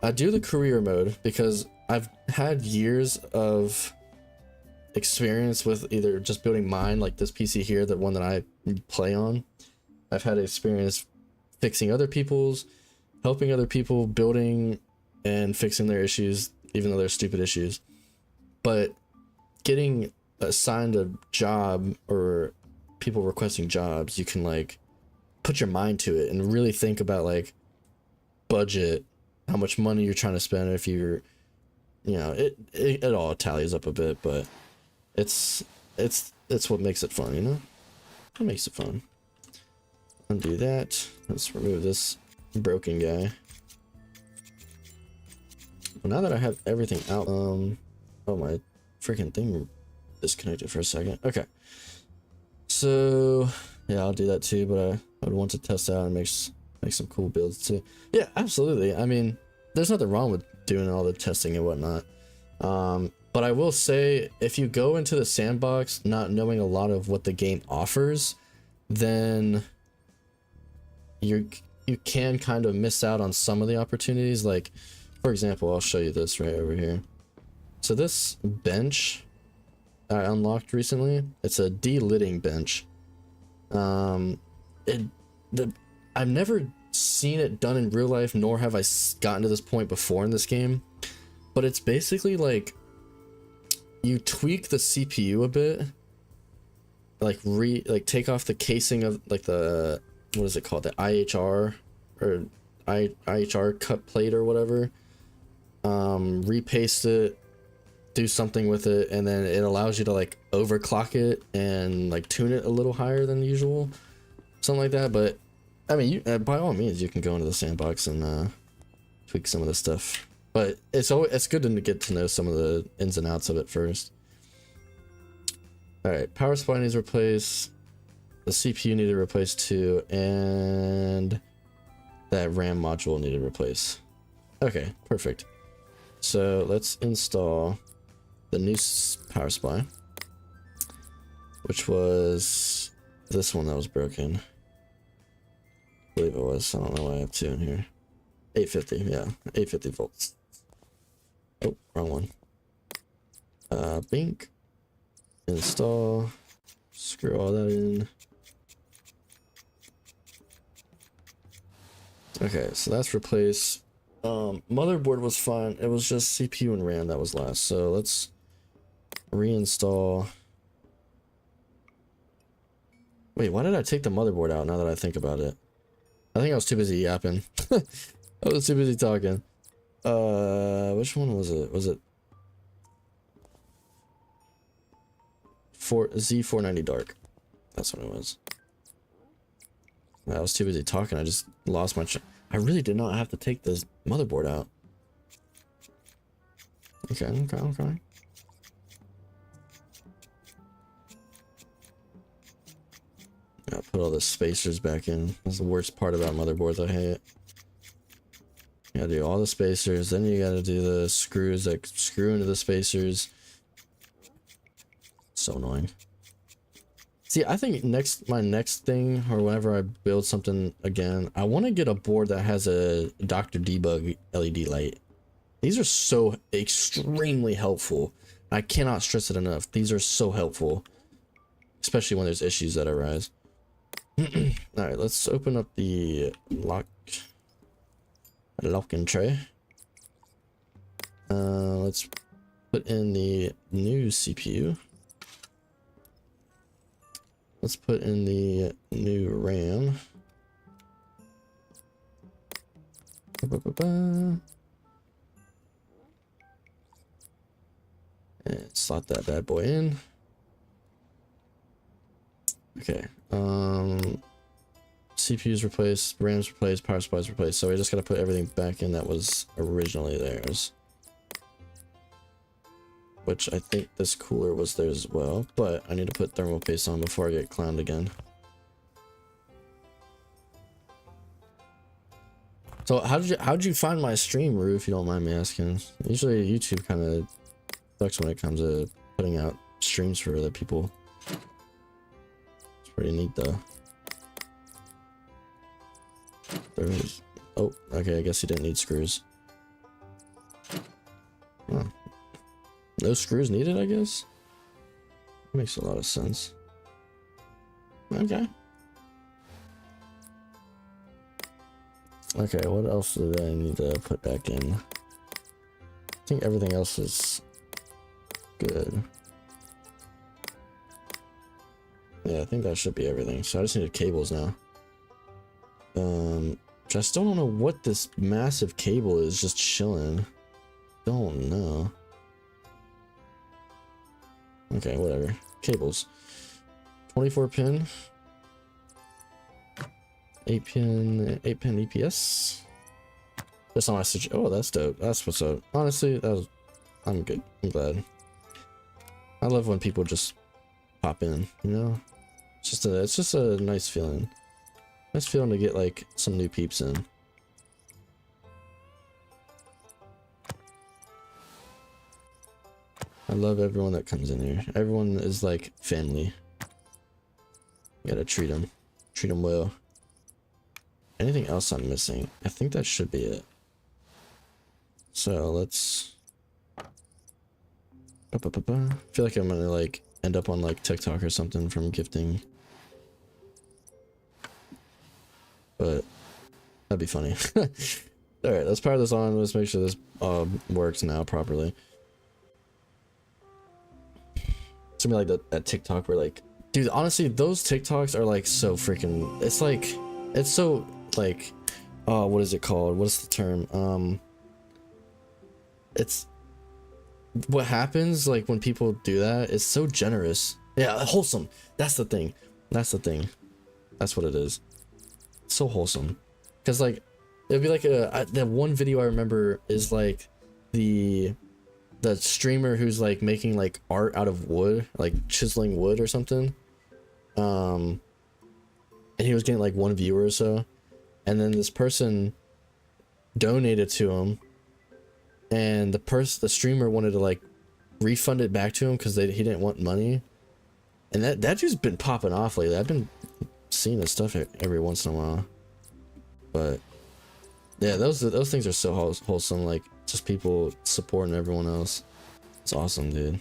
I do the career mode because I've had years of experience with either just building mine, like this PC here, the one that I play on. I've had experience fixing other people's, helping other people, building and fixing their issues, even though they're stupid issues. But getting assigned a job or people requesting jobs, you can like put your mind to it and really think about like budget, how much money you're trying to spend. If you're, you know, it all tallies up a bit, but it's what makes it fun, you know? What makes it fun? Undo that. Let's remove this broken guy. Well, now that I have everything out, oh, my freaking thing disconnected for a second. Okay. So, yeah, I'll do that too, but I would want to test out and make some cool builds too. Yeah, absolutely. I mean, there's nothing wrong with doing all the testing and whatnot. But I will say, if you go into the sandbox not knowing a lot of what the game offers, then you can kind of miss out on some of the opportunities. Like, for example, I'll show you this right over here. So this bench I unlocked recently, it's a delitting bench. I've never seen it done in real life, nor have I gotten to this point before in this game, but it's basically like you tweak the CPU a bit, like take off the casing of like the, what is it called, the IHR or IHR cut plate or whatever, repaste it, do something with it, and then it allows you to like overclock it and like tune it a little higher than usual, something like that. But I mean, you, by all means, you can go into the sandbox and tweak some of this stuff. But it's good to get to know some of the ins and outs of it first. All right, power supply needs replaced. The CPU needed replaced too, and that RAM module needed replaced. Okay, perfect. So let's install the new power supply, which was this one that was broken. I believe it was. I don't know why I have two in here. 850, yeah, 850 volts. Oh, wrong one. Bink. Install. Screw all that in. Okay, so that's replaced. Motherboard was fine. It was just CPU and RAM that was last. So let's reinstall. Wait, why did I take the motherboard out now that I think about it? I think I was too busy yapping. I was too busy talking. Which one was it? Was it Z490 Dark? That's what it was. I was too busy talking. I just lost my. I really did not have to take this motherboard out. Okay. I'll put all the spacers back in. That's the worst part about motherboards. I hate it. You gotta do all the spacers, then you gotta do the screws that screw into the spacers. So annoying. See, I think my next thing, or whenever I build something again, I want to get a board that has a Dr. Debug LED light. These are so extremely helpful. I cannot stress it enough. These are so helpful, especially when there's issues that arise. All right, let's open up the locking tray. Let's put in the new CPU. Let's put in the new RAM. And slot that bad boy in. Okay. CPU's replaced, RAM's replaced, power supply's replaced. So we just gotta put everything back in that was originally theirs. Which I think this cooler was theirs as well, but I need to put thermal paste on before I get clowned again. So how'd you find my stream, Rue, if you don't mind me asking? Usually YouTube kind of sucks when it comes to putting out streams for other people. It's pretty neat though. There's, oh, okay, I guess he didn't need screws. Huh. No screws needed, I guess? Makes a lot of sense. Okay. Okay, what else did I need to put back in? I think everything else is good. Yeah, I think that should be everything. So I just needed cables now. Which I still don't know what this massive cable is just chilling. Don't know. Okay, whatever. Cables. 24 pin. 8 pin EPS. That's on my switch. Oh, that's dope. That's what's up. Honestly, I'm good. I'm glad. I love when people just pop in, you know? It's just a nice feeling. Nice feeling to get like some new peeps in. I love everyone that comes in here. Everyone is like family. You gotta treat them well. Anything else I'm missing? I think that should be it. So let's. I feel like I'm gonna like end up on like TikTok or something from gifting. But that'd be funny. Alright, let's power this on. Let's make sure this works now properly. It's gonna be like that TikTok where like, dude, honestly, those TikToks are like so freaking, it's like, it's so like, what is it called? What's the term? It's what happens like when people do that. It's so generous. Yeah, wholesome. That's the thing. That's the thing. That's what it is. So wholesome. Because like it'd be like that one video I remember is like the streamer who's like making like art out of wood, like chiseling wood or something, and he was getting like 1 viewer or so, and then this person donated to him, and the streamer wanted to like refund it back to him because he didn't want money, and that dude's been popping off lately. I've been seeing his stuff every once in a while. But yeah, those things are so wholesome, like just people supporting everyone else. It's awesome, dude.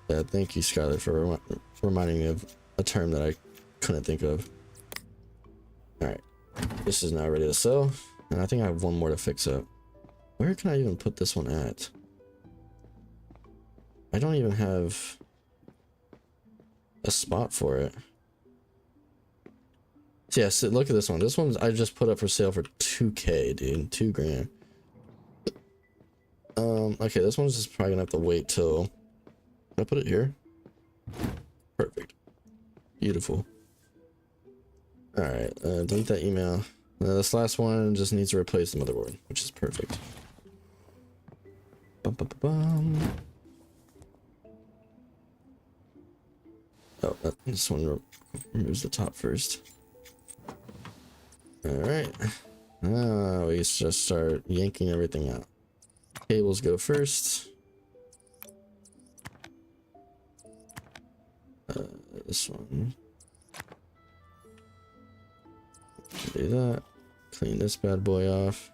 Yeah, thank you, Skylar, for reminding me of a term that I couldn't think of. Alright, this is now ready to sell, and I think I have one more to fix up. Where can I even put this one at? I don't even have a spot for it. Yes, yeah, so look at this one. This one I just put up for sale for 2K, dude. 2 grand. Okay, this one's just probably gonna have to wait till I put it here. Perfect. Beautiful. Alright, delete that email. This last one just needs to replace the motherboard, which is perfect. Bum, bum, bum, bum. Oh, this one removes the top first. Alright. Now we just start yanking everything out. Cables go first. This one. Do that. Clean this bad boy off.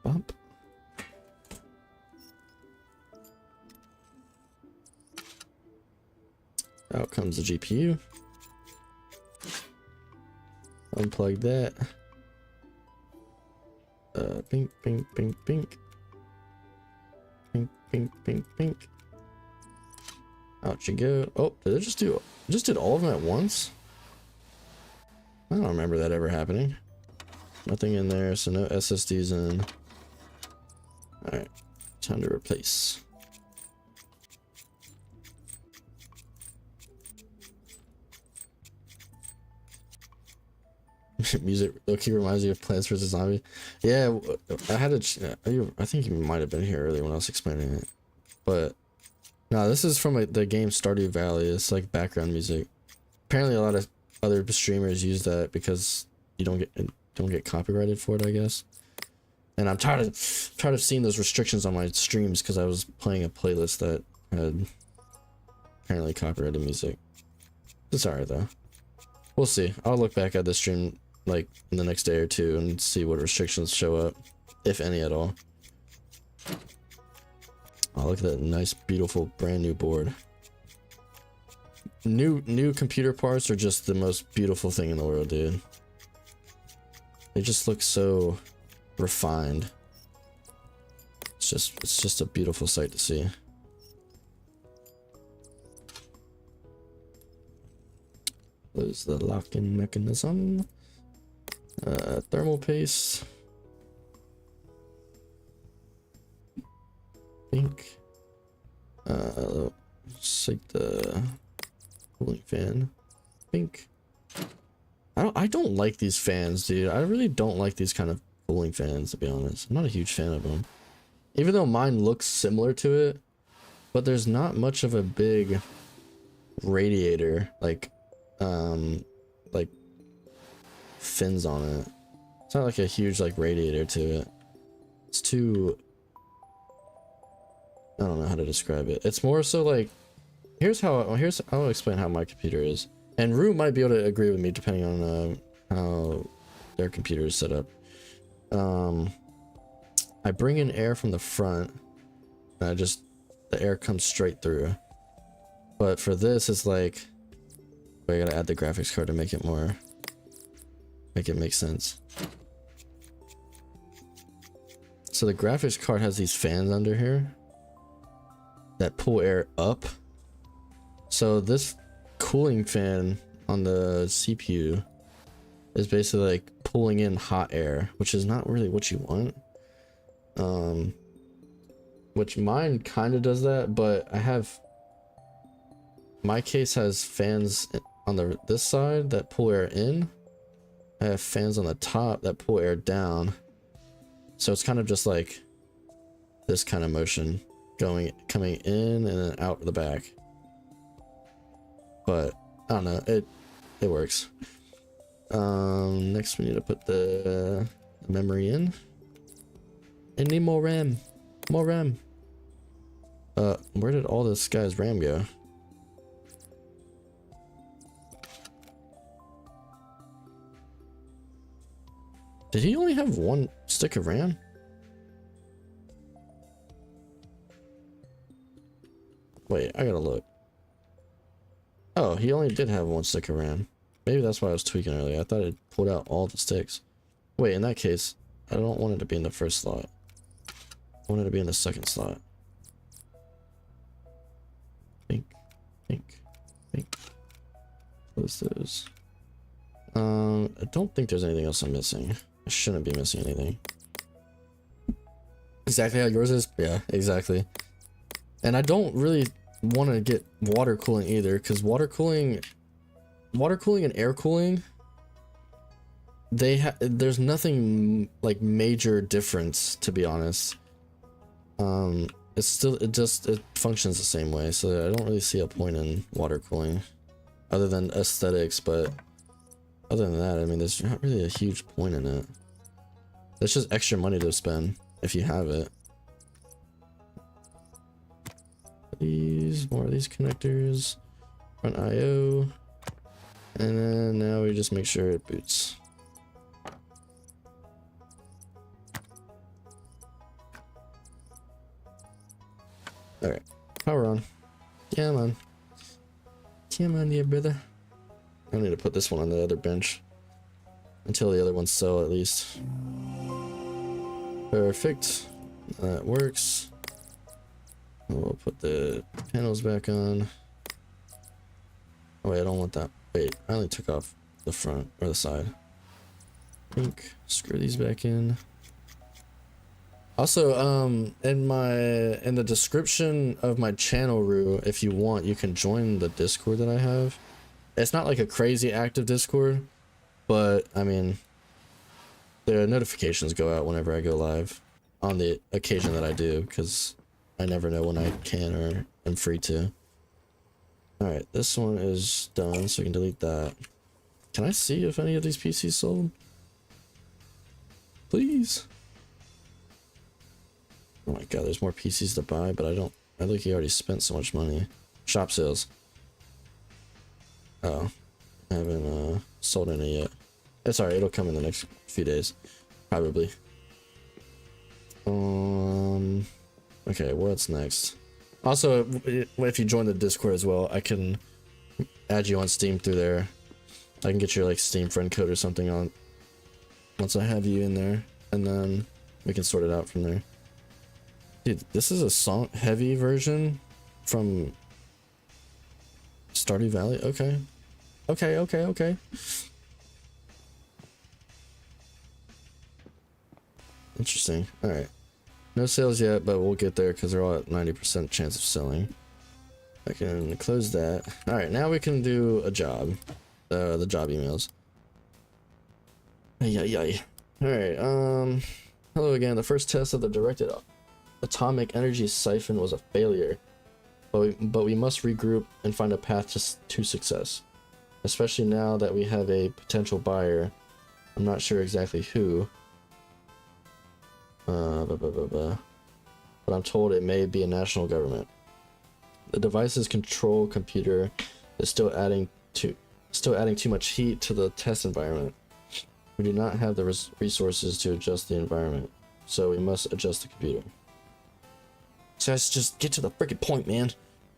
Bump. Out comes the GPU. Unplug that. Pink, pink, pink, pink. Pink, pink, pink, pink. Out you go. Oh, did it just did all of them at once? I don't remember that ever happening. Nothing in there, so no SSDs in. Alright, time to replace. Music okay reminds you of Plants vs. Zombies. Yeah, I had I think you might have been here earlier when I was explaining it. But no, this is from the game Stardew Valley. It's like background music. Apparently, a lot of other streamers use that because you don't get copyrighted for it, I guess. And I'm tired of seeing those restrictions on my streams because I was playing a playlist that had apparently copyrighted music. It's alright though. We'll see. I'll look back at the stream like in the next day or two and see what restrictions show up, if any at all. Oh, look at that nice, beautiful, brand new board. New computer parts are just the most beautiful thing in the world, dude. They just look so refined. It's just a beautiful sight to see. There's the locking mechanism. Thermal paste. Pink. Just like the cooling fan. Pink. I don't like these fans, dude. I really don't like these kind of cooling fans, to be honest. I'm not a huge fan of them. Even though mine looks similar to it, but there's not much of a big radiator, like fins on it. It's not like a huge like radiator to it. It's too, I don't know how to describe it. It's more so like, I'll explain how my computer is. And Rue might be able to agree with me depending on how their computer is set up. I bring in air from the front, and the air comes straight through. But for this, it's like, I gotta add the graphics card to make it make sense. So the graphics card has these fans under here that pull air up. So this cooling fan on the CPU is basically like pulling in hot air, which is not really what you want. Which mine kind of does that, but my case has fans on this side that pull air in. I have fans on the top that pull air down. So it's kind of just like this kind of motion coming in and then out the back. But I don't know, it works. Next we need to put the memory in. I need more RAM. More RAM. Where did all this guy's RAM go? Did he only have one stick of RAM? Wait, I gotta look. Oh, he only did have one stick of RAM. Maybe that's why I was tweaking earlier. I thought it pulled out all the sticks. Wait, in that case, I don't want it to be in the first slot. I want it to be in the second slot. Think. Close those. I don't think there's anything else I'm missing. I shouldn't be missing anything. Exactly how yours is? Yeah, exactly. And I don't really want to get water cooling either, because water cooling and air cooling, there's nothing like major difference, to be honest. It functions the same way, so I don't really see a point in water cooling other than aesthetics. But other than that, I mean, there's not really a huge point in it. It's just extra money to spend if you have it. More of these connectors, run IO, and then now we just make sure it boots. Alright, power on. Come on. Come on, yeah, brother. I need to put this one on the other bench until the other ones sell, at least. Perfect. That works. We'll put the panels back on. Oh wait, I don't want that. Wait, I only took off the front or the side. Screw these back in. Also, in the description of my channel, Rue, if you want, you can join the Discord that I have. It's not like a crazy active Discord, but I mean, the notifications go out whenever I go live on the occasion that I do, because I never know when I can or am free to. Alright, this one is done, so we can delete that. Can I see if any of these PCs sold? Please. Oh my god, there's more PCs to buy, but I think he already spent so much money. Shop sales. Oh, I haven't sold any yet. It's alright, it'll come in the next few days. Probably. Okay, what's next? Also, if you join the Discord as well, I can add you on Steam through there. I can get your like Steam friend code or something on once I have you in there, and then we can sort it out from there. Dude, this is a song heavy version from Stardew Valley. Okay. Okay. Interesting. Alright. No sales yet, but we'll get there because they're all at 90% chance of selling. I can close that. Alright, now we can do a job. The job emails. Alright, hello again. The first test of the directed atomic energy siphon was a failure. But we must regroup and find a path to success. Especially now that we have a potential buyer. I'm not sure exactly who. But I'm told it may be a national government. The device's control computer is still adding too much heat to the test environment. We do not have the resources to adjust the environment, so we must adjust the computer. So let's just get to the freaking point, man.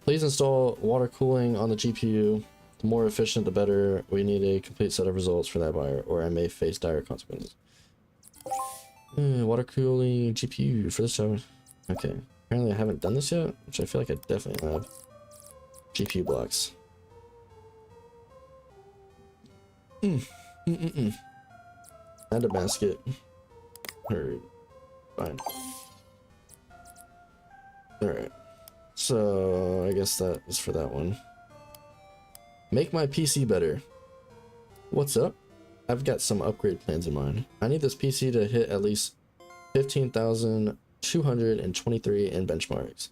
Please install water cooling on the GPU. The more efficient, the better. We need a complete set of results for that buyer, or I may face dire consequences. Water cooling GPU for this job. Okay. Apparently I haven't done this yet, which I feel like I definitely have. GPU blocks. Add a basket. Fine. Alright. So I guess that is for that one. Make my PC better. What's up? I've got some upgrade plans in mind. I need this PC to hit at least 15,223 in benchmarks.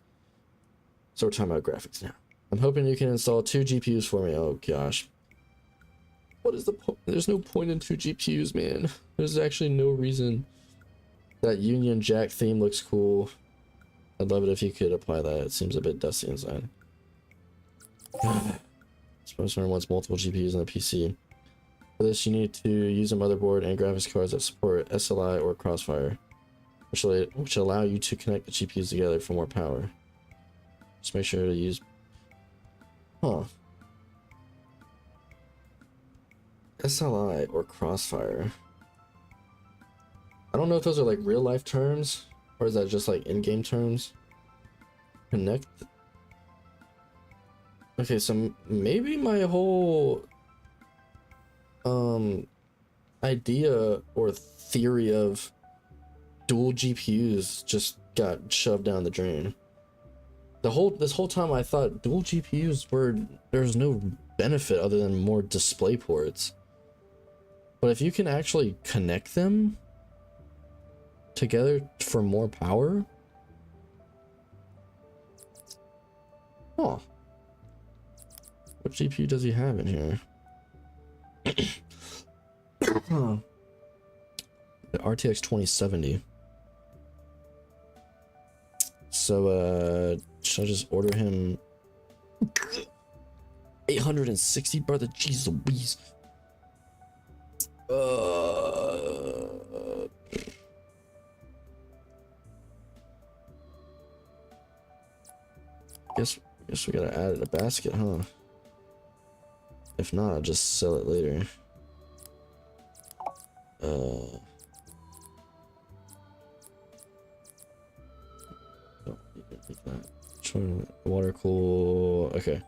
So we're talking about graphics now. I'm hoping you can install 2 GPUs for me. Oh gosh. What is the point? There's no point in 2 GPUs, man. There's actually no reason. That Union Jack theme looks cool. I'd love it if you could apply that. It seems a bit dusty inside. Suppose someone wants multiple GPUs on a PC. For this, you need to use a motherboard and graphics cards that support SLI or Crossfire, which will allow you to connect the GPUs together for more power. Just make sure to use... SLI or Crossfire. I don't know if those are like real life terms, or is that just like in-game terms? Connect. Okay, so maybe my whole idea or theory of dual GPUs just got shoved down the drain. This whole time I thought dual GPUs there's no benefit other than more display ports. But if you can actually connect them together for more power. Oh. What GPU does he have in here? The RTX 2070. So should I just order him 860, brother? Jeez Louise. Guess we gotta add it in a basket, huh? If not, I'll just sell it later. That. Water cool. Okay,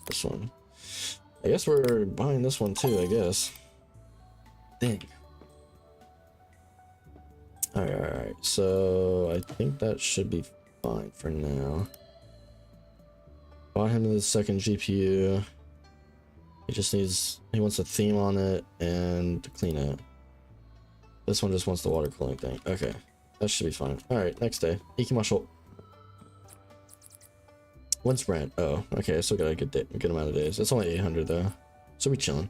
this one. I guess we're buying this one too, I guess. Dang. Alright, so I think that should be fine for now. Bought him the second GPU. He wants a theme on it and to clean it. This one just wants the water cooling thing. Okay, that should be fine. Alright, next day. Ikimashou. When's rent? Oh, okay, I still got a good amount of days. It's only 800 though, so we chilling.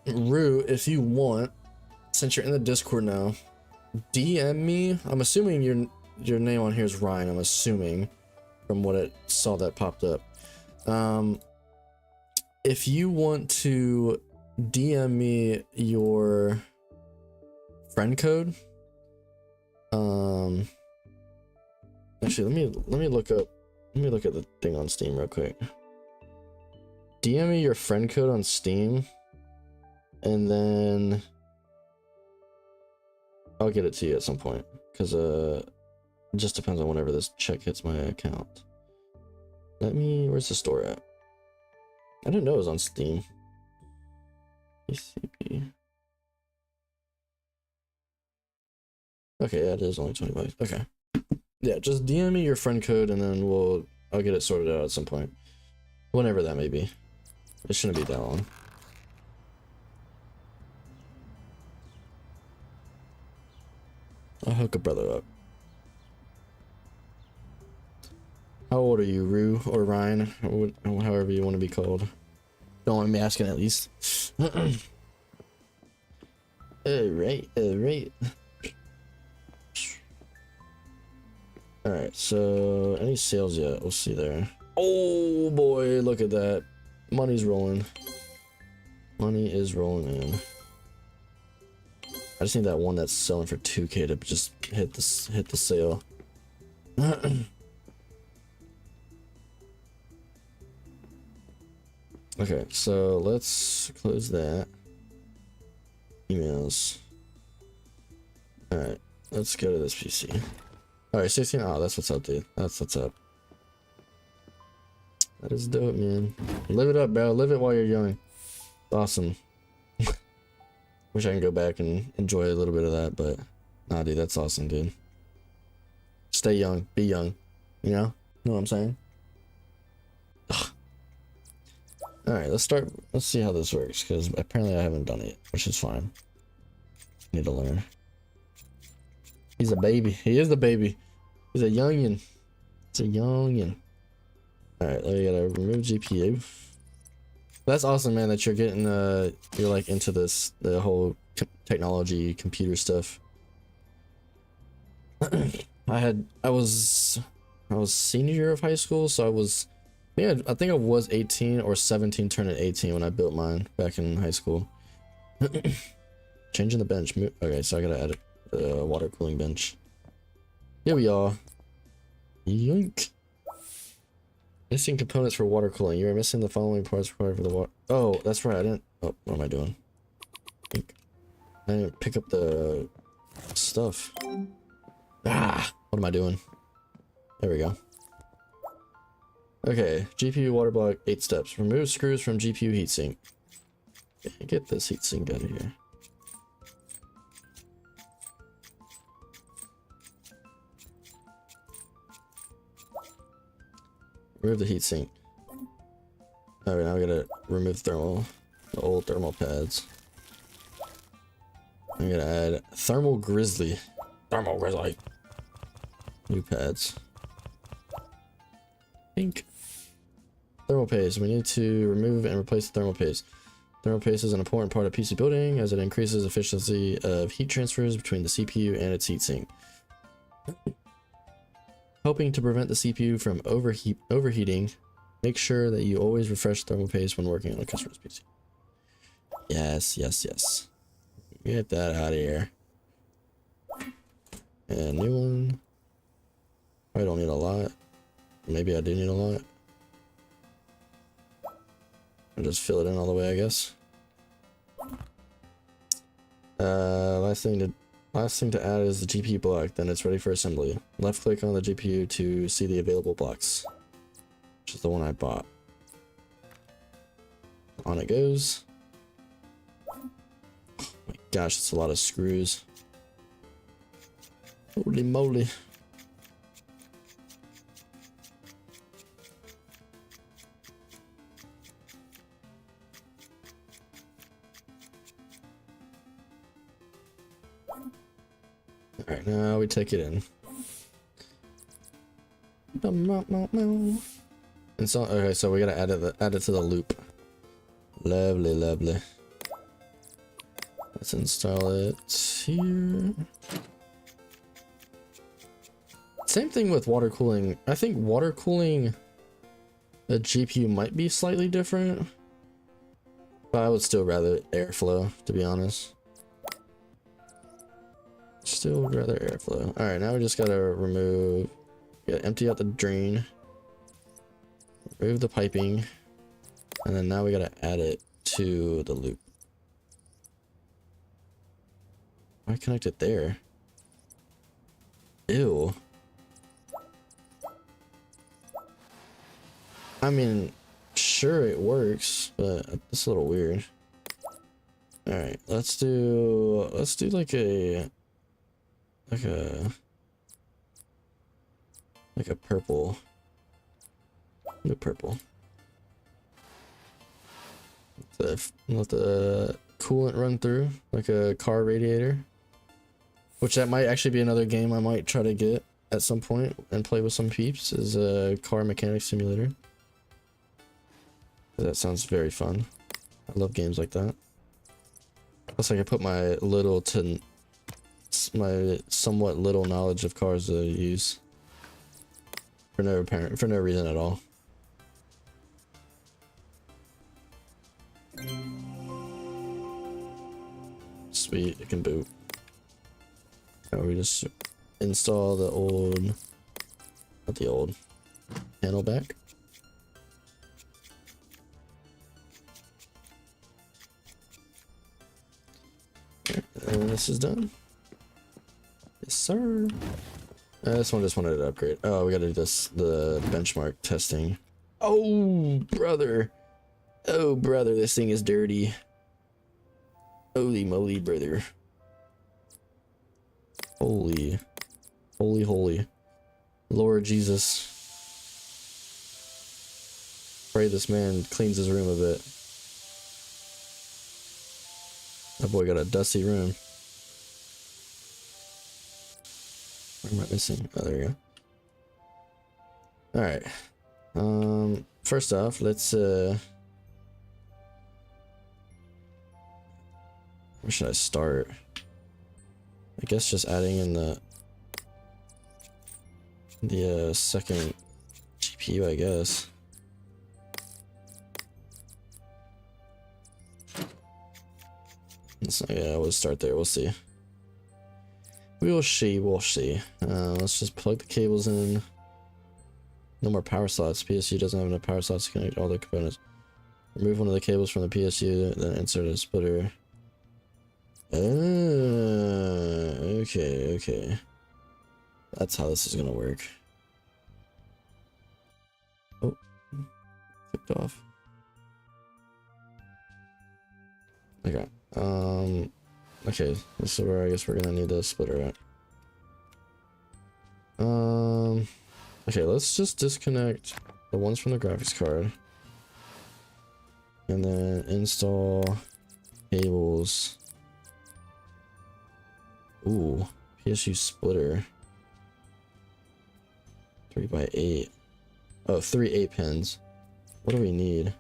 Rue, if you want, since you're in the Discord now, DM me. I'm assuming your name on here is Ryan. I'm assuming from what it saw that popped up. If you want to DM me your friend code, actually let me look at the thing on Steam real quick. DM me your friend code on Steam, and then I'll get it to you at some point, because it just depends on whenever this check hits my account. Where's the store at? I didn't know it was on Steam. PCB. Okay, yeah, it is only 20 bucks. Okay. Yeah, just DM me your friend code and then I'll get it sorted out at some point. Whenever that may be. It shouldn't be that long. I'll hook a brother up. How old are you, Rue or Ryan? Or however you want to be called. Don't want me asking at least. Alright. Alright, so any sales yet? We'll see there. Oh boy, look at that. Money's rolling. Money is rolling in. I just need that one that's selling for 2K to just hit the sale. Okay, so let's close that. Emails. Alright, let's go to this PC. Alright, 16. Oh, that's what's up, dude. That's what's up. That is dope, man. Live it up, bro. Live it while you're young. Awesome. Wish I can go back and enjoy a little bit of that, but nah, dude, that's awesome, dude. Stay young. Be young. You know? Know what I'm saying? Alright, let's see how this works, because apparently I haven't done it, which is fine. Need to learn. He's a baby. He is the baby. He's a youngin. It's a youngin. Alright, we gotta remove GPU. That's awesome, man, that you're getting, you're like into this, the whole technology, computer stuff. I was senior year of high school, so I think I was 18 or 17 turning 18 when I built mine back in high school. Changing the bench. Okay, so I gotta add a water cooling bench. Here we are. Yoink. Missing components for water cooling. You are missing the following parts required for the water. Oh, that's right. I didn't. Oh, what am I doing? I didn't pick up the stuff. Ah, what am I doing? There we go. Okay, GPU water block, 8 steps. Remove screws from GPU heatsink. Okay, get this heatsink out of here. Remove the heatsink. Alright, now we gotta remove the old thermal pads. I'm gonna add thermal grizzly. New pads. Pink. Thermal paste. We need to remove and replace the thermal paste. Thermal paste is an important part of PC building as it increases efficiency of heat transfers between the CPU and its heatsink, helping to prevent the CPU from overheating. Make sure that you always refresh thermal paste when working on a customer's PC. Yes. Get that out of here. And new one. I don't need a lot. Maybe I do need a lot. I'll just fill it in all the way, I guess. Last thing to add is the GPU block, then it's ready for assembly. Left click on the GPU to see the available blocks, which is the one I bought. On it goes. Oh my gosh, that's a lot of screws. Holy moly. Alright, now we take it in. And so, okay, so we gotta add it to the loop. Lovely, lovely. Let's install it here. Same thing with water cooling. I think water cooling the GPU might be slightly different, but I would still rather airflow, to be honest. Still rather airflow. Alright, now we just gotta remove, gotta empty out the drain, remove the piping, and then now we gotta add it to the loop. Why connect it there? Ew. I mean, sure it works, but it's a little weird. Alright, let's do like a purple. The purple. Let the coolant run through like a car radiator. Which that might actually be another game I might try to get at some point and play with some peeps, is a car mechanic simulator. That sounds very fun. I love games like that. Plus I can put my somewhat little knowledge of cars to use for no reason at all. Sweet, it can boot. Now we just install the old, not the old, panel back. And this is done. Yes, sir. This one just wanted to upgrade. Oh, we gotta do the benchmark testing. Oh, brother. Oh, brother, this thing is dirty. Holy moly, brother. Holy. Holy. Lord Jesus. Pray this man cleans his room a bit. That boy got a dusty room. What am I missing? Oh, there you go. Alright. First off, let's where should I start? I guess just adding in the second GPU, I guess. So yeah, we'll start there. We'll see. We'll see. Let's just plug the cables in. No more power slots. PSU doesn't have enough power slots to connect all the components. Remove one of the cables from the PSU, then insert a splitter. Okay. That's how this is gonna work. Oh, clicked off. Okay. Okay, this is where I guess we're gonna need the splitter at. Okay, let's just disconnect the ones from the graphics card. And then install cables. Ooh, PSU splitter. 3x8. Oh, 3 8-pins. What do we need?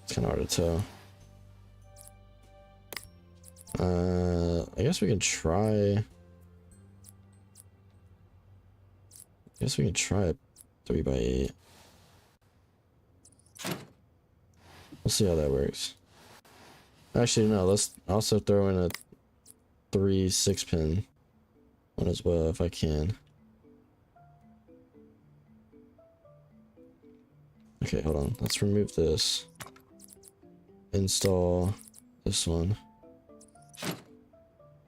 It's kind of hard to tell. I guess we can try. I guess we can try a 3x8. We'll see how that works. Actually, no. Let's also throw in a 3 6-pin one as well if I can. Okay, hold on. Let's remove this. Install this one.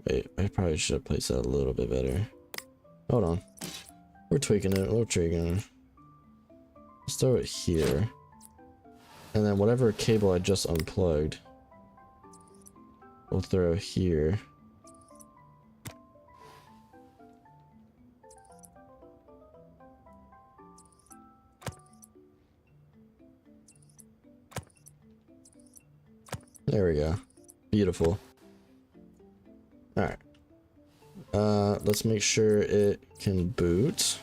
Wait, I probably should have placed that a little bit better. Hold on. We're tweaking it. Let's throw it here. And then whatever cable I just unplugged, we'll throw here. There we go. Beautiful. Alright. Let's make sure it can boot.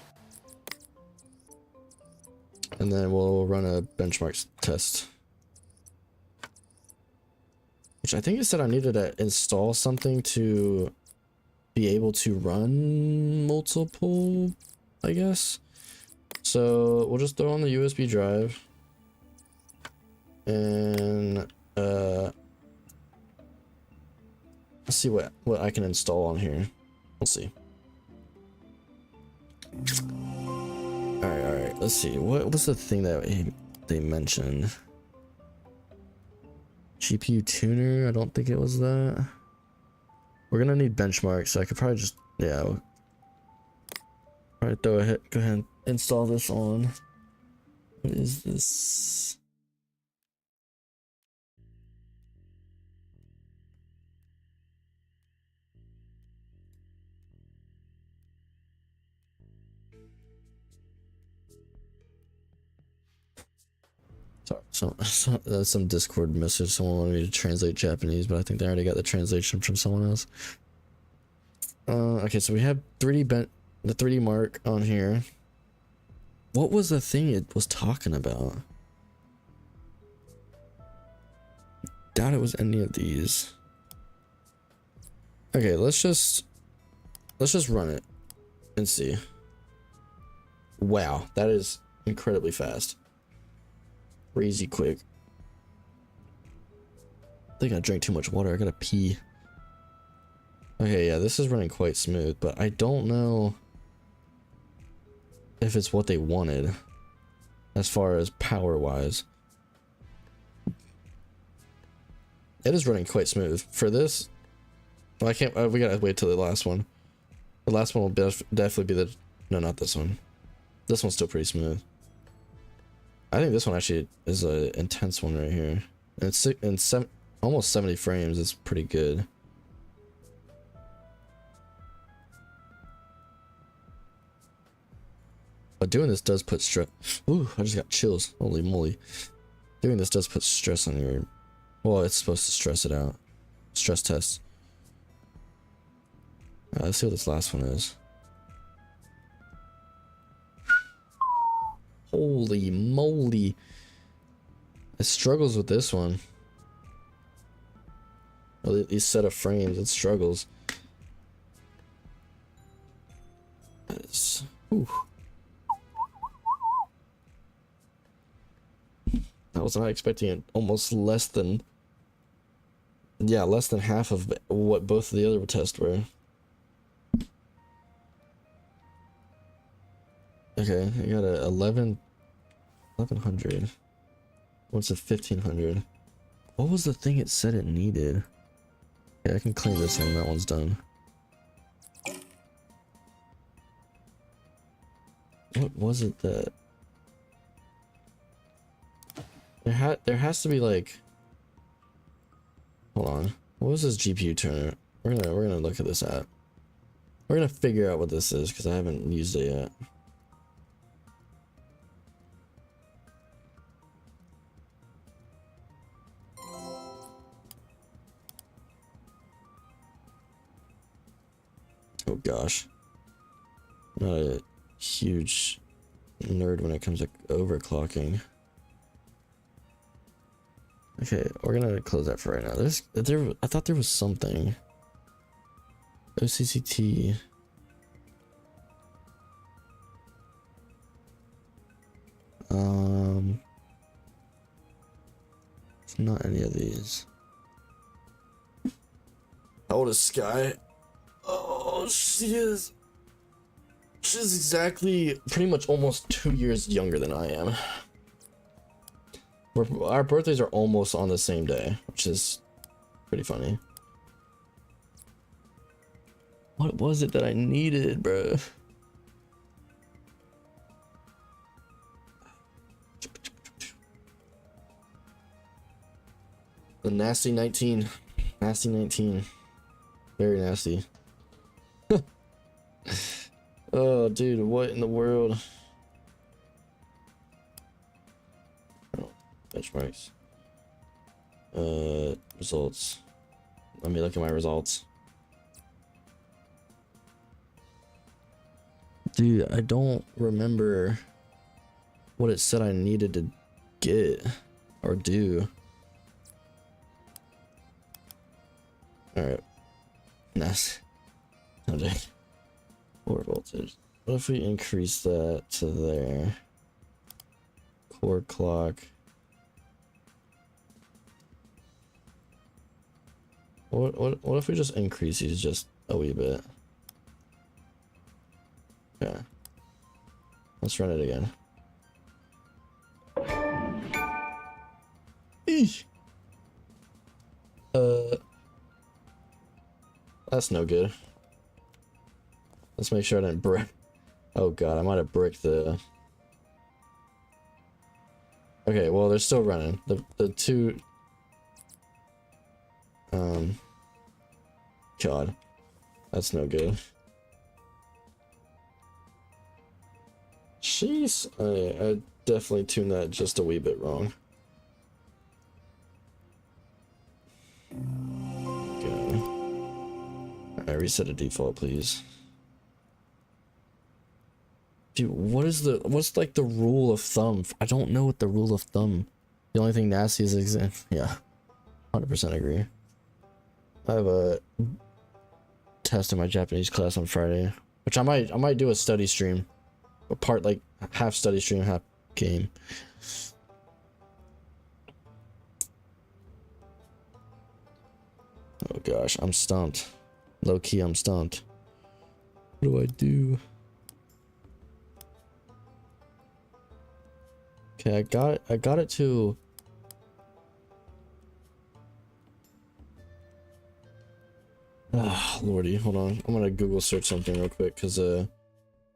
And then we'll run a benchmark test. Which I think it said I needed to install something to be able to run multiple, I guess. So we'll just throw on the USB drive. And let's see what I can install on here. We'll see. All right. Let's see. What was the thing that they mentioned? GPU tuner. I don't think it was that. We're gonna need benchmarks, so I could probably just go ahead and install this on. What is this? Sorry, some Discord message. Someone wanted me to translate Japanese, but I think they already got the translation from someone else. Okay, so we have the 3D mark on here. What was the thing it was talking about? Doubt it was any of these. Okay, let's just run it and see. Wow, that is incredibly fast. Crazy quick. I think I drank too much water. I gotta pee. Okay, yeah, this is running quite smooth, but I don't know if it's what they wanted as far as power wise. It is running quite smooth for this. Well, I can't. We gotta wait till the last one. The last one will definitely be the. No, not this one. This one's still pretty smooth. I think this one actually is an intense one right here. And it's almost 70 frames. It's pretty good. But doing this does put stress. Ooh, I just got chills. Holy moly. Doing this does put stress on your. Well, it's supposed to stress it out. Stress test. Let's see what this last one is. Holy moly. It struggles with this one. Well, these set of frames, it struggles. Ooh. I was not expecting it. Almost less than. Yeah, less than half of what both of the other tests were. Okay, I got a 1100. What's a 1500? What was the thing it said it needed? Yeah, I can clean this one. That one's done. What was it that? There has to be like. Hold on. What was this GPU tuner? We're gonna look at this app. We're gonna figure out what this is because I haven't used it yet. Oh gosh. Not a huge nerd when it comes to overclocking. Okay, we're gonna close that for right now. I thought there was something. OCCT. It's not any of these. How old is Sky? Oh, she's exactly pretty much almost 2 years younger than I am. Our birthdays are almost on the same day, which is pretty funny. What was it that I needed, bro? The nasty 19. Nasty 19. Very nasty. Oh, dude, what in the world? Oh, benchmarks. Results. Let me look at my results. Dude, I don't remember what it said I needed to get or do. Alright. Nice. Okay. 4 voltage. What if we increase that to there? Core clock. What if we just increase these just a wee bit? Yeah. Let's run it again. Eesh. That's no good. Let's make sure I didn't brick. Oh god, I might have bricked the... Okay, well, they're still running. The two... God. That's no good. Jeez. I definitely tuned that just a wee bit wrong. Okay. Alright, reset a default, please. Dude, what's like the rule of thumb? I don't know what the rule of thumb. The only thing nasty is yeah. 100% agree. I have a test in my Japanese class on Friday, which I might do a study stream. A part like half study stream, half game. Oh gosh, I'm stumped. Low key, I'm stumped. What do I do? Okay, I got it to... Ah, lordy, hold on. I'm gonna Google search something real quick, because your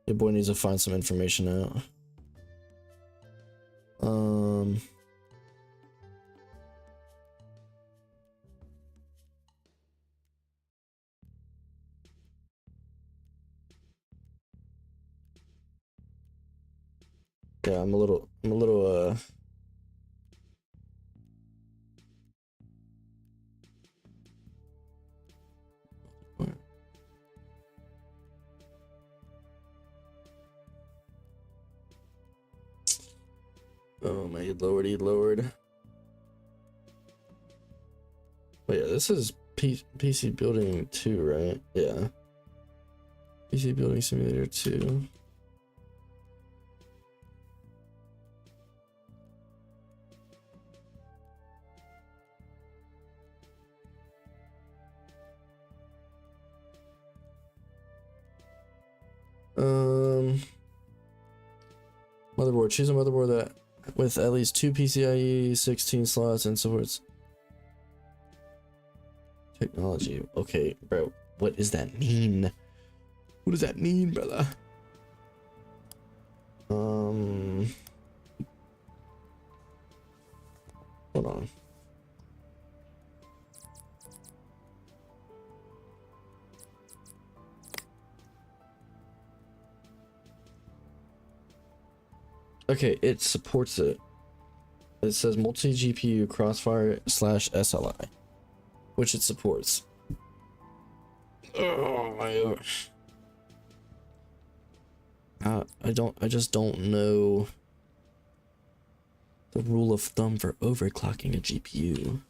boy needs to find some information out. Yeah, I'm a little oh my lordy lord. Oh yeah, this is PC Building 2, right? Yeah. PC Building Simulator 2. Motherboard. Choose a motherboard that with at least 2 PCIe 16 slots and supports technology. Okay, bro. What does that mean? What does that mean, brother? Hold on. Okay, it supports it. It says multi-GPU crossfire / SLI, which it supports. Oh my gosh. I just don't know the rule of thumb for overclocking a GPU.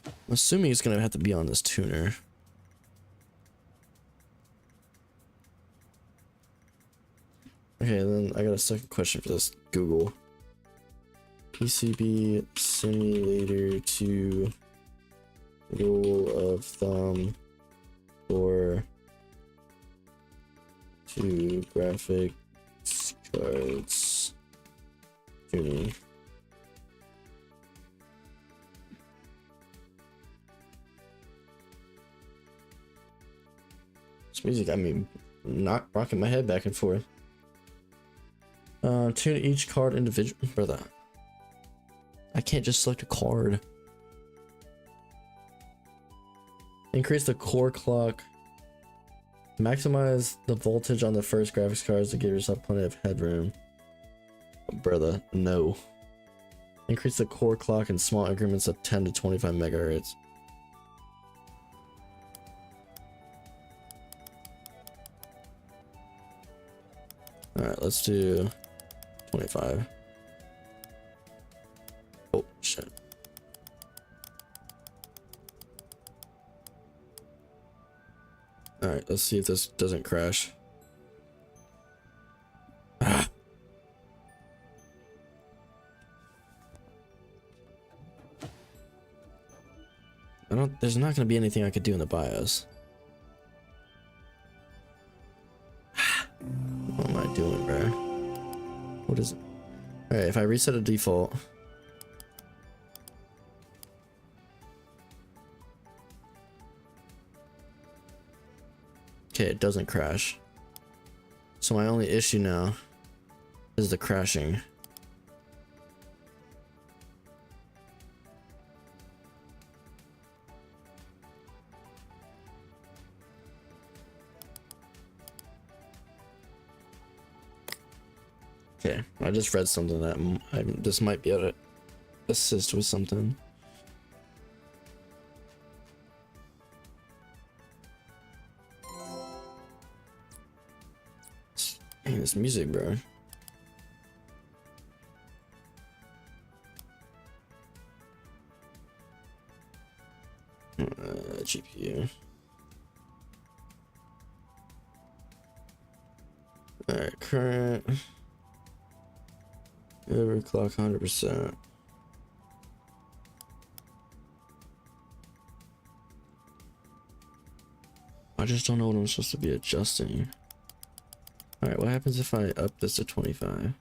I'm assuming it's gonna have to be on this tuner. Okay, then I got a second question for this. Google. PCB Simulator 2 rule of thumb for 2 graphics cards tuning. This music, I mean, not rocking my head back and forth. Tune each card individually. Brother, I can't just select a card. Increase the core clock. Maximize the voltage on the first graphics cards to give yourself plenty of headroom. Brother, no. Increase the core clock in small increments of 10 to 25 megahertz. Alright, let's do 25. Oh, shit. Alright, let's see if this doesn't crash. Ah. There's not gonna be anything I could do in the BIOS. What am I doing, bro? What is it? Alright, if I reset a default. Okay, it doesn't crash. So my only issue now is the crashing. Okay, I just read something that this might be able to assist with something. Dang, this music, bro. GPU. Alright, current. Overclock 100%. I just don't know what I'm supposed to be adjusting. Alright, what happens if I up this to 25?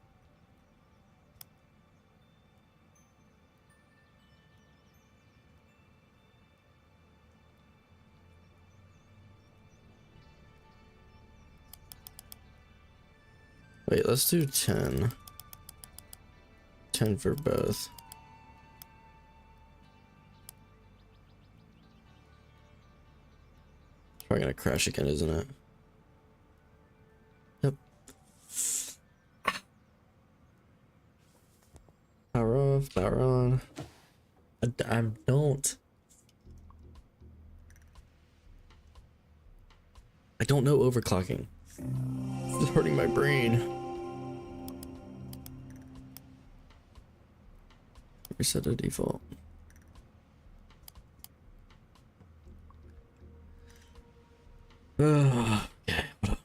Wait, let's do 10. 10 for both. It's probably gonna crash again, isn't it? Yep. Power off, power on. I don't know overclocking. It's hurting my brain. Reset the default. Okay, hold on.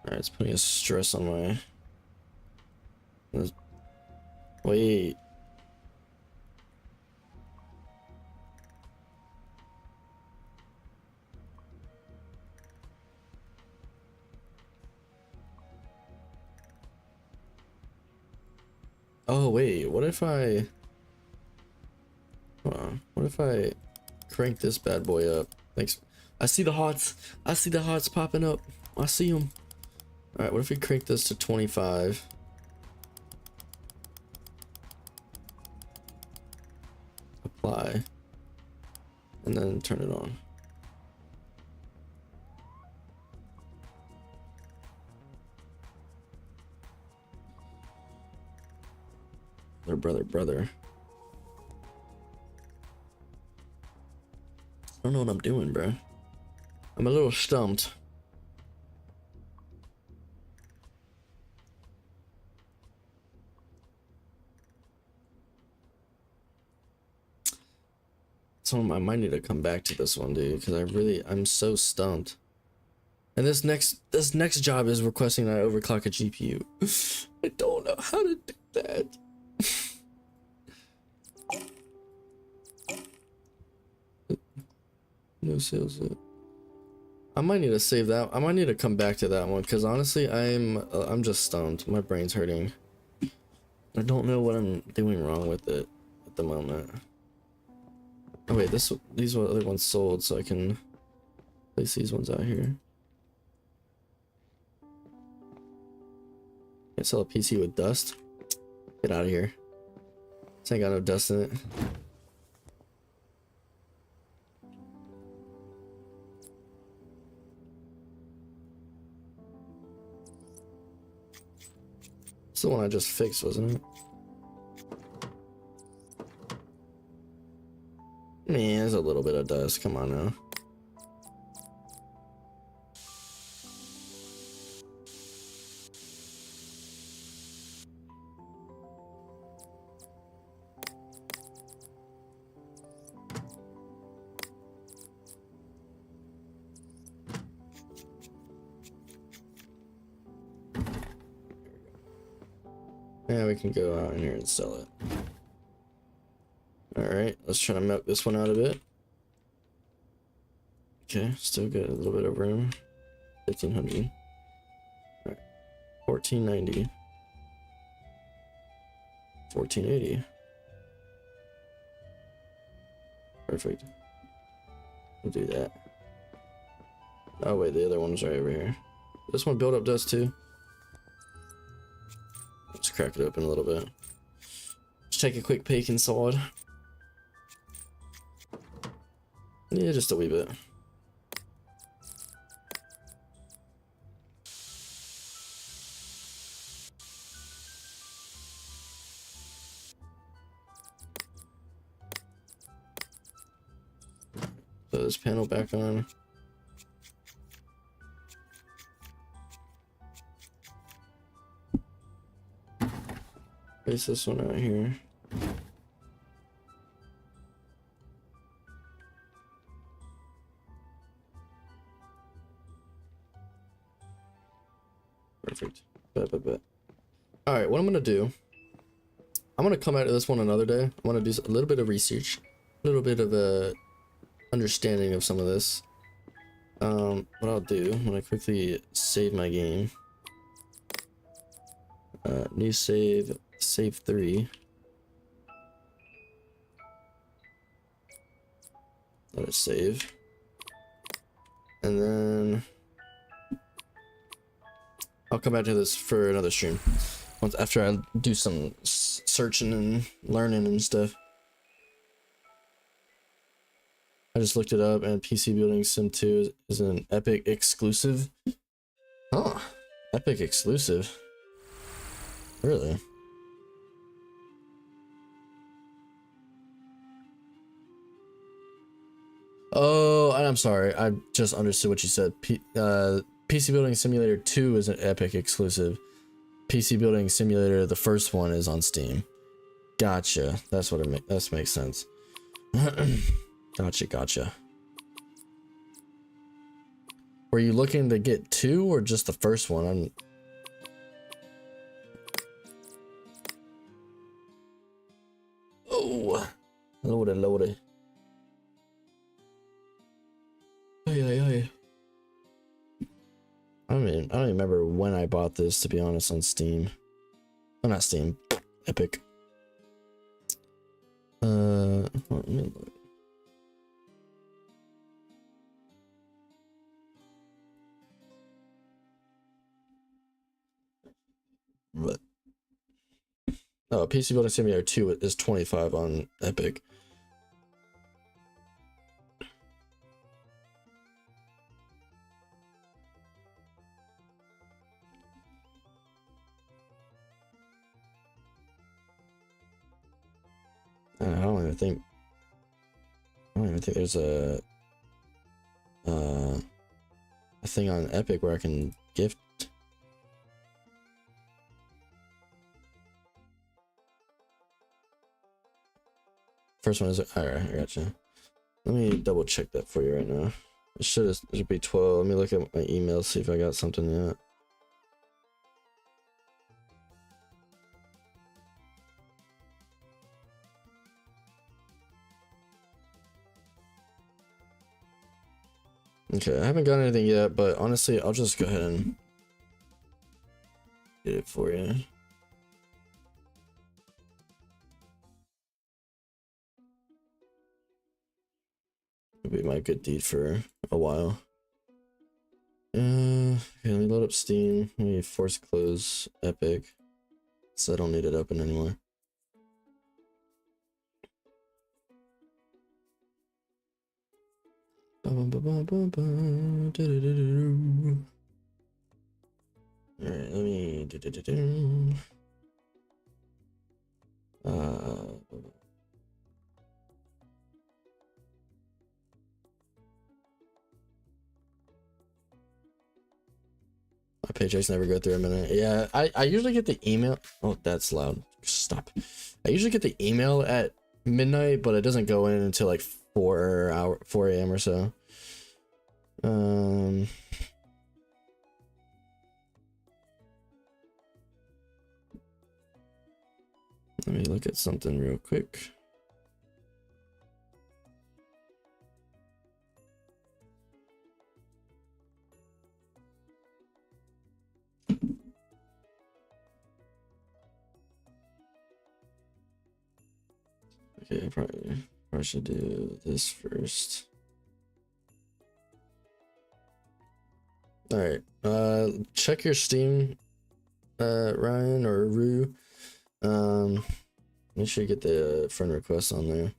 Alright, it's putting a stress on my... Wait. Oh wait, what if I... Hold on. What if I crank this bad boy up? Thanks. I see the hots. I see the hots popping up. I see them. Alright, what if we crank this to 25? Apply. And then turn it on. Brother. I don't know what I'm doing, bro. I'm a little stumped. So I might need to come back to this one, dude, because I'm so stumped. And this next job is requesting that I overclock a GPU. I don't know how to do that. No sales. I might need to save that. I might need to come back to that one because honestly, I'm just stumped. My brain's hurting. I don't know what I'm doing wrong with it at the moment. Oh wait, these other ones sold, so I can place these ones out here. Can't sell a PC with dust. Get out of here. This ain't got no dust in it. It's the one I just fixed, wasn't it? Man, there's a little bit of dust. Come on now. Yeah, we can go out in here and sell it. Alright, let's try to milk this one out a bit. Okay, still got a little bit of room. 1500. Alright. 1490. 1480. Perfect. We'll do that. Oh wait, the other one's right over here. This one build up dust too. Let's crack it open a little bit. Let's take a quick peek inside. Yeah, just a wee bit. Put this panel back on. Place this one out here. Perfect. Bet. All right, what I'm gonna do, I'm gonna come out of this one another day. I want to do a little bit of research, a little bit of a understanding of some of this. What I'll do, I'm gonna quickly save my game. New save 3. Let it save. And then I'll come back to this for another stream. Once after I do some searching and learning and stuff. I just looked it up and PC Building Sim 2 is an Epic exclusive. Huh. Epic exclusive. Really? Oh, and I'm sorry. I just understood what you said. PC Building Simulator 2 is an Epic exclusive. PC Building Simulator, the first one, is on Steam. Gotcha. That's what that makes sense. Gotcha. Were you looking to get 2 or just the first one? Oh, loaded. Ay. I don't remember when I bought this, to be honest, on Steam. Oh, not Steam. Epic. Let me look. What? Oh, PC Building Simulator 2 is 25 on Epic. I don't even think there's a thing on Epic where I can gift. First one is alright. I gotcha. Let me double check that for you right now. It should be 12. Let me look at my email, see if I got something yet. Okay, I haven't got anything yet, but honestly, I'll just go ahead and get it for you. It'll be my good deed for a while. Okay, let me load up Steam. Let me force close Epic, so I don't need it open anymore. Alright, let me my paychecks never go through a minute. Yeah, I usually get the email. Oh, that's loud. Stop. I usually get the email at midnight, but it doesn't go in until like 4 a.m. or so. Let me look at something real quick. Okay, I probably should do this first. All right, check your Steam, Ryan or Rue. Make sure you get the friend request on there.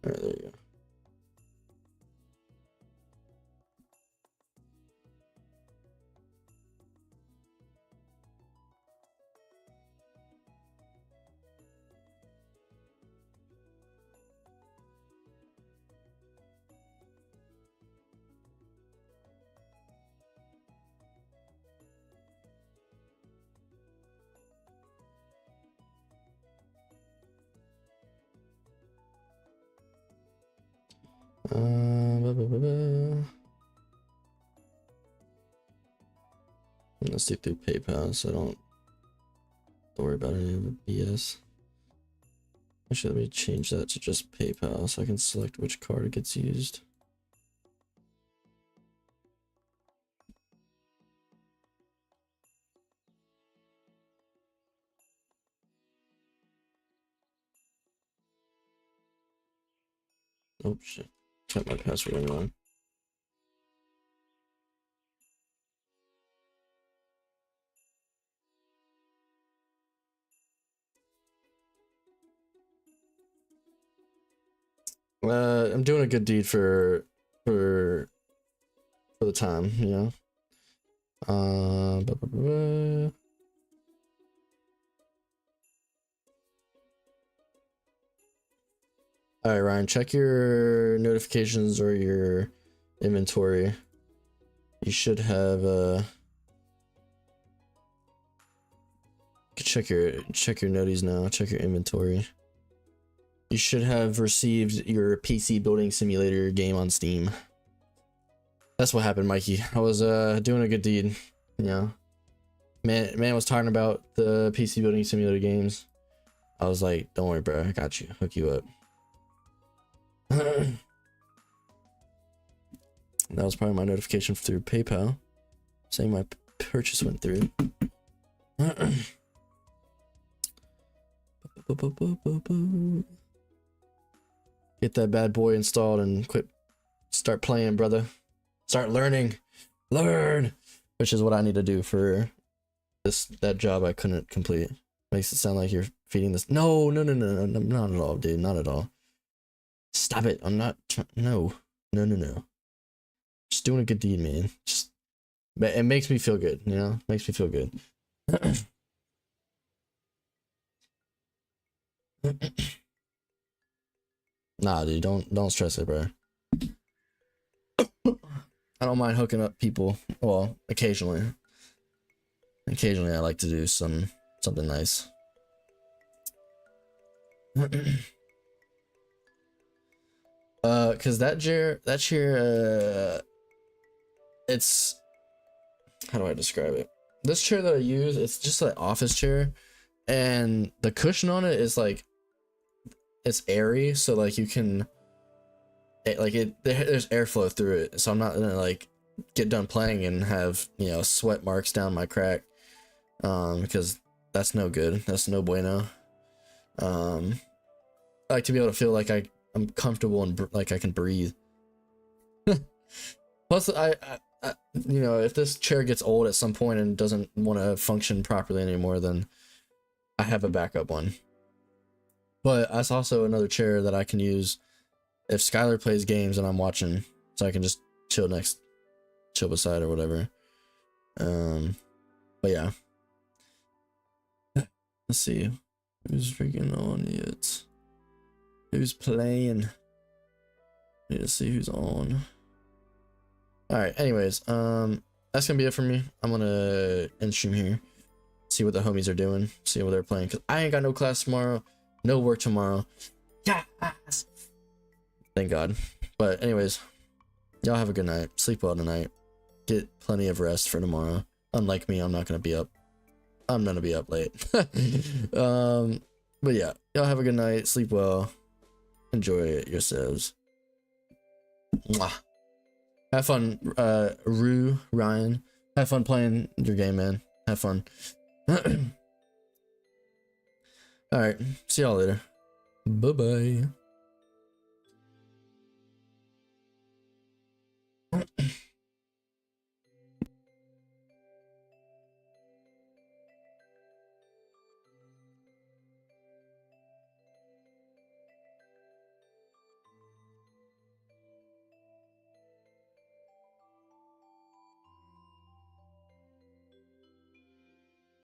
All right, there you go. Let's do through PayPal, so I don't worry about any of the BS. Actually, let me change that to just PayPal so I can select which card gets used. Oh shit, type my password in wrong. I'm doing a good deed for the time, you know. All right, Ryan, check your notifications or your inventory. You should have check your noties now. Check your inventory. You should have received your PC building simulator game on Steam. That's what happened, Mikey. I was doing a good deed, you know. Man was talking about the PC building simulator games. I was like, don't worry, bro, I got you. Hook you up. That was probably my notification through PayPal saying my purchase went through. Get that bad boy installed and start playing, brother. Start learn, which is what I need to do for that job I couldn't complete. Makes it sound like you're feeding this. No, not at all, dude, not at all. Stop it. I'm not. No. Just doing a good deed, man. Just, it makes me feel good, you know? Makes me feel good. Nah, dude, don't stress it, bro. I don't mind hooking up people. Well, occasionally. Occasionally, I like to do something nice. Cause that chair, it's, how do I describe it? This chair that I use, it's just an office chair, and the cushion on it is like, it's airy, so like you can, there's airflow through it, so I'm not gonna like get done playing and have, you know, sweat marks down my crack, because that's no good. That's no bueno. I like to be able to feel like I'm comfortable and like I can breathe. Plus, you know, if this chair gets old at some point and doesn't want to function properly anymore, then I have a backup one. But that's also another chair that I can use if Skylar plays games and I'm watching, so I can just chill beside or whatever. But yeah. Let's see. Who's freaking on yet? Who's playing? Need to see who's on. Alright, anyways, that's gonna be it for me. I'm gonna end stream here. See what the homies are doing. See what they're playing. Cause I ain't got no class tomorrow. No work tomorrow. Yes! Thank God. But anyways, y'all have a good night. Sleep well tonight. Get plenty of rest for tomorrow. Unlike me, I'm not gonna be up. I'm gonna be up late. But yeah, y'all have a good night. Sleep well. Enjoy it yourselves. Mwah. Have fun, Ryan. Have fun playing your game, man. Have fun. Alright, see y'all later. Bye-bye.